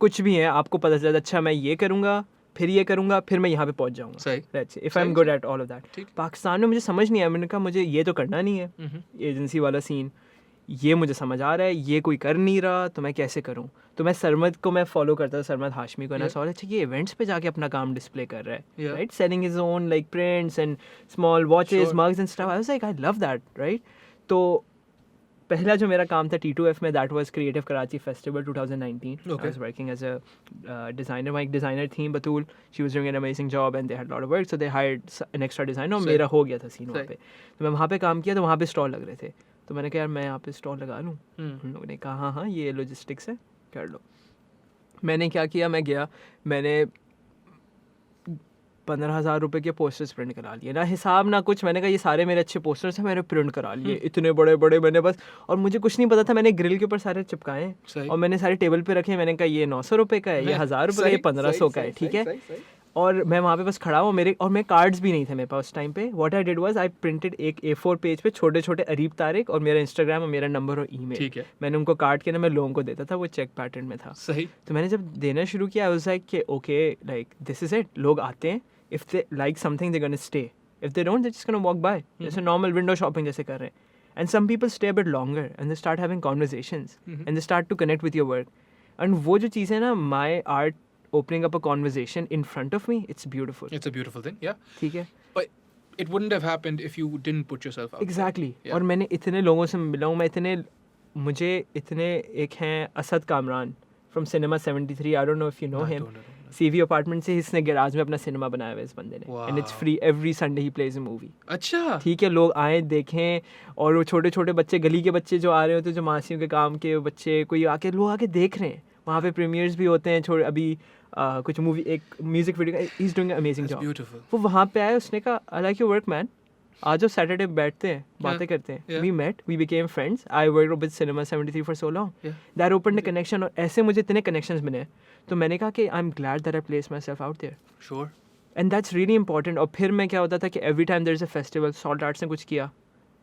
कुछ भी है, आपको पता चला अच्छा मैं ये करूँगा, फिर ये करूँगा, फिर मैं यहाँ पे पहुँच जाऊँगा, सही. Let's say if I am good at all of that. ठीक. पाकिस्तान में मुझे समझ नहीं आया, मैंने कहा मुझे ये तो करना नहीं है, Mhm. एजेंसी वाला सीन, ये मुझे समझ आ रहा है, ये कोई कर नहीं रहा, तो मैं कैसे करूं? तो मैं सरमद को मैं फॉलो करता था, सरमद हाशमी को, ना सॉरी अच्छा ये इवेंट्स पे जाके अपना काम डिस्प्ले कर रहा है, Yeah. Right, selling his own like prints and small watches, Sure. Mugs and stuff. I was like I love that, right? तो पहला जो मेरा काम था T2F में, that was creative Karachi festival 2019. Okay. I was working as a designer, वहाँ एक designer थी Batool, she was doing an amazing job and they had lot of work, so they hired an extra designer, और सही. मेरा हो गया था सीन वहाँ सही. पे। तो मैं वहाँ पे काम किया, तो वहाँ पे स्टॉल लग रहे थे, तो मैंने कहा यार मैं यहाँ पे स्टॉल लगा लूँ। उन लोगों ने कहा हाँ ये लॉजिस्टिक्स है, कर लो। मैंने क्या किया, मैं गया, मैंने 15,000 रुपये के पोस्टर्स प्रिंट करा लिए, ना हिसाब ना कुछ। मैंने कहा ये सारे मेरे अच्छे पोस्टर्स हैं, मैंने प्रिंट करा लिए इतने बड़े बड़े, मैंने बस, और मुझे कुछ नहीं पता था, मैंने ग्रिल के ऊपर सारे चिपकाए सही. और मैंने सारे टेबल पे रखे। मैंने कहा ये 900 रुपये का है, ये 1000 रुपये का है, ये 1500 का है, ठीक है। और मैं वहाँ पे बस खड़ा हूँ और मेरे कार्ड्स भी नहीं थे मेरे पास उस टाइम पे. What I did was I printed एक A4 पेज पे छोटे छोटे अरीब तारिक और मेरा इंस्टाग्राम और मेरा नंबर और ईमेल. ठीक है. मैंने उनको काट के ना मैं लोगों को देता था, वो चेक पैटर्न में था. सही. तो मैंने जब देना शुरू किया आई वाज लाइक कि okay like this is it. लोग आते हैं, if they like something they gonna stay, if they don't they just gonna walk by, जैसे नॉर्मल विंडो शॉपिंग जैसे कर रहे हैं. And some people stay a bit longer and they start having conversations and they start to connect with your work. एंड वो जो चीज़ है ना, my art opening up a conversation in front of me, it's beautiful. It's a beautiful thing, yeah. ठीक है. But it wouldn't have happened if you didn't put yourself out Exactly. there. Yeah. और मैंने इतने लोगों से मिला हूँ, मुझे इतने एक हैं Asad Kamran from Cinema 73. I don't know if you know him. No. CV apartment से इसने गैराज में अपना सिनेमा बनाया हुआ है इस बंदे ने. Wow. And it's free every Sunday he plays a movie. अच्छा. ठीक है, लोग आए देखें. और वो छोटे छोटे बच्चे, गली के बच्चे जो आ रहे होते हैं, जो मासियों के काम के बच्चे, लोग आके देख रहे हैं. वहाँ पे प्रीमियर्स भी होते हैं. अभी कुछ मूवी, एक music video, he is doing amazing job. Beautiful. वो वहाँ पे आया, उसने कहा I like your work man, आज जो सैटरडे बैठते हैं, बातें करते हैं. Yeah. We met, we became friends. I work with cinema 73 for so long. Yeah. That open the connection. और ऐसे मुझे इतने कनेक्शंस मिले. तो मैंने कहा कि I am glad that I place my self out there. Sure. And that's really important. और फिर मैं क्या होता था कि every time there is a festival, Salt Arts ने कुछ किया,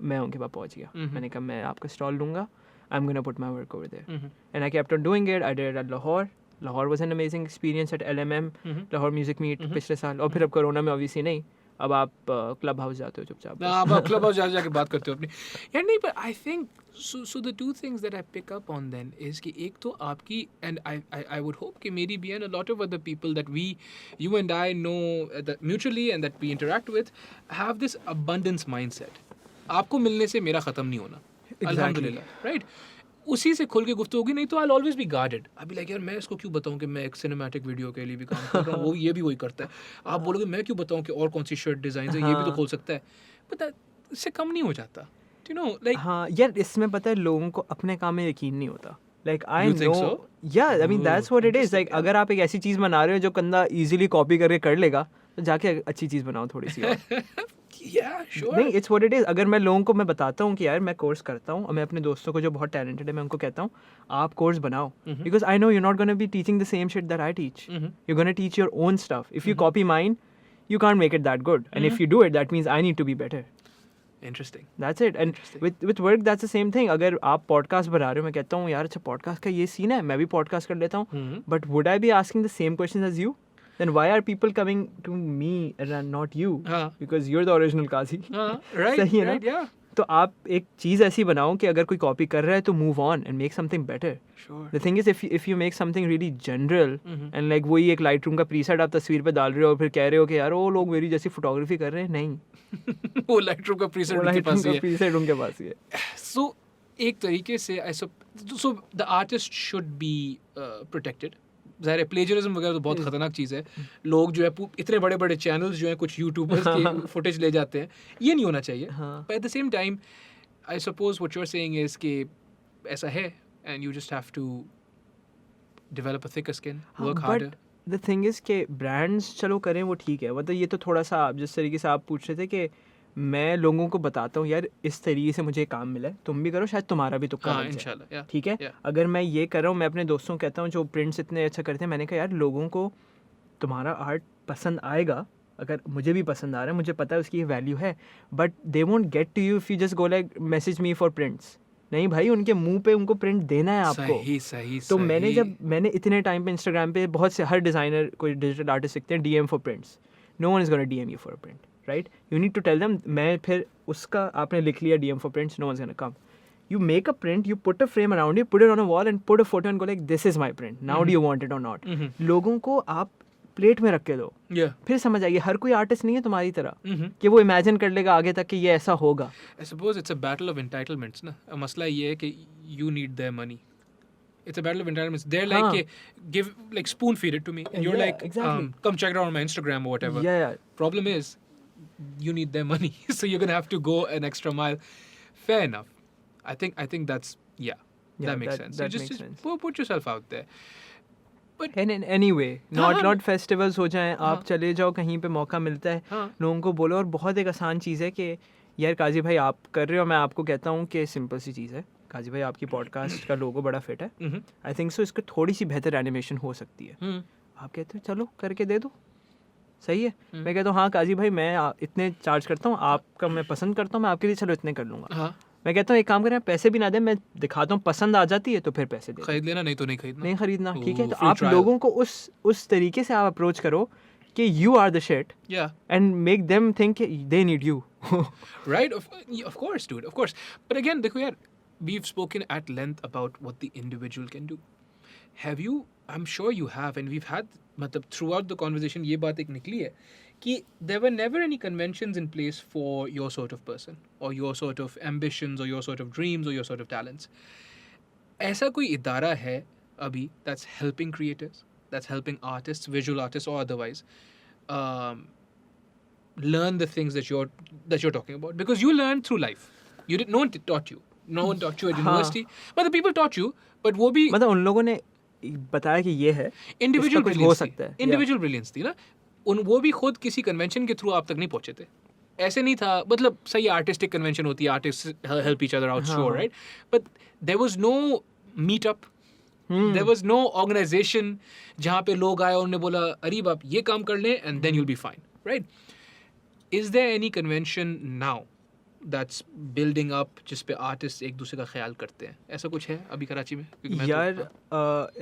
मैं उनके पास पहुँच गया. मैंने कहा मैं आपका स्टॉल लूँगा, I am gonna put my work over there. And I kept on doing it. I did it at Lahore. Lahore was an amazing experience at LMM, Lahore Music Meet पिछले साल. और फिर अब कोरोना में ऑब्वियसली नहीं, अब आप क्लब हाउस जाते हो चुपचाप. अब आप क्लब हाउस जाके बात करते हो अपनी. यार नहीं, but I think so the two things that I pick up on then is कि एक तो आपकी, and I would hope कि मेरी भी and a lot of other people that you and I know that mutually and that we interact with have this abundance mindset. आपको मिलने से मेरा ख़त्म नहीं होना. अल्हम्दुलिल्लाह, right? उसी से खुल के गुफ्तगू होगी. नहीं तो I'll always be guarded. अभी लाइक यार मैं इसको क्यों बताऊं कि मैं एक सिनेमैटिक वीडियो के लिए भी काम कर रहा हूँ, वो ये भी वही करता है. आप बोलोगे मैं क्यों बताऊं कि और कौन सी शर्ट डिज़ाइन है, ये भी तो खोल सकता है. पता इससे कम नहीं हो जाता. You know, like, हाँ यार, इसमें पता है लोगों को अपने काम में यकीन नहीं होता. Like I You think know, so? yeah, I mean that's what it is. Like अगर आप एक ऐसी चीज़ बना रहे हो जो कंधा easily कॉपी करके कर लेगा, तो जाके अच्छी चीज़ बनाओ थोड़ी सी और. yeah, sure. नहीं, it's what it is. अगर मैं लोगों को मैं बताता हूँ कि यार मैं कोर्स करता हूँ, और मैं अपने दोस्तों को जो बहुत टैलेंटेड है मैं उनको कहता हूँ आप कोर्स बनाओ, because I know you're not going to be teaching the same shit that I teach. You're going to teach your own stuff. If you copy mine, you can't make it that good. And if you do it, that means I need to be better. Interesting. That's it. And with work that's the same thing. अगर आप podcast बना रहे हो, मैं कहता हूँ यार अच्छा पॉडकास्ट का ये सीन है, मैं भी पॉडकास्ट कर लेता हूँ, but would I be asking the same questions as you? Then why are people coming to me and not you? Because you're the original Qazi. Right, सही है ना? right, yeah. तो आप एक चीज़ ऐसी बनाओ कि अगर कोई कॉपी कर रहा है तो move on and make something better. Sure. The thing is if you make something really general and like वही एक लाइट रूम का प्रीसेट आप तस्वीर पे डाल रहे हो और फिर कह रहे हो कि यार वो लोग मेरी जैसी फोटोग्राफी कर रहे हैं, नहीं, वो लाइटरूम का प्रीसेट उनके पास ही है. प्रीसेट उनके पास ही है. So एक तरीके से so the artist should be protected. ज़ाहिर है प्लेजरिज्म वगैरह तो बहुत ख़तरनाक चीज़ है. लोग जो है इतने बड़े बड़े चैनल्स जो हैं कुछ यूट्यूबर्स के फुटेज ले जाते हैं, ये नहीं होना चाहिए. But at the same time I suppose what you are saying is कि ऐसा है and you just have to develop a thicker skin, work harder. The thing is कि ब्रांड्स चलो करें वो ठीक है, मतलब ये तो थोड़ा सा जिस तरीके से आप पूछ रहे थे कि मैं लोगों को बताता हूँ यार इस तरीके से मुझे काम मिला है, तुम भी करो, शायद तुम्हारा भी तुक्का लग जाए. इंशाल्लाह. ठीक है. अगर मैं ये कर रहा हूँ, मैं अपने दोस्तों को कहता हूँ जो प्रिंट्स इतने अच्छा करते हैं, मैंने कहा यार लोगों को तुम्हारा आर्ट पसंद आएगा, अगर मुझे भी पसंद आ रहा है, मुझे पता है उसकी वैल्यू है, but they won't get to you if you just go like message me for prints. नहीं भाई, उनके मुंह पे उनको प्रिंट देना है आपको. सही. तो मैंने इतने टाइम पे इंस्टाग्राम पे बहुत से हर डिज़ाइनर कोई डिजिटल आर्टिस्ट सीखते हैं DM for prints. No one is gonna DM you for a print, right? You need to tell them. मैं फिर उसका आपने लिख लिया DM for prints, no one is gonna come. You make a print, you put a frame around it, put it on a wall and put a photo and go like this is my print. Now do you want it or not? लोगों को आप plate में रख के दो. फिर समझ आइए हर कोई आर्टिस्ट नहीं है तुम्हारी तरह कि वो इमेजिन कर लेगा आगे तक कि ये ऐसा होगा. I suppose it's a battle of entitlements ना. मसला ये है कि you need their money. It's a battle of entitlements. They're like give spoon feed it to me and you're like exactly. Come check it out on my Instagram or whatever. Yeah. Problem is you need their money. So you're going to have to go an extra mile. Fair enough. I think that's that makes sense. That you makes just sense. put yourself out there. But And in any way, not festivals हो जाएं, आप चले जाओ कहीं पे मौका मिलता है, लोगों को बोलो. और बहुत एक आसान चीज़ है कि यार काजी भाई आप कर रहे हो, मैं आपको कहता हूँ कि सिंपल सी चीज़ है, काजी भाई आपकी पॉडकास्ट का लोगो बड़ा फिट है, आई थिंक सो इसको थोड़ी सी बेहतर एनिमेशन हो सकती है. आप कहते हो चलो करके दे दो. सही है। मैं कहता हूँ हाँ काजी भाई मैं इतने चार्ज करता हूँ, आपका मैं पसंद करता हूँ, मैं आपके लिए चलो इतने कर लूँगा। हाँ, मैं कहता हूँ एक काम करें, पैसे भी ना दें, मैं दिखाता हूँ, पसंद आ जाती है तो फिर पैसे दे, खरीद लेना, नहीं तो नहीं खरीदना। नहीं खरीदना, ठीक है। तो free आप trial. लोगों को उस तरीके से आप अप्रोच करो कि you are the shit Yeah. And make them think they need you. Right? Of course, dude. Of course. But again, देखो यार, we've spoken at length about what the individual can do. Have you? I'm sure you have, and we've had, मतलब throughout the conversation ये बात एक निकली है कि there were never any conventions in place for your sort of person or your sort of ambitions or your sort of dreams or your sort of talents. ऐसा कोई इदारा है अभी that's helping creators, that's helping artists, visual artists or otherwise, um, learn the things that you're talking about, because you learned through life. No one taught you. No one taught you at university, but the people taught you. But वो भी मतलब उन लोगों ने बताया कि ये है, इंडिविजुअल इसका कुछ हो सकता है, इंडिविजुअल ब्रिलियंस थी ना। वो भी खुद किसी कन्वेंशन के थ्रू आप तक नहीं पहुंचे थे। ऐसे नहीं था, मतलब सही आर्टिस्टिक कन्वेंशन होती है, artist help each other out, sure, right, but there was no meetup, there was no organization जहाँ पे लोग आए और उन्होंने बोला अरीब आप ये काम कर लें and then you will be fine, right. Is there any convention now that's building up जिस पे आर्टिस्ट एक दूसरे का ख्याल करते हैं? ऐसा कुछ है अभी कराची में? क्योंकि मैं यार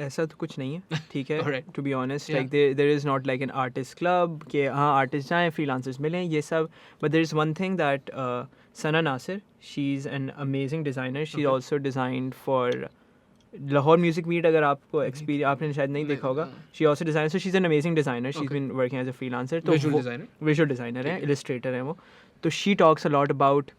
ऐसा तो कुछ नहीं है, ठीक है, Alright. To be honest, Yeah. Like there is not like an artist club कि हाँ आर्टिस्ट जाएं, फ्रीलांसर्स मिलें, ये सब। But there is one thing that Sana Nasir, she is an amazing designer, she Okay. Also designed for Lahore Music Meet, अगर आपको experience आपने शायद नहीं देखा होगा, she also designer, so she is an amazing designer, she is Okay. Been working as a freelancer, तो visual वो designer, visual designer है, ठीक है। इलस्ट्रेटर है वो। तो she talks a lot about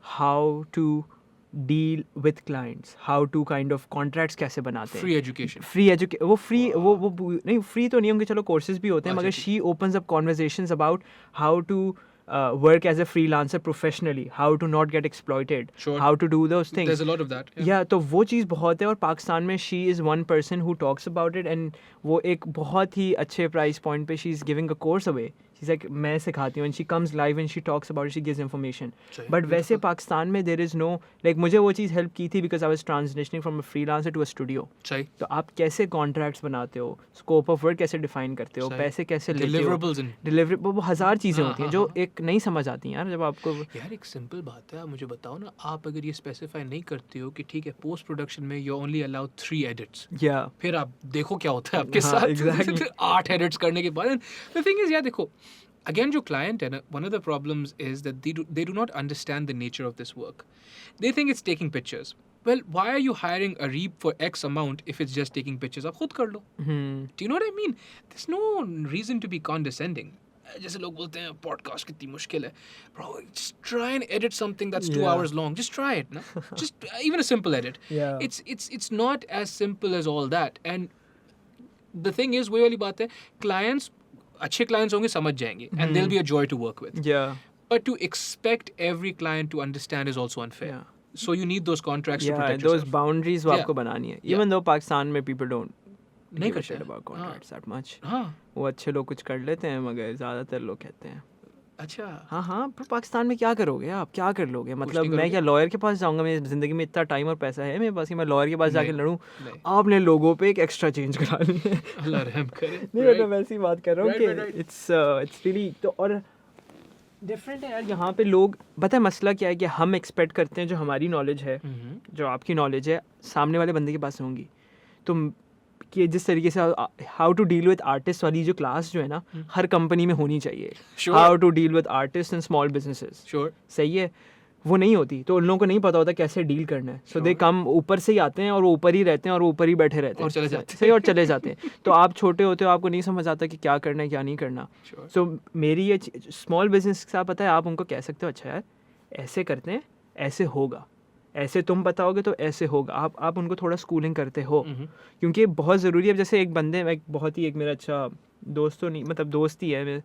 how to deal with clients, how to kind of contracts कैसे बनाते हैं, फ्री एजुकेशन, फ्री वो फ्री वो नहीं, फ्री तो नहीं होंगे, चलो कोर्सेज भी होते हैं, अच्छा, मगर ठीक। She opens up conversations about how to work as a freelancer professionally, how to not get exploited, Sure. How to do those things. there's a lot of that, yeah. या तो वो चीज़ बहुत है, और पाकिस्तान में she is one person who talks about it, and वो एक बहुत ही अच्छे प्राइस पॉइंट पे she is giving a course away, she is like मैं सिखाती हूँ, and she comes live and she talks about, she gives information. सही, but वैसे beautiful. पाकिस्तान में देयर इज़ नो, लाइक मुझे वो चीज़ हेल्प की थी because I was transitioning from a freelancer to a studio. सही, तो आप कैसे कॉन्ट्रैक्ट्स बनाते हो, स्कोप ऑफ वर्क कैसे डिफाइन करते हो, सही। पैसे कैसे लेते हो, deliverables and डिलीवरी, वो हज़ार चीज़ें हाँ, होती हैं हाँ, जो हाँ। एक नहीं समझ आती हैं यार जब आपको। यार एक सिंपल बात है, आप मुझे बताओ ना, आप अगर ये स्पेसिफाई नहीं करते हो कि ठीक है पोस्ट प्रोडक्शन में यू ओनली अलाउड 3 एडिट्स, या फिर आप देखो क्या होता है आपके हाँ, साथ exactly. 8 एडिट्स करने के बाद। द थिंग इज यार देखो, अगेन जो क्लाइंट है ना, one of the problems is that they do not understand the nature of this work. They think it's taking pictures. Well why are you hiring a rep for X amount if it's just taking pictures? आप खुद कर लो। Do you know what I mean? There's no reason to be condescending. जैसे लोग बोलते हैं podcast कितनी मुश्किल है, bro, just try and edit something that's 2 Yeah. hours long. Just try it, na? Just even a simple edit. Yeah. It's not as simple as all that. And the thing is, वही वाली बात है, clients अच्छे clients होंगे, समझ जाएंगे, and they'll be a joy to work with. या But to expect every client to understand is also unfair. Yeah. So you need those contracts to या protect दोज yourself. बाउंड्रीज वो Yeah. आपको बनानी है, Yeah. Even though Pakistan में people don't नहीं give a करते shit हैं। about contracts that much. हाँ, वो अच्छे लोग कुछ कर लेते हैं मगर ज़्यादातर लोग कहते हैं अच्छा, हाँ हाँ, पर पाकिस्तान में क्या करोगे आप, क्या कर लोगे, मतलब नहीं मैं करोगे। क्या लॉयर के पास जाऊंगा, मेरी ज़िंदगी में इतना टाइम और पैसा है मेरे पास कि मैं लॉयर के पास जाके नहीं, लड़ूं? नहीं। आपने लोगों पे एक एक्स्ट्रा चेंज करानी है। अल्लाह रहम करे। नहीं मैं तो वैसी बात कर रहा हूँ Right, right, right. कि इट्स रियली, तो और डिफरेंट है यार यहाँ पे लोग, पता है मसला क्या है कि हम एक्सपेक्ट करते हैं जो हमारी नॉलेज है, जो आपकी नॉलेज है, सामने वाले बंदे के पास होंगी, तो कि जिस तरीके से how to deal with artist वाली जो क्लास जो है ना, हर कंपनी में होनी चाहिए, Sure. How to deal with artist and small businesses, Sure. सही है, वो नहीं होती, तो उन लोगों को नहीं पता होता कैसे डील करना है, सो दे कम ऊपर से ही आते हैं और वो ऊपर ही रहते हैं और वो ऊपर ही बैठे रहते हैं और चले जाते हैं। सही, और चले जाते हैं। तो आप छोटे होते हो, आपको नहीं समझ आता कि क्या करना है क्या नहीं करना। Sure. सो मेरी ये स्मॉल बिजनेस के साथ पता है, आप उनको कह सकते हो अच्छा यार ऐसे करते हैं, ऐसे होगा, ऐसे तुम बताओगे तो ऐसे होगा, आप उनको थोड़ा स्कूलिंग करते हो, Mhm. क्योंकि बहुत ज़रूरी है। जैसे एक बंदे, एक बहुत ही एक मेरा अच्छा दोस्त तो नहीं, मतलब दोस्त ही है,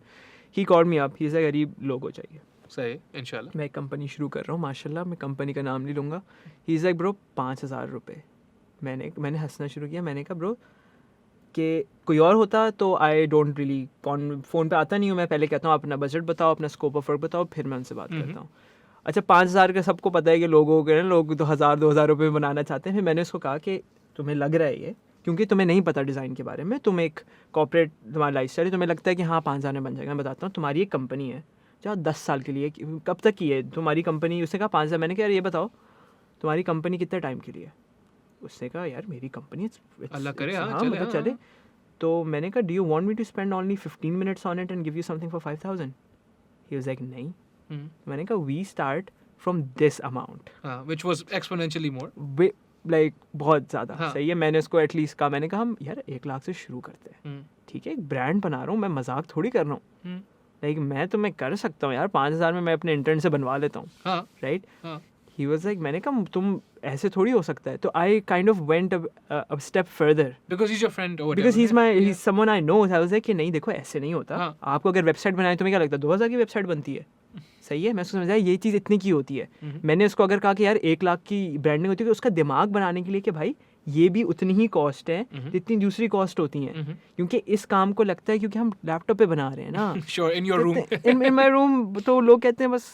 he called me up, he is a गरीब लोगो चाहिए, सही, इंशाल्लाह। मैं एक कंपनी शुरू कर रहा हूँ माशाल्लाह, मैं कंपनी का नाम नहीं लूँगा, ही इज़ लाइक ब्रो 5,000 रुपये। मैंने हंसना शुरू किया, मैंने कहा ब्रो कि कोई और होता तो आई डोंट रियली फ़ोन पे आता नहीं हूँ, मैं पहले कहता हूँ अपना बजट बताओ, अपना स्कोप ऑफ वर्क बताओ, फिर मैं उनसे बात करता हूँ। अच्छा 5,000 का सबको पता है कि लोगों के ना, लोग तो 1,000-2,000 रुपये बनाना चाहते हैं। फिर मैंने उसको कहा कि तुम्हें लग रहा है ये क्योंकि तुम्हें नहीं पता डिज़ाइन के बारे में, तुम एक कॉर्पोरेट तुम्हारा लाइफ स्टाइल है, तुम्हें लगता है कि हाँ 5,000 में बन जाएगा। मैं बताता हूँ, तुम्हारी एक कंपनी है जो 10 साल के लिए, कब तक की है तुम्हारी कंपनी? उसने कहा 5,000। मैंने कहा यार ये बताओ तुम्हारी कंपनी कितने टाइम के लिए है? उसने कहा यार मेरी कंपनी अल्लाह करे, हाँ, हाँ चले, मतलब हाँ, चले। हाँ। तो मैंने कहा do you want me to spend only 15 minutes on it and give you something for 5,000? He was like नहीं। मैंने कहा we start from this amount, Which was exponentially more. Like बहुत ज़्यादा। हाँ। सही है, मैंने उसको एटलीस्ट कहा, मैंने कहा हम यार 1 लाख से शुरू करते हैं, ठीक है, एक ब्रांड बना रहा हूँ मैं, मजाक थोड़ी कर रहा हूँ। लाइक मैं तो मैं कर सकता हूँ यार, 5,000 में मैं अपने इंटर्न से बनवा लेता हूँ, हाँ, राइट? हाँ, ही वाज लाइक, मैंने कहा तुम ऐसे थोड़ी हो सकता है। तो I kind of went a step further, because he's your friend or whatever. Because he is my, Yeah. He someone I know. I was like कि नहीं देखो ऐसे नहीं होता। हाँ। आपको अगर वेबसाइट बनाए, तुम्हें क्या लगता है 2,000 की वेबसाइट बनती है? सही है, मैं उसको समझाया ये चीज़ इतनी की होती है। मैंने उसको अगर कहा कि यार 1 लाख की ब्रांडिंग होती है, तो उसका दिमाग बनाने के लिए कि भाई ये भी उतनी ही कॉस्ट है जितनी दूसरी कॉस्ट होती हैं, क्योंकि इस काम को लगता है क्योंकि हम लैपटॉप पे बना रहे हैं ना। Sure, in your room. In my room तो लोग कहते हैं बस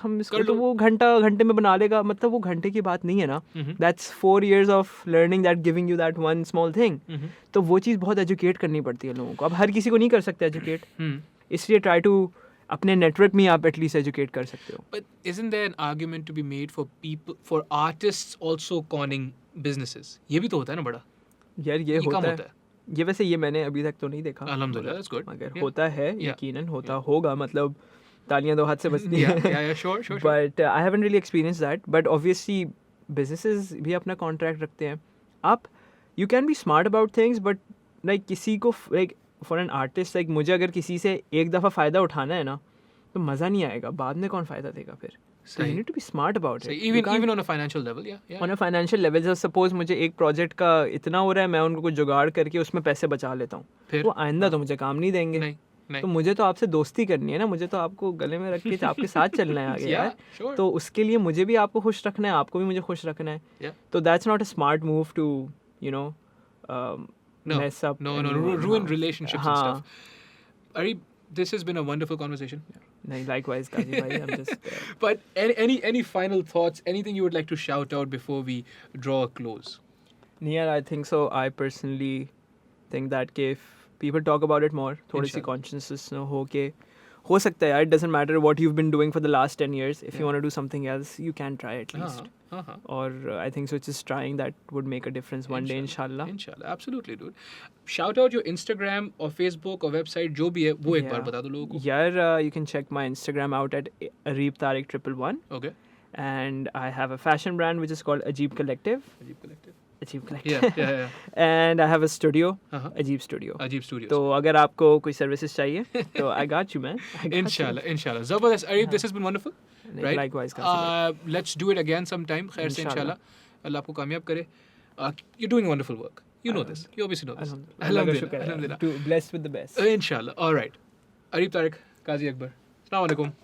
हम इसको कर तो लो। वो घंटे में बना लेगा, मतलब वो घंटे की बात नहीं है ना। That's 4 years of learning that giving you that one small thing. तो वो चीज़ बहुत एजुकेट करनी पड़ती है लोगों को। अब हर किसी को नहीं कर सकते एजुकेट, इसलिए ट्राई टू अपने नेटवर्क में आप एटलीस्ट एजुकेट कर सकते हो। But isn't there an argument to be made for people, for artists also conning businesses? ये भी तो होता है ना बड़ा। यार ये कम होता होता है, ये वैसे ये मैंने अभी तक तो नहीं देखा, Alhamdulillah, that's good. मगर Yeah. होता है, Yeah. यकीनन होता होगा, मतलब तालियां दो हाथ से बजती Yeah, हैं। yeah, sure, sure. But I haven't really experience that, but obviously businesses भी अपना कॉन्ट्रैक्ट रखते हैं। आप you can be smart about things, but like किसी को like for an artist, like मुझे अगर किसी से एक दफ़ा फ़ायदा उठाना है ना, तो मज़ा नहीं आएगा, बाद में कौन फ़ायदा देगा फिर? So you सही। need to be smart about So it. even on a financial level, yeah. on a financial level, जब सपोज मुझे एक प्रोजेक्ट का इतना हो रहा है, मैं उनको कुछ जुगाड़ करके उसमें पैसे बचा लेता हूँ, फिर? वो आइंदा तो मुझे काम नहीं देंगे। नहीं, नहीं। तो मुझे तो आपसे दोस्ती करनी है ना, मुझे तो आपको गले में रख के आपके साथ चलना है आगे Yeah, यार। sure. तो उसके लिए मुझे भी आपको खुश रखना है, आपको भी मुझे खुश रखना है। Yeah. तो that's not a smart move to you know No, mess up no, anyone. ruin हाँ। relationships and हाँ। stuff. Arib, this has been a wonderful conversation. नहीं, likewise काजी भाई, I'm just But any final thoughts? Anything you would like to shout out before we draw a close? Yeah, I think so. I personally think that if people talk about it more, थोड़ी सी Inshallah. consciousness हो के हो सकता है यार, it doesn't matter what you've been doing for the last 10 years. If Yeah. you want to do something else, you can try at least. Uh-huh. Or I think so just trying that would make a difference one day, inshallah. Inshallah, absolutely, dude. Shout out your Instagram or Facebook or website, जो भी है वो एक बार Yeah. बता दो लोगों को. Yeah, you can check my Instagram out at Areeb Tariq 111, Okay. and I have a fashion brand which is called Ajeeb Collective. Ajeeb Collective. Ajeeb Collective. Yeah. And I have a studio, Uh-huh. Ajeeb Studio. Ajeeb Studios. तो अगर आपको कोई services चाहिए तो I got you, man. I got you. Inshallah. Zabardast. Arif, this has been wonderful. Right? Likewise, Qasim. Let's do it again sometime. Khair se Inshallah. inshallah. Allah आपको कामयाब करे. You're doing wonderful work. You know this. You obviously know this. Alhamdulillah. Blessed with the best. Inshallah. All right. Arif Tariq, Qazi Akbar. Assalamu alaikum.